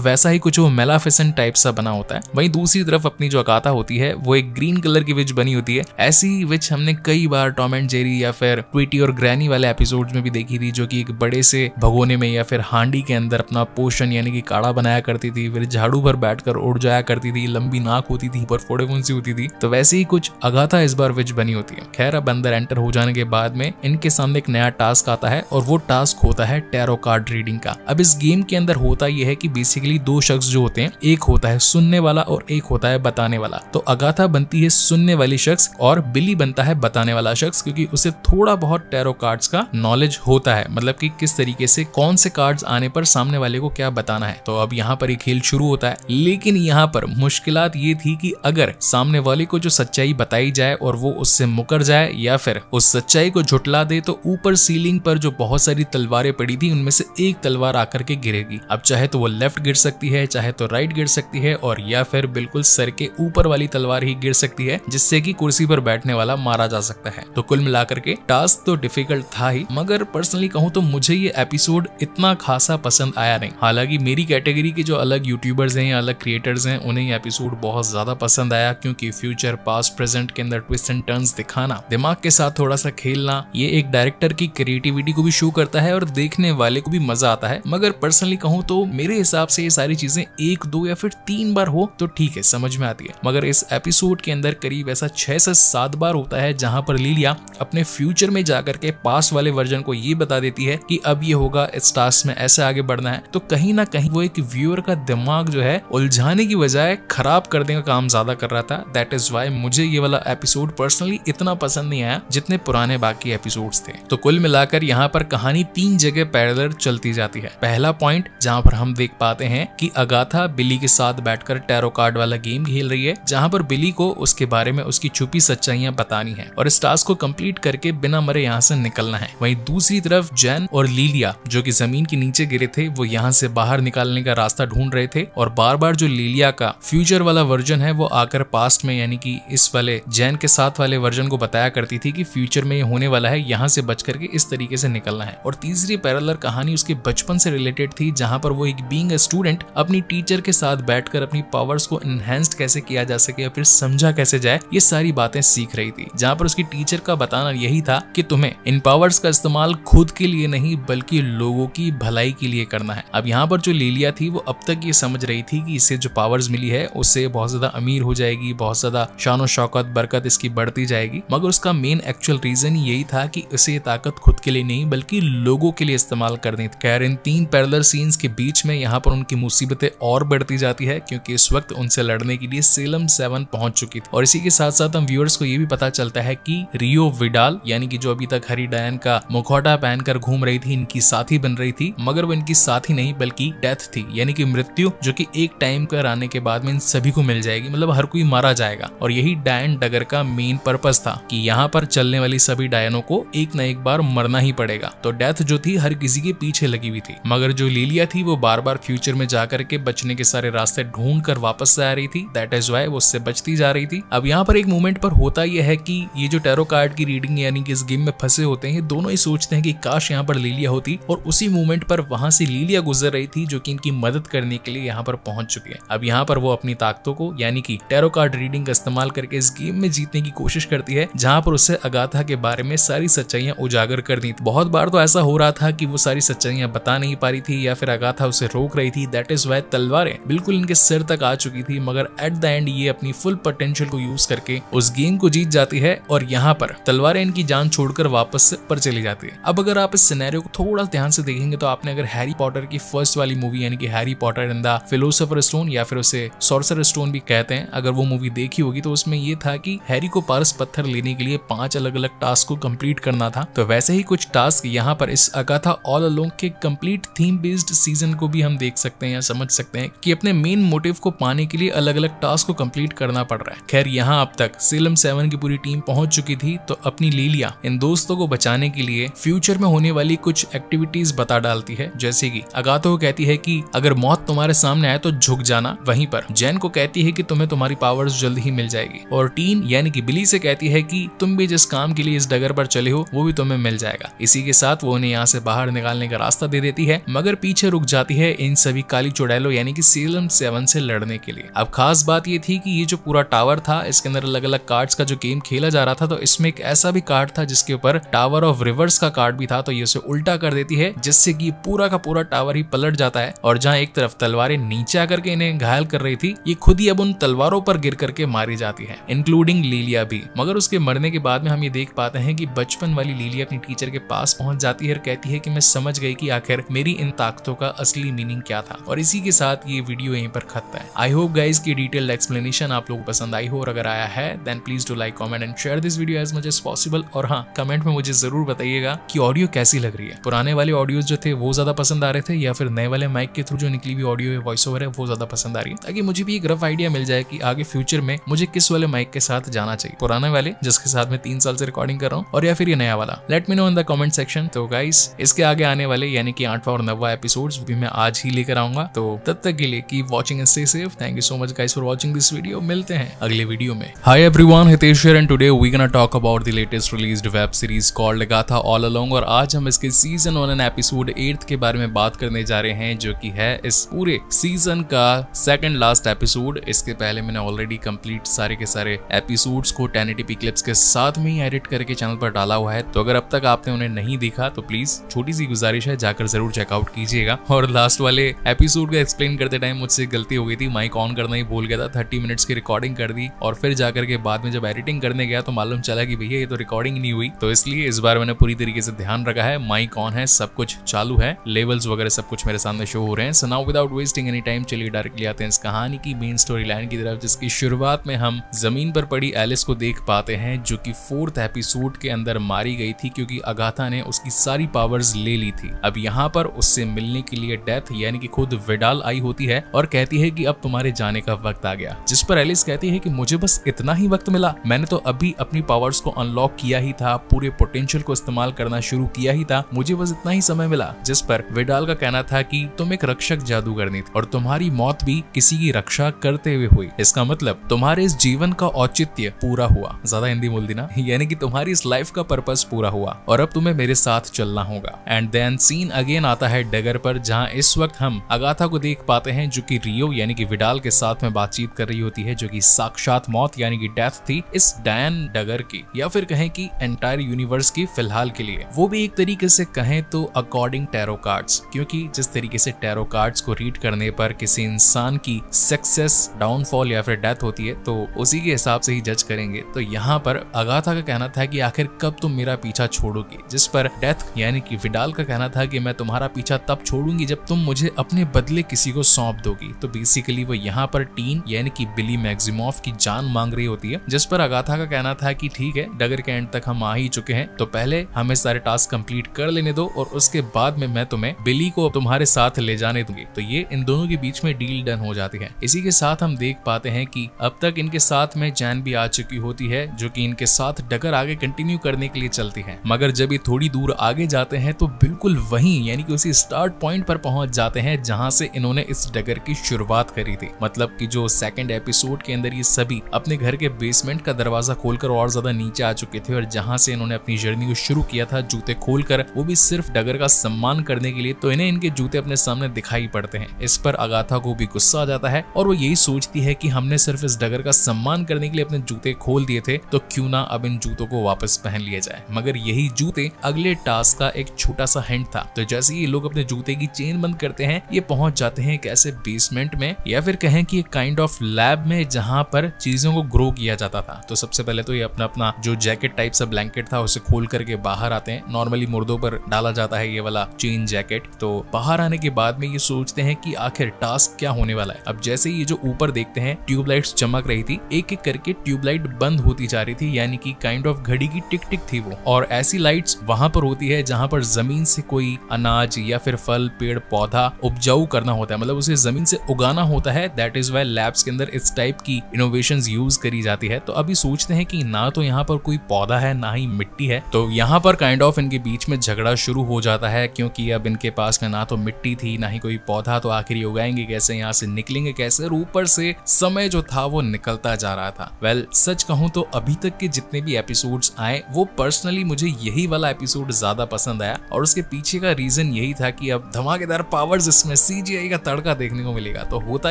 वैसा ही कुछ वो मेलाफिसेंट टाइप सा बना होता है। वहीं दूसरी तरफ अपनी जो अगाथा होती है वो एक ग्रीन कलर की विच बनी होती है। ऐसी विच हमने कई बार टॉम एंड जेरी या फिर ट्वीटी और ग्रैनी वाले एपिसोड्स में भी देखी थी, जो कि एक बड़े से भगोने में या फिर हांडी के अंदर अपना पोषण यानी कि काढ़ा बनाया करती थी, फिर झाड़ू पर बैठकर उड़ जाया करती थी, लंबी नाक होती थी, ऊपर फोड़े फुंसी होती थी। तो वैसे ही कुछ अगाथा इस बार विच बनी होती है। खैर अब अंदर एंटर हो जाने के बाद में इनके सामने एक नया टास्क आता है और वो टास्क होता है टैरो कार्ड रीडिंग का। अब इस गेम के अंदर होता यह है कि बेसिकली 2 शख्स जो होते हैं, एक होता है सुनने वाला और एक होता है बताने वाला। तो अगाथा बनती है सुनने वाली शख्स और बिली बनता है बताने वाला शख्स, क्योंकि उसे थोड़ा बहुत टैरो कार्ड्स का नॉलेज होता है, मतलब कि किस तरीके से कौन से कार्ड्स आने पर सामने वाले को क्या बताना है। तो अब यहाँ पर एक खेल शुरू होता है, लेकिन यहाँ पर मुश्किलात ये थी कि अगर सामने वाले को जो सच्चाई बताई जाए और वो उससे मुकर जाए या फिर उस सच्चाई को झुटला दे तो ऊपर सीलिंग पर जो बहुत सारी तलवारें पड़ी थी उनमें से एक तलवार आकर के गिरेगी। अब चाहे तो वो लेफ्ट गिर सकती है, चाहे तो राइट गिर सकती है, और या फिर बिल्कुल सर के ऊपर वाली तलवार ही गिर सकती है, जिससे कि कुर्सी पर बैठने वाला मारा जा सकता है। तो कुल मिलाकर के टास्क तो डिफिकल्ट था ही, मगर पर्सनली कहूँ तो मुझे ये एपिसोड इतना खासा पसंद आया नहीं। हालांकि मेरी कैटेगरी के जो अलग यूट्यूबर्स हैं या अलग क्रिएटर्स हैं उन्हें ये एपिसोड बहुत ज्यादा पसंद आया, क्योंकि फ्यूचर पास्ट प्रेजेंट के अंदर ट्विस्ट एंड टर्न्स दिखाना, दिमाग के साथ थोड़ा सा खेलना, ये एक डायरेक्टर की क्रिएटिविटी को भी शो करता है और देखने वाले को भी मजा आता है। मगर पर्सनली कहूँ तो मेरे हिसाब से ये सारी चीजें 1, 2 या फिर 3 बार हो तो ठीक है, समझ में आती है। मगर इस एपिसोड के अंदर करीब ऐसा 6 से 7 बार होता है जहां पर लिलिया अपने फ्यूचर में जाकर के पास्ट वाले वर्जन को ये बता देती है कि अब ये होगा, इस टास्क में ऐसे आगे बढ़ना है। तो कहीं ना कहीं वो एक व्यूअर का दिमाग जो है उलझाने की बजाय खराब करने का काम ज्यादा कर रहा था। दैट इज वाई मुझे ये वाला एपिसोड पर्सनली इतना पसंद नहीं आया जितने पुराने बाकी एपिसोड्स थे। तो कुल मिलाकर यहाँ पर कहानी 3 जगह पैरेलल चलती जाती है। पहला पॉइंट जहाँ पर हम देख पाते हैं कि अगाथा बिली के साथ बैठकर टैरो कार्ड वाला गेम खेल रही है, जहाँ पर बिली को उसके बारे में उसकी छुपी सच्चाइयां बतानी है और इस टास्क को कंप्लीट करके बिना मरे यहाँ से निकलना है। वहीं दूसरी तरफ जैन और लिलिया जो कि जमीन के नीचे गिरे थे, वो यहाँ से बाहर निकालने का रास्ता ढूंढ रहे थे और बार बार जो लिलिया का फ्यूचर वाला वर्जन है वो आकर पास्ट में यानी कि इस वाले जैन के साथ वाले वर्जन को बताया करती थी कि फ्यूचर में ये होने वाला है, यहाँ से बच करके इस तरीके से निकलना है। और तीसरी पैरेलल कहानी उसके बचपन से रिलेटेड थी, जहाँ पर वो एक बीइंग अ स्टूडेंट अपनी टीचर के साथ बैठकर अपनी पावर्स को एनहेंस्ड कैसे किया जा सके या फिर समझा कैसे जाए, ये सारी बातें सीख रही थी। जहाँ पर उसकी टीचर का बताना यही था कि तुम्हें इन पावर्स का इस्तेमाल खुद के लिए नहीं बल्कि लोगों की भलाई के लिए करना है। अब यहाँ पर जो लिलिया थी वो अब तक ये समझ रही थी कि इसे जो पावर्स मिली है उससे बहुत ज्यादा अमीर हो जाएगी, बहुत ज्यादा शानो शौकत बरकत इसकी बढ़ती जाएगी, मगर उसका मेन एक्चुअल रीजन यही था कि उसे ये ताकत खुद के लिए नहीं बल्कि लोगों के लिए इस्तेमाल करनी थी। खैर इन 3 पैरेलल सीन्स के बीच में यहाँ पर उनकी मुसीबतें और बढ़ती जाती है, क्योंकि इस वक्त उनसे लड़ने के लिए सेलम 7 पहुंच चुकी थी। और इसी के साथ साथ हम व्यूअर्स को ये भी पता चलता है कि रियो विडाल यानी कि जो अभी तक हरी डायन का मुखौटा पहनकर घूम रही थी, इनकी साथी बन रही थी, मगर वो इनकी साथी नहीं बल्कि डेथ थी, यानी कि मृत्यु, जो कि एक टाइम पर आने के बाद में इन सभी को मिल जाएगी, मतलब हर कोई मारा जाएगा। और यही डायन डगर का मेन पर्पस था कि यहाँ पर चलने वाली सभी डायनों को एक न एक बार मरना ही पड़ेगा। तो डेथ जो थी हर किसी के पीछे लगी हुई थी, मगर जो लिलिया थी वो बार बार फ्यूचर में जाकर के बचने के सारे रास्ते ढूंढ कर वापस से आ रही थी। दैट इज वाई वो उससे बचती जा रही थी। अब यहाँ पर एक मोमेंट पर होता यह है कि ये जो टैरो कार्ड की रीडिंग यानी कि इस गेम में फंसे होते हैं, दोनों ही सोचते हैं कि काश यहाँ पर लिलिया होती, और उसी मोमेंट पर वहां से लिलिया गुजर रही थी जो कि इनकी मदद करने के लिए यहाँ पर पहुंच चुकी है। अब यहाँ पर वो अपनी ताकतों को यानी कि टैरो कार्ड रीडिंग का इस्तेमाल करके इस गेम में जीतने की कोशिश करती है, जहाँ पर उससे अगाथा के बारे में सारी सच्चाइयां उजागर कर दी। बहुत बार तो ऐसा हो रहा था कि वो सारी सच्चाइयां बता नहीं पा रही थी या फिर अगाथा उसे रोक रही थी। दैट इज वाई तलवारें बिल्कुल इनके सिर तक आ चुकी थी, मगर एट द एंड ये अपनी फुल पोटेंशियल को यूज करके उस गेम को जीत जाती है और यहाँ पर तलवारें इनकी जान छोड़कर वापस से ऊपर चली जाती है। अब अगर आप इस सिनेरियो को थोड़ा ध्यान से देखेंगे तो आपने अगर हैरी पॉटर की फर्स्ट वाली मूवी यानी कि Harry Potter and the philosopher stone या फिर उसे सॉर्सरर स्टोन भी कहते हैं, अगर वो मूवी देखी होगी तो उसमें ये था कि हैरी को पारस पत्थर लेने के लिए 5 अलग अलग टास्क को कंप्लीट करना था। तो वैसे ही कुछ टास्क यहाँ पर इस अगाथा ऑल अलोंग के कंप्लीट थीम बेस्ड सीजन को भी हम देख सकते हैं या समझ सकते हैं कि अपने मेन मोटिव को पाने के लिए अलग अलग टास्क को कंप्लीट करना पड़ रहा है। खैर यहाँ अब तक सेलम 7 की पूरी टीम पहुंच चुकी थी, तो अपनी लिलिया इन दोस्तों को बचाने के लिए फ्यूचर में होने वाली कुछ एक्टिविटीज बता डालती है। जैसे कि अगाथा को कहती है कि अगर मौत तुम्हारे सामने आए तो झुक जाना। वहीं पर जैन को कहती है कि तुम्हें तुम्हारी पावर्स जल्द ही मिल जाएगी, और टीन यानी कि बिली से कहती है कि तुम भी जिस काम के लिए इस डगर पर चले हो वो भी तुम्हें मिल जाएगा। इसी के साथ वो उन्हें यहाँ से बाहर निकालने का रास्ता दे देती है, मगर पीछे रुक जाती है इन सभी काली चुड़ैलों यानी कि सेलम 7 से लड़ने के लिए। अब खास बात ये थी कि ये जो पूरा टावर था इसके अंदर अलग अलग कार्ड्स का जो गेम खेला जा रहा था, तो इसमें एक ऐसा भी कार्ड था जिसके ऊपर टावर ऑफ रिवर्स का कार्ड भी था। तो ये उसे उल्टा कर देती है जिससे कि पूरा का पूरा टावर ही पलट जाता है, और जहाँ एक तरफ तलवारें नीचे आकर के इन्हें घायल कर रही थी, ये खुद ही अब उन तलवारों पर गिर करके मारी जाती है, इंक्लूडिंग लिलिया भी। मगर उसके मरने के बाद में हम ये देख पाते हैं कि बचपन वाली लिलिया अपनी टीचर के पास पहुंच जाती है और कहती है कि मैं समझ गई कि आखिर मेरी इन ताकतों का असली मीनिंग क्या था। और इसी के साथ ये वीडियो यहीं पर खत्म है। आई होप गाइज की डिटेल्ड एक्सप्लेनेशन आप लोगों को पसंद आई हो, और अगर आया है then please do like, comment and share this video as much as possible. और हाँ, कमेंट में मुझे जरूर बताइएगा कि ऑडियो कैसी लग रही है। पुराने वाले ऑडियोज जो थे वो ज्यादा पसंद आ रहे थे या फिर नए वाले माइक के थ्रू जो निकली हुई ऑडियो है, वॉइस ओवर है, वो ज्यादा पसंद आ रही है, ताकि मुझे भी एक रफ आइडिया मिल जाए कि आगे फ्यूचर में मुझे किस वाले माइक के साथ जाना चाहिए, पुराने वाले जिसके साथ मैं 3 साल से रिकॉर्डिंग कर रहा हूँ, और या फिर ये नया वाला। Let me know in the comment section. तो गाइस इसके आगे आने वाले यानी कि 8वां और 9वां एपिसोड्स भी मैं आज ही लेकर आऊंगा। तो तब तक के लिए keep watching and stay safe. Thank you so much guys for watching this video. मिलते हैं अगले वीडियो में। Hi everyone, Hitesh here and today we gonna talk about the latest released web series called Agatha all along, और आज हम इसके season 1 and episode 8 के बारे में बात करने जा रहे हैं, जो कि है इस पूरे सीजन का सेकंड लास्ट एपिसोड। इसके पहले मैंने ऑलरेडी कंप्लीट सारे के सारे एपिसोड्स को 1080p क्लिप्स के साथ में ही एडिट करके चैनल पर डाला हुआ है, तो अगर अब तक आपने उन्हें नहीं देखा तो प्लीज छोटी सी गुजारिश है, जाकर जरूर चेकआउट कीजिएगा। और लास्ट वाले एपिसोड का एक्सप्लेन करते टाइम मुझसे गलती हो गई थी, माइक ऑन करना ही भूल गया था। 30 मिनट्स की रिकॉर्डिंग कर दी और फिर जाकर के बाद में जब एडिटिंग करने गया तो मालूम चला कि भैया ये तो रिकॉर्डिंग नहीं हुई। तो इसलिए इस बार मैंने पूरी तरीके से ध्यान रखा है, माइक ऑन है, सब कुछ चालू है, लेवल्स वगैरह सब कुछ मेरे सामने शो हो रहे हैं। So now without wasting any time चलिए डायरेक्टली आते हैं इस कहानी की मेन स्टोरी लाइन की तरफ, जिसकी शुरुआत में हम जमीन पर पड़ी एलिस को देख पाते हैं, जो कि 4th एपिसोड के अंदर मारी गई थी क्योंकि अगाथा ने उसकी सारी पावर्स ले ली थी। अब यहाँ पर उससे मिलने के लिए डेथ यानी कि खुद विडाल आई होती है और कहती है कि अब तुम्हारे जाने का वक्त आ गया, जिस पर एलिस कहती है कि मुझे बस इतना ही वक्त मिला, मैंने तो अभी अपनी पावर्स को अनलॉक किया ही था, पूरे पोटेंशियल को इस्तेमाल करना शुरू किया ही था, मुझे बस इतना ही समय मिला। जिस पर विडाल का कहना था कि तुम एक रक्षक जादूगरनी थी और तुम्हारी मौत भी किसी की रक्षा करते हुए हुई, इसका मतलब तुम्हारे इस जीवन का औचित्य पूरा हुआ, ज्यादा हिंदी बोल दी ना, यानी कि तुम्हारी इस लाइफ का पर्पस पूरा हुआ और अब तुम्हें मेरे साथ चलना होगा। एंड देन सीन अगेन आता है डगर पर, जहाँ इस वक्त हम अगाथा को देख पाते हैं जो कि रियो यानी कि विडाल के साथ में बातचीत कर रही होती है, जो कि साक्षात मौत यानी कि डेथ थी इस डायन डगर की, या फिर कहें कि एंटायर यूनिवर्स की फिलहाल के लिए, वो भी एक तरीके से कहें तो अकॉर्डिंग टैरो कार्ड्स, क्योंकि जिस तरीके से टैरो कार्ड्स को रीड करने पर किसी इंसान की सक्सेस, डाउनफॉल या फिर डेथ होती है तो उसी के हिसाब से ही जज करेंगे। तो यहाँ पर अगाथा का कहना था कि आखिर कब तुम मेरा पीछा छोड़ोगी, जिस पर डेथ यानी कि विडाल का कहना था कि मैं तुम्हारा पीछा तब छोड़ूंगी जब तुम मुझे अपने बदले किसी को सौंप दोगी। तो बेसिकली वो यहाँ पर टीन यानी कि बिली मैक्सिमॉफ की जान मांग रही होती है, जिस पर अगाथा का कहना था कि ठीक है, डगर के एंड तक हम आ ही चुके हैं, तो पहले हमें सारे टास्क कंप्लीट कर लेने दो और उसके बाद में मैं तुम्हें बिली को तुम्हारे साथ ले जाने दूंगी। तो ये इन दोनों के बीच में डील डन हो जाती है। इसी के साथ हम देख पाते हैं कि अब तक इनके साथ में जैन भी आ चुकी होती है, जो कि इनके साथ डगर आगे कंटिन्यू करने के लिए चलती है। मगर जब ये थोड़ी दूर आगे जाते हैं तो बिल्कुल वहीं यानी कि उसी स्टार्ट पॉइंट पर पहुंच जाते हैं जहां से इन्होंने इस डगर की शुरुआत करी थी। मतलब कि जो सेकंड एपिसोड के अंदर ये सभी अपने घर के बेसमेंट का दरवाजा खोलकर और ज्यादा नीचे आ चुके थे और जहां से इन्होंने अपनी जर्नी को शुरू किया था जूते खोलकर, वो भी सिर्फ डगर का सम्मान करने के लिए, तो इन्हें इनके जूते अपने सामने दिखाई पड़ते हैं। इस पर अगाथा को भी गुस्सा आ जाता है और वो यही सोचती है कि हमने सिर्फ इस डगर का सम्मान करने के लिए अपने जूते खोल दिए थे, तो क्यों ना अब इन जूतों को वापस पहन लिया जाए। मगर यही जूते अगले टास्क का एक छोटा सा हिंट था। तो जैसे ये लोग अपने जूते की चेन बंद करते हैं, ये पहुंच जाते हैं एक ऐसे बेसमेंट में या फिर कहें कि एक काइंड ऑफ लैब में जहां पर चीजों को ग्रो किया जाता था। तो सबसे पहले तो ये अपना जो जैकेट टाइप सा ब्लैंकेट था उसे खोल करके बाहर आते हैं। नॉर्मली मुर्दों पर डाला जाता है ये वाला चेन ग्रीन जैकेट। तो बाहर आने के बाद में ये सोचते हैं कि आखिर टास्क क्या होने वाला है। अब जैसे ये जो ऊपर देखते हैं ट्यूबलाइट्स चमक रही थी, एक एक करके ट्यूबलाइट बंद होती जा रही थी, यानी कि काइंड ऑफ घड़ी की टिक टिक थी वो। और ऐसी लाइट्स वहां पर होती है जहां पर जमीन से कोई अनाज या फिर फल पेड़ पौधा उपजाऊ करना होता है, मतलब उसे जमीन से उगाना होता है। दैट इज वाई लैब्स के अंदर इस टाइप की इनोवेशंस यूज करी जाती है। तो अभी सोचते हैं कि ना तो यहाँ पर कोई पौधा है ना ही मिट्टी है, तो यहाँ पर काइंड ऑफ इनके बीच में झगड़ा शुरू हो जाता है, क्योंकि अब इनके पास में ना तो मिट्टी थी ना ही कोई पौधा, तो आखिर ये उगाएंगे कैसे, यहाँ से निकलेंगे कैसे। और ऊपर से समय जो था वो निकलता जा रहा था। वेल सच कहूं तो अभी तक के जितने भी एपिसोड्स आए वो पर्सनली मुझे यही वाला एपिसोड ज्यादा पसंद आया, और उसके पीछे का रीजन यही था कि अब धमाकेदार पावर्स, इसमें सीजीआई का तड़का देखने को मिलेगा। तो होता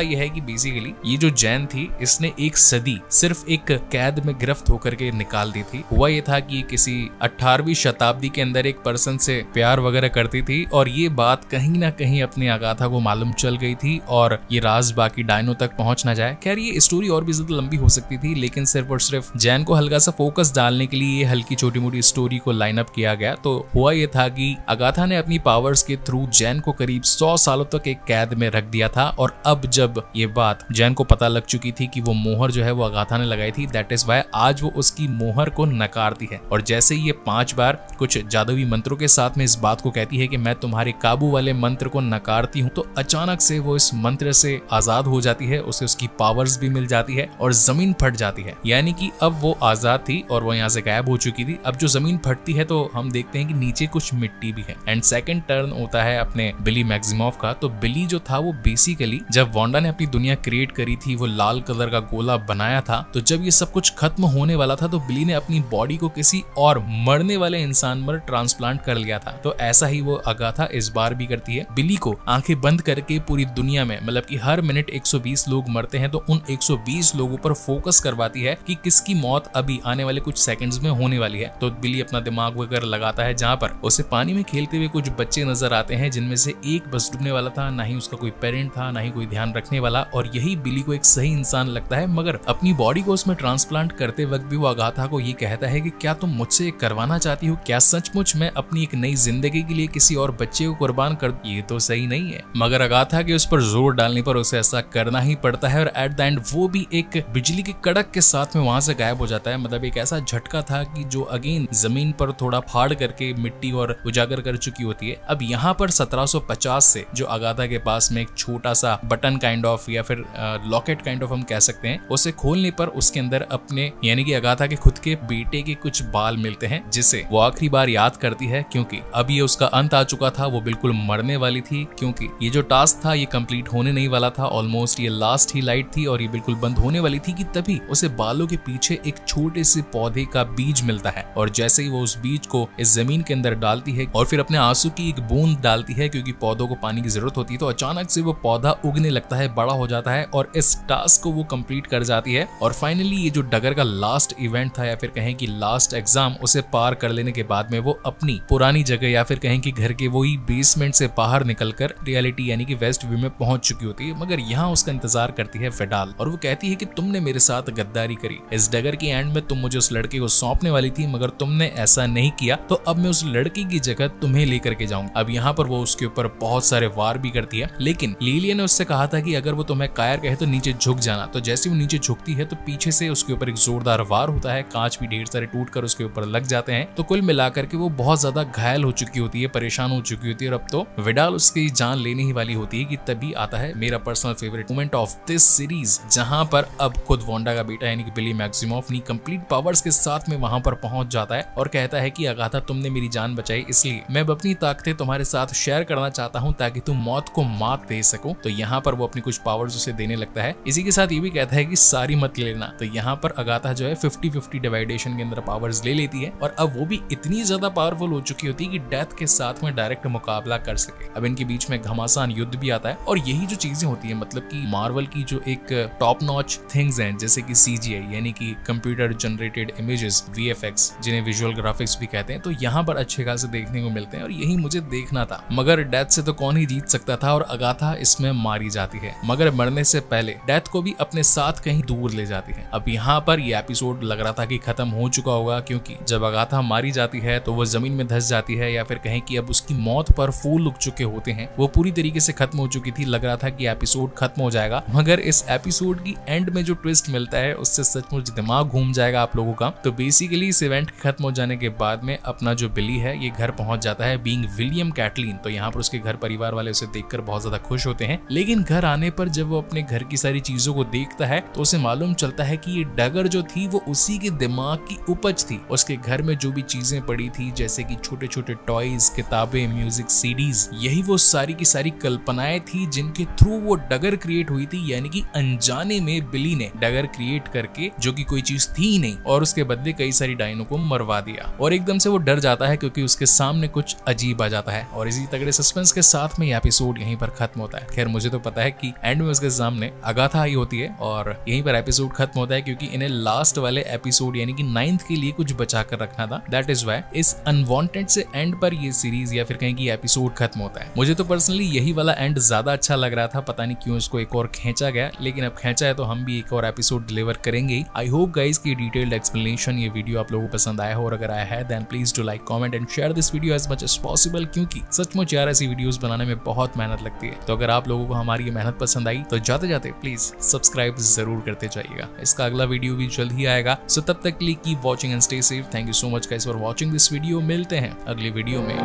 यह है कि बेसिकली ये जो जैन थी इसने एक सदी सिर्फ एक कैद में गिरफ्त होकर के निकाल दी थी। हुआ ये था कि किसी 18वीं शताब्दी के अंदर एक पर्सन से प्यार वगैरह करती थी, और ये बात कहीं ना कहीं अपने अगाथा को मालूम चल गई थी, और ये राज बाकी डायनो तक पहुंच ना जाए। खैर ये स्टोरी और भी ज्यादा लंबी हो सकती थी, लेकिन सिर्फ और सिर्फ जैन को हल्का सा फोकस डालने के लिए ये हल्की छोटी मोटी स्टोरी को लाइन अप किया गया। तो हुआ ये था कि अगाथा ने अपनी पावर्स के थ्रू जैन को करीब 100 सालों तक एक कैद में रख दिया था, और अब जब ये बात जैन को पता लग चुकी थी कि वो मोहर जो है वो अगाथा ने लगाई थी, दैट इज वाई आज वो उसकी मोहर को नकारती है। और जैसे ये 5 बार कुछ जादुई मंत्रों के साथ में इस बात को कहती है कि मैं तुम्हारे काबू वाले मंत्र को नकारती हूँ, तो अचानक से वो इस मंत्र से आजाद हो जाती है, उसे उसकी पावर्स भी मिल जाती है और जमीन फट जाती है। यानी कि अब वो आजाद थी और वो यहाँ से गायब हो चुकी थी। अब जो जमीन फटती है तो हम देखते हैं कि नीचे कुछ मिट्टी भी है। एंड सेकंड टर्न होता है अपने बिली मैक्सिमोफ का। तो बिली जो था वो बेसिकली जब वांडा ने अपनी दुनिया क्रिएट करी थी, वो लाल कलर का गोला बनाया था, तो जब ये सब कुछ खत्म होने वाला था तो बिली ने अपनी बॉडी को किसी और मरने वाले इंसान पर ट्रांसप्लांट कर लिया था। तो ऐसा ही वो अगाथा इस बार भी करती है। बिली को आंखें बंद करके पूरी दुनिया में, मतलब कि हर मिनट 120 लोग मरते हैं, तो उन 120 लोगों पर फोकस करवाती है कि किसकी मौत अभी आने वाले कुछ सेकंड्स में होने वाली है। तो बिली अपना दिमाग वगैरह लगाता है, जहां पर उसे पानी में खेलते हुए कुछ बच्चे नजर आते हैं, जिनमें से एक बस डूबने वाला था, ना ही उसका कोई पेरेंट था ना ही कोई ध्यान रखने वाला। और यही बिली को एक सही इंसान लगता है, मगर अपनी बॉडी को उसमें ट्रांसप्लांट करते वक्त भी वो अगाथा को ये कहता है कि क्या तुम मुझसे करवाना चाहती हो, क्या सचमुच मैं अपनी एक नई जिंदगी के लिए किसी और बच्चे को कुर्बान कर। ये तो सही नहीं है, मगर अगाथा के उस पर जोर डालने पर उसे ऐसा करना ही पड़ता है। और एट द एंड वो भी एक बिजली के कड़क के साथ में वहां से गायब हो जाता है। मतलब एक ऐसा झटका था कि जो अगेन जमीन पर थोड़ा फाड़ करके मिट्टी और उजागर कर चुकी होती है। अब यहाँ पर 1750 से जो अगाथा के पास में एक छोटा सा बटन काइंड ऑफ या फिर लॉकेट काइंड ऑफ हम कह सकते हैं, उसे खोलने पर उसके अंदर अपने यानी कि अगाथा के खुद के बेटे के कुछ बाल मिलते हैं, जिसे वो आखिरी बार याद करती है, क्योंकि अब ये उसका अंत आ चुका था। वो बिल्कुल मरने वाली थी, क्योंकि ये जो टास्क था ये कंप्लीट होने नहीं वाला था। ऑलमोस्ट ये लास्ट ही लाइट थी और ये बिल्कुल बंद होने वाली थी कि तभी उसे बालों के पीछे एक छोटे से पौधे का बीज मिलता है। और जैसे ही वो उस बीज को इस जमीन के अंदर डालती है और फिर अपने आंसू की एक बूंद डालती है, क्योंकि पौधों को पानी की जरूरत होती है, तो अचानक से वो पौधा उगने लगता है, बड़ा हो जाता है और इस टास्क को वो कंप्लीट कर जाती है। और फाइनली ये जो डगर का लास्ट इवेंट था या फिर कहें कि लास्ट एग्जाम, उसे पार कर लेने के बाद में वो अपनी पुरानी जगह या फिर कहें कि घर के वही बेसमेंट से बाहर निकलकर रियलिटी यानी कि वेस्ट व्यू में पहुंच चुकी होती है। मगर यहाँ उसका इंतजार करती है विडाल, और वो कहती है कि तुमने मेरे साथ गद्दारी करी। इस डगर की एंड में तुम मुझे उस लड़के को सौंपने वाली थी, मगर तुमने ऐसा नहीं किया, तो अब मैं उस लड़की की जगह तुम्हें लेकर के जाऊंगा। अब यहाँ पर वो उसके ऊपर बहुत सारे वार भी करती है, लेकिन लिलिया ने उससे कहा था कि अगर वो तुम्हें कायर कहे तो नीचे झुक जाना। तो जैसे वो नीचे झुकती है तो पीछे से उसके ऊपर एक जोरदार वार होता है, कांच भी ढेर सारे टूट कर उसके ऊपर लग जाते हैं। तो कुल मिलाकर के वो बहुत ज्यादा घायल हो चुकी होती है, परेशान हो चुकी होती है, और अब तो विडाल उसकी जान लेने ही वाली होती है कि तभी आता है मेरा personal favourite moment of this series, जहां पर अब खुद वांडा का बेटा यानी कि बिली मैक्सिमोफ अपनी कंप्लीट पावर्स के साथ में वहां पर पहुंच जाता है और कहता है कि अगाथा तुमने मेरी जान बचाई, इसलिए मैं अपनी ताकतें तुम्हारे साथ शेयर करना चाहता हूं ताकि तुम मौत को मात दे सको। तो यहाँ पर वो अपनी कुछ पावर्स उसे देने लगता है। इसी के साथ ये भी कहता है कि सारी मत लेना। तो यहाँ पर अगाथा जो है 50-50 डिवाइडेशन के अंदर पावर्स ले लेती है, और अब वो भी इतनी ज्यादा पावरफुल हो चुकी होती है कि डेथ के साथ में डायरेक्ट मुकाबला कर सके। अब इनके बीच में घमासान युद्ध भी आता है, और यही जो चीजें होती है, मतलब कि मार्वल की जो एक टॉप नॉच थिंग्स हैं, जैसे कि CGI यानी कि कंप्यूटर जनरेटेड इमेजेस, VFX जिन्हें विजुअल ग्राफिक्स भी कहते हैं, तो यहाँ पर अच्छे खासे देखने को मिलते हैं, और यही मुझे देखना था। मगर डेथ से तो कौन ही जीत सकता था, और अगाथा इसमें मारी जाती है, मगर मरने से पहले डेथ को भी अपने साथ कहीं दूर ले जाती है। अब यहाँ पर ये एपिसोड लग रहा था कि खत्म हो चुका होगा, क्योंकि जब अगाथा मारी जाती है तो वो जमीन में धंस जाती है, या फिर कहें कि अब उसकी मौत पर फूल उग चुके होते हैं। वो पूरी तरीके से खत्म हो चुकी थी, लग रहा था कि एपिसोड खत्म हो जाएगा, मगर इस एपिसोड की एंड में जो ट्विस्ट मिलता है उससे सचमुच दिमाग घूम जाएगा आप लोगों का। तो बेसिकली इस इवेंट खत्म हो जाने के बाद में अपना जो बिली है ये घर पहुंच जाता है बीइंग विलियम कैटलीन। तो यहाँ पर उसके घर परिवार वाले उसे देखकर बहुत ज्यादा खुश होते हैं, लेकिन घर आने पर जब वो अपने घर की सारी चीजों को देखता है तो उसे मालूम चलता है कि ये डगर जो थी वो उसी के दिमाग की उपज थी। उसके घर में जो भी चीजें पड़ी थी जैसे कि छोटे छोटे टॉयज, किताबें, म्यूजिक सीडीज, यही वो सारी की सारी कल्पनाएं थी जिनके थ्रू वो डगर क्रिएट हुई थी। यानी कि अनजाने में बिली ने डगर क्रिएट करके, जो कि कोई चीज थी ही नहीं, और उसके बदले कई सारी डायनो को मरवा दिया। और एकदम से वो डर जाता है क्योंकि उसके सामने कुछ अजीब आ जाता है। और इसी तगड़े सस्पेंस के साथ में ये एपिसोड यहीं पर खत्म होता है। खैर मुझे तो पता है कि एंड में उसके सामने अगाथा आई होती है और यहीं पर एपिसोड खत्म होता है, क्योंकि इन्हें लास्ट वाले एपिसोड यानी कि 9th के लिए कुछ बचा कर रखना था। दैट इज व्हाई इस अनवांटेड से एंड पर ये सीरीज या फिर कहीं की एपिसोड खत्म होता है। मुझे तो पर्सनली यही वाला एंड ज्यादा अच्छा लग रहा था, पता नहीं क्यों इसको एक और खींचा गया, लेकिन अब खींचा है तो हम भी एक और एपिसोड डिलीवर करेंगे। आई होप गाइस की डिटेल्ड एक्सप्लेनेशन ये वीडियो आप लोगों को पसंद आया हो, और अगर आया है then please do like, comment and share this video as much as possible, क्योंकि सचमुच यार ऐसी वीडियोस बनाने में बहुत मेहनत लगती है। तो अगर आप लोगों को हमारी ये मेहनत पसंद आई तो जाते जाते प्लीज सब्सक्राइब जरूर करते जाइएगा। इसका अगला वीडियो भी जल्द ही आएगा, सो तब तक के लिए keep watching and stay safe. Thank you so much guys for watching this video. मिलते हैं अगले वीडियो में।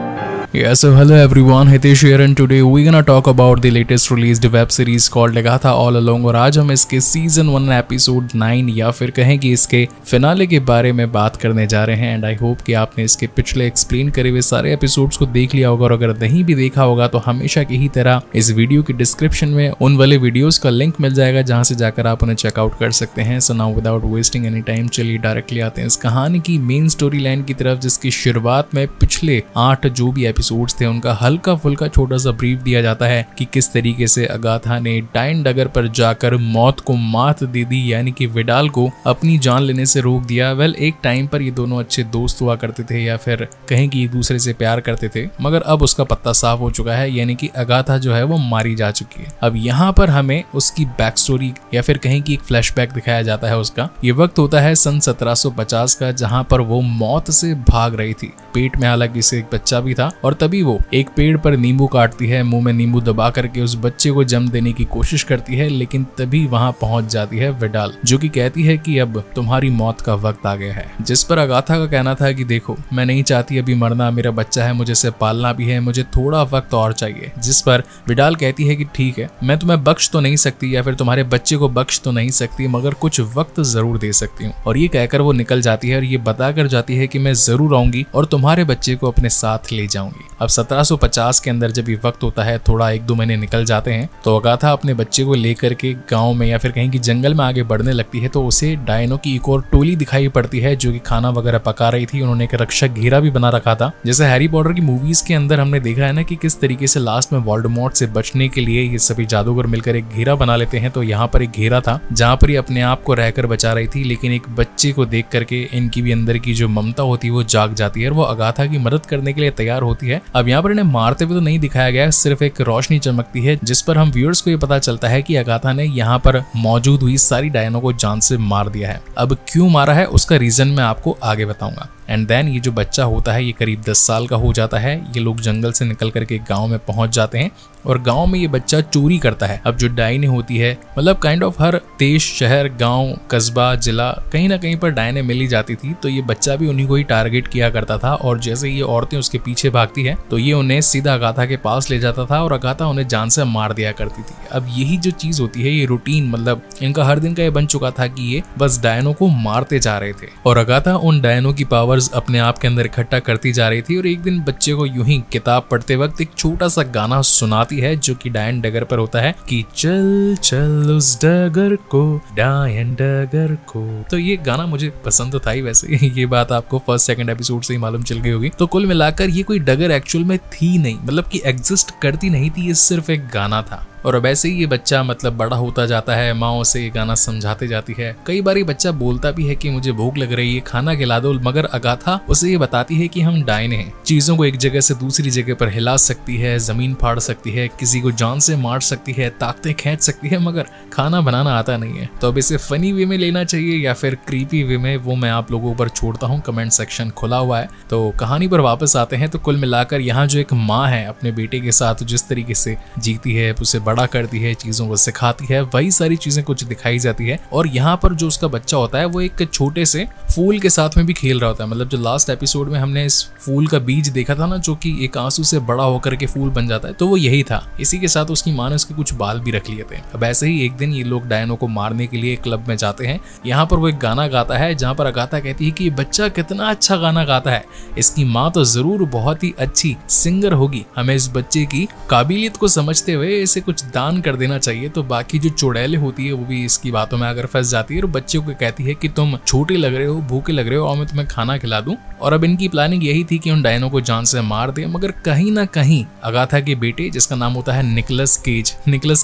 Yeah, so hello everyone, Hitesh here and today we're gonna talk about the latest released web series called Agatha all along. और आज हम इसके season 1 episode 9 या फिर कहें कि इसके फिनाले के बारे में बात करने जा रहे हैं। एंड आई होप कि आपने इसके पिछले एक्सप्लेन करे हुए सारे एपिसोड्स को देख लिया होगा, और अगर नहीं भी देखा होगा तो हमेशा की ही तरह इस वीडियो की डिस्क्रिप्शन में उन वाले वीडियोस का लिंक मिल जाएगा जहां से जाकर आप उन्हें चेकआउट कर सकते हैं। So now without wasting any time चलिए डायरेक्टली आते हैं इस कहानी की मेन स्टोरी लाइन की तरफ, जिसकी शुरुआत में पिछले 8 जो भी एपिसोड्स थे उनका हल्का फुल्का छोटा सा ब्रीफ दिया जाता है कि किस तरीके से अगाथा ने डाइन डगर पर जाकर मौत को मात दे दी, यानी कि विडाल को अपनी जान लेने से रोक दिया। वेल एक टाइम पर ये दोनों अच्छे दोस्त हुआ करते थे या फिर कहें कि एक दूसरे से प्यार करते थे, मगर अब उसका पत्ता साफ हो चुका है, यानी कि अगाथा जो है वो मारी जा चुकी है। अब यहाँ पर हमें उसकी बैक स्टोरी या फिर कहें कि एक फ्लैशबैक दिखाया जाता है उसका। ये वक्त होता है सन 1750 का, जहाँ पर वो मौत से भाग रही थी। पेट में हालांकि इसे एक बच्चा भी था, और तभी वो एक पेड़ पर नींबू काटती है, मुंह में नींबू दबा करके उस बच्चे को जन्म देने की कोशिश करती है, लेकिन तभी वहां पहुंच जाती है विडाल, जो कि कहती है कि अब तुम्हारी मौत का वक्त आ गया है। जिस पर अगाथा का कहना था कि देखो मैं नहीं चाहती अभी मरना, मेरा बच्चा है, मुझे इसे पालना भी है, मुझे थोड़ा वक्त और चाहिए। जिस पर विडाल कहती है कि ठीक है, मैं तुम्हें बख्श तो नहीं सकती या फिर तुम्हारे बच्चे को बख्श तो नहीं सकती, मगर कुछ वक्त जरूर दे सकती हूँ। और ये कहकर वो निकल जाती है और ये बताकर जाती है कि मैं जरूर आऊंगी और तुम्हारे बच्चे को अपने साथ ले जाऊंगी। अब 1750 के अंदर जब ये वक्त होता है, थोड़ा 1-2 महीने निकल जाते हैं, तो अगाथा अपने बच्चे को लेकर के गांव में या फिर कहीं की जंगल में आगे बढ़ने लगती है। तो उसे डायनो की एक और टोली दिखाई पड़ती है जो कि खाना वगैरह पका रही थी। उन्होंने एक रक्षक घेरा भी बना रखा था, जैसे हैरी पॉटर की मूवीज के अंदर हमने देखा है ना कि किस तरीके से लास्ट में वोल्डेमॉर्ट से बचने के लिए ये सभी जादूगर मिलकर एक घेरा बना लेते हैं। तो यहाँ पर एक घेरा था जहाँ पर ये अपने आप को रहकर बचा रही थी, लेकिन एक बच्चे को देख करके इनकी भी अंदर की जो ममता होती है वो जाग जाती है और वो अगाथा की मदद करने के लिए तैयार होती है। अब यहाँ पर इन्हें मारते हुए तो नहीं दिखाया गया, सिर्फ एक रोशनी चमकती है जिस पर हम व्यूअर्स को ये पता चलता है कि अगाथा ने यहाँ पर मौजूद हुई सारी डायनो को जान से मार दिया है। अब क्यों मारा है उसका रीजन मैं आपको आगे बताऊंगा। एंड देन ये जो बच्चा होता है ये करीब 10 साल का हो जाता है। ये लोग जंगल से निकल करके गांव में पहुंच जाते हैं और गांव में ये बच्चा चोरी करता है। अब जो डायने होती है, मतलब काइंड ऑफ हर देश, शहर, गांव, कस्बा, जिला, कहीं ना कहीं पर डायने मिली जाती थी। तो ये बच्चा भी उन्हीं को ही टारगेट किया करता था और जैसे ये औरतें उसके पीछे भागती है तो ये उन्हें सीधा अगाथा के पास ले जाता था और अगाथा उन्हें जान से मार दिया करती थी। अब यही जो चीज होती है, ये रूटीन, मतलब इनका हर दिन का ये बन चुका था कि ये बस डायनो को मारते जा रहे थे और अगाथा उन डायनो की पावर्स अपने आप के अंदर इकट्ठा करती जा रही थी। और एक दिन बच्चे को यूं ही किताब पढ़ते वक्त एक छोटा सा गाना सुनाती है जो कि डायन डगर पर होता है कि चल चल उस डगर को, डायन डगर को। तो ये गाना मुझे पसंद तो था ही, वैसे ये बात आपको फर्स्ट सेकंड एपिसोड से ही मालूम चल गई होगी। तो कुल मिलाकर ये कोई डगर एक्चुअल में थी नहीं, मतलब कि एग्जिस्ट करती नहीं थी, ये सिर्फ एक गाना था। और अब ऐसे ही ये बच्चा मतलब बड़ा होता जाता है, माँ उसे ये गाना समझाते जाती है। कई बार ये बच्चा बोलता भी है कि मुझे भूख लग रही है, खाना खिला दो, मगर अगाथा उसे ये बताती है कि हम डायने हैं, चीजों को एक जगह से दूसरी जगह पर हिला सकती है, जमीन फाड़ सकती है, किसी को जान से मार सकती है, ताकतें खींच सकती है, मगर खाना बनाना आता नहीं है। तो अब इसे फनी वे में लेना चाहिए या फिर क्रीपी वे में, वो मैं आप लोगों पर छोड़ता हूँ, कमेंट सेक्शन खुला हुआ है। तो कहानी पर वापस आते हैं। तो कुल मिलाकर यहाँ जो एक माँ है अपने बेटे के साथ जिस तरीके से जीती है, उसे बड़ा करती है, चीजों को सिखाती है, वही सारी चीजें कुछ दिखाई जाती है। और यहाँ पर जो उसका बच्चा होता है वो एक छोटे से फूल के साथ में भी खेल रहा होता है। मतलब जो लास्ट एपिसोड में हमने इस फूल का बीज देखा था ना, जो कि एक आंसू से बड़ा होकर के फूल बन जाता है, तो वो यही था। इसी के साथ उसकी माँ ने उसके कुछ बाल भी रख लिए थे। अब ऐसे ही एक दिन ये लोग डायनो को मारने के लिए क्लब में जाते हैं। यहाँ पर वो एक गाना गाता है जहाँ पर अगाथा कहती है कि ये बच्चा कितना अच्छा गाना गाता है, इसकी माँ तो जरूर बहुत ही अच्छी सिंगर होगी, हमें इस बच्चे की काबिलियत को समझते हुए इसे कुछ दान कर देना चाहिए। तो बाकी जो चुड़ैले होती है वो भी इसकी बातों में आकर फंस जाती है और बच्चे को कहती है कि तुम छोटे लग रहे हो, भूखे लग रहे हो और मैं तुम्हें खाना खिला दूं। और अब इनकी प्लानिंग यही थी कि उन डायनो को जान से मार दे, मगर कहीं ना कहीं अगाथा के बेटे जिसका नाम होता है निकोलस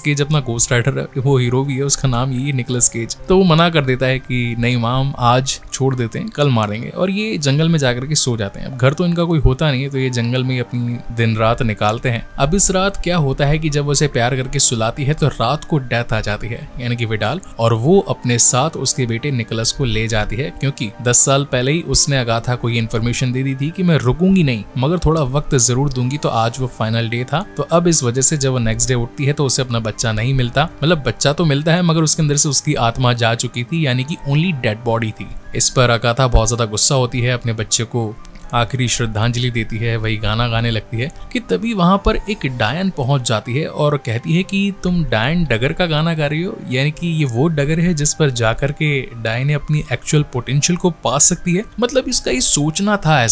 केज अपना गोस्ट राइटर, वो हीरो भी है, उसका नाम यही निकोलस केज, तो वो मना कर देता है कि नहीं माम, आज छोड़ देते हैं, कल मारेंगे। और ये जंगल में जाकर के सो जाते हैं। अब घर तो इनका कोई होता नहीं है, तो ये जंगल में अपनी दिन रात निकालते हैं। अब इस रात क्या होता है कि जब उसे प्यार करके सुलाती है तो रात को डेथ आ जाती है, यानी कि विडाल, और वो अपने साथ उसके बेटे निकोलस को ले जाती है, क्योंकि 10 साल पहले ही उसने अगाथा को ये इन्फॉर्मेशन दे दी थी कि मैं रुकूंगी नहीं, मगर थोड़ा वक्त जरूर दूंगी। तो आज वो फाइनल डे था। तो अब इस वजह से जब वो नेक्स्ट डे उठती है तो उसे अपना बच्चा नहीं मिलता। मतलब बच्चा तो मिलता है मगर उसके अंदर से उसकी आत्मा जा चुकी थी, यानी कि ओनली डेड बॉडी थी। इस पर अगाथा बहुत ज्यादा गुस्सा होती है, अपने बच्चे को आखिरी श्रद्धांजलि देती है, वही गाना गाने लगती है कि तभी वहां पर एक डायन पहुंच जाती है और कहती है कि तुम डायन डगर का गाना गा रही हो, यानी कि ये वो डगर है जिस पर जाकर के डायन अपनी एक्चुअल पोटेंशियल को पा सकती है। मतलब इसका ये सोचना था,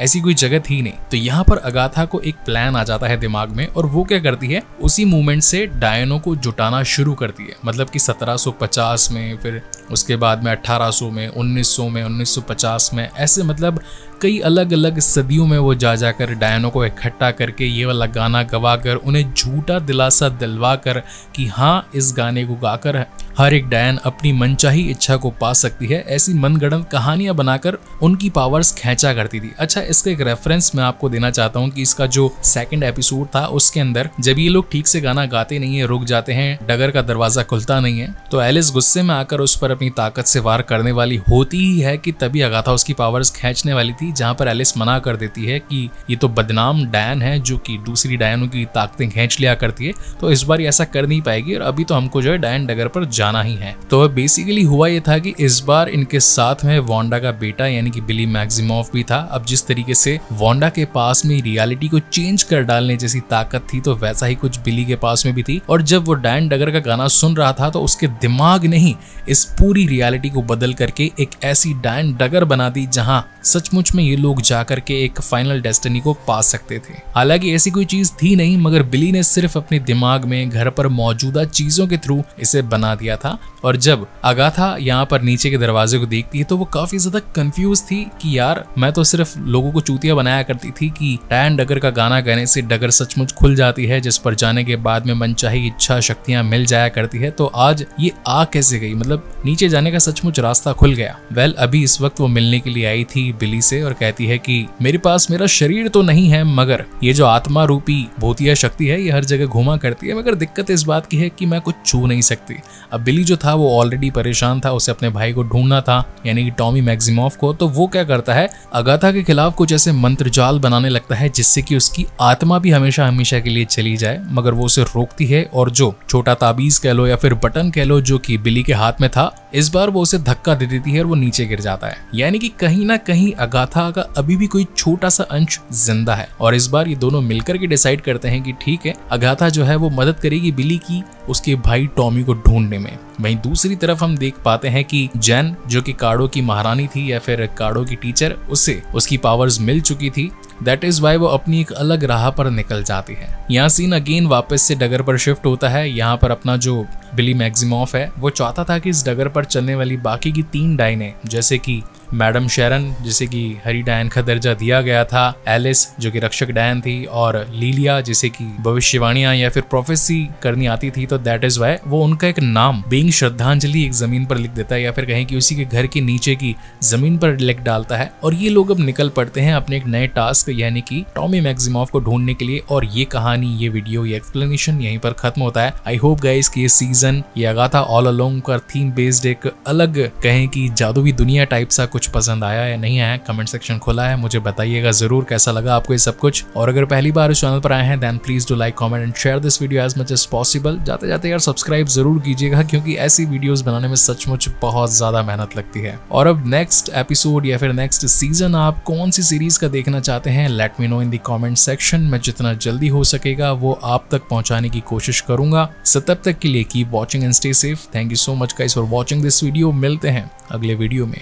ऐसी कोई जगह थी नहीं। तो यहाँ पर अगाथा को एक प्लान आ जाता है दिमाग में और वो क्या करती है, उसी मूवमेंट से डायनों को जुटाना शुरू करती है। मतलब कि 1750 में, फिर उसके बाद में 1800 में, 1900 में, 1950 में, ऐसे मतलब कई अलग अलग सदियों में वो जाकर डायनों को इकट्ठा करके ये वाला गाना गवाकर उन्हें झूठा दिलासा दिलवा कर कि हाँ, इस गाने को गाकर हर एक डायन अपनी मनचाही इच्छा को पा सकती है, ऐसी मनगढ़ंत कहानियां बनाकर उनकी पावर्स खींचा करती थी। अच्छा, इसका एक रेफरेंस मैं आपको देना चाहता हूँ कि इसका जो सेकंड एपिसोड था उसके अंदर जब ये लोग ठीक से गाना गाते नहीं है, रुक जाते हैं, डगर का दरवाजा खुलता नहीं है, तो एलिस गुस्से में आकर उस पर अपनी ताकत से वार करने वाली होती ही है कि तभी अगाथा उसकी पावर्स खींचने वाली थी, जहां पर एलिस मना कर देती है कि ये तो बदनाम डायन है जो कि दूसरी डायनों की ताकतें खींच लिया करती है, तो इस बार ऐसा कर नहीं पाएगी और अभी तो हमको जो है डायन डगर पर जाना ही है। तो बेसिकली हुआ ये था कि इस बार इनके साथ में वांडा का बेटा यानी कि बिली मैक्सिमॉफ भी था। अब जिस तरीके से वांडा के पास में रियलिटी को चेंज कर डालने जैसी ताकत थी, तो वैसा ही कुछ बिली के पास में भी थी। और जब वो डायन डगर का गाना सुन रहा था तो उसके दिमाग ने ही इस पूरी रियलिटी को बदल करके एक ऐसी डायन डगर बना दी जहां सचमुच में ये लोग जाकर के एक फाइनल डेस्टिनी को पा सकते थे। हालांकि ऐसी कोई चीज थी नहीं, मगर बिली ने सिर्फ अपने दिमाग में घर पर मौजूदा चीजों के थ्रू इसे बना दिया था। और जब अगाथा यहाँ पर नीचे के दरवाजे को देखती है तो वो काफी ज्यादा कंफ्यूज थी कि यार, मैं तो सिर्फ लोगों को चूतिया बनाया करती थी कि डायन डगर का गाना गाने से डगर सचमुच खुल जाती है, जिस पर जाने के बाद में मनचाही इच्छा शक्तियां मिल जाया करती है। तो आज ये आ कैसे गई, मतलब नीचे जाने का सचमुच रास्ता खुल गया। वेल, अभी इस वक्त वो मिलने के लिए आई थी बिली से और कहती है कि मेरे पास मेरा शरीर तो नहीं है, मगर ये जो आत्मा रूपी भूतिया शक्ति है ये हर जगह घूमा करती है, मगर दिक्कत इस बात की है कि मैं कुछ छू नहीं सकती। अब बिली जो था वो ऑलरेडी परेशान था, उसे अपने भाई को ढूंढना था यानी कि टॉमी मैक्सिमॉफ को। तो वो क्या करता है, अगाथा के खिलाफ कुछ ऐसे मंत्र जाल बनाने लगता है जिससे कि उसकी आत्मा भी हमेशा हमेशा के लिए चली जाए, मगर वो उसे रोकती है और जो छोटा ताबीज कह लो या फिर बटन कह लो जो कि बिली के हाथ में था, इस बार वो उसे धक्का दे देती है और वो नीचे गिर जाता है। यानी कि कहीं ना कहीं अगाथा का अभी भी कोई छोटा सा अंश जिंदा है। और इस बार ये दोनों मिलकर के डिसाइड करते हैं कि ठीक है, अगाथा जो है वो मदद करेगी बिली की उसके भाई टॉमी को ढूंढने में। वहीं दूसरी तरफ हम देख पाते हैं कि जेन जो कि कार्डो की महारानी थी या फिर कार्डो की टीचर, उसे उसकी पावर्स मिल चुकी थी। दैट इज वाई वो अपनी एक अलग राह पर निकल जाती है। यहाँ सीन अगेन वापस से डगर पर शिफ्ट होता है। यहाँ पर अपना जो बिली मैक्सिमॉफ है वो चाहता था कि इस डगर पर चलने वाली बाकी की 3 डायने जैसे कि मैडम शेरन जिसे कि हरी डायन का दर्जा दिया गया था, एलिस जो कि रक्षक डायन थी, और लीलिया जिसे कि भविष्यवाणियां या फिर प्रोफेसी करनी आती थी। तो दैट इज वाई वो उनका एक नाम बीइंग श्रद्धांजलि एक जमीन पर लिख देता है, या फिर कहें कि उसी के घर के नीचे की जमीन पर लिख डालता है। और ये लोग अब निकल पड़ते हैं अपने एक नए टास्क यानी कि टॉमी मैक्सिमोव को ढूंढने के लिए। और ये कहानी, ये वीडियो, ये एक्सप्लेनेशन यहीं पर खत्म होता है। आई होप गाइस कि ये सीजन, ये अगाथा ऑल अलोंग का थीम बेस्ड एक अलग कहें कि जादुई दुनिया टाइप सा कुछ पसंद आया या नहीं आया। कमेंट सेक्शन खुला है, मुझे बताइएगा जरूर कैसा लगा आपको ये सब कुछ। और अगर पहली बार इस चैनल पर आए हैं then please do like, comment and share this video as much as possible. जाते जाते यार सब्सक्राइब जरूर कीजिएगा, क्योंकि ऐसी वीडियोस बनाने में सचमुच बहुत ज्यादा मेहनत लगती है। और अब नेक्स्ट एपिसोड या फिर नेक्स्ट सीजन आप कौन सी सीरीज का देखना चाहते हैं, let me know in the comment section. मैं जितना जल्दी हो सकेगा वो आप तक पहुंचाने की कोशिश करूंगा। सो तब तक के लिए keep watching and stay safe. Thank you so much guys for watching this video. मिलते हैं अगले वीडियो में।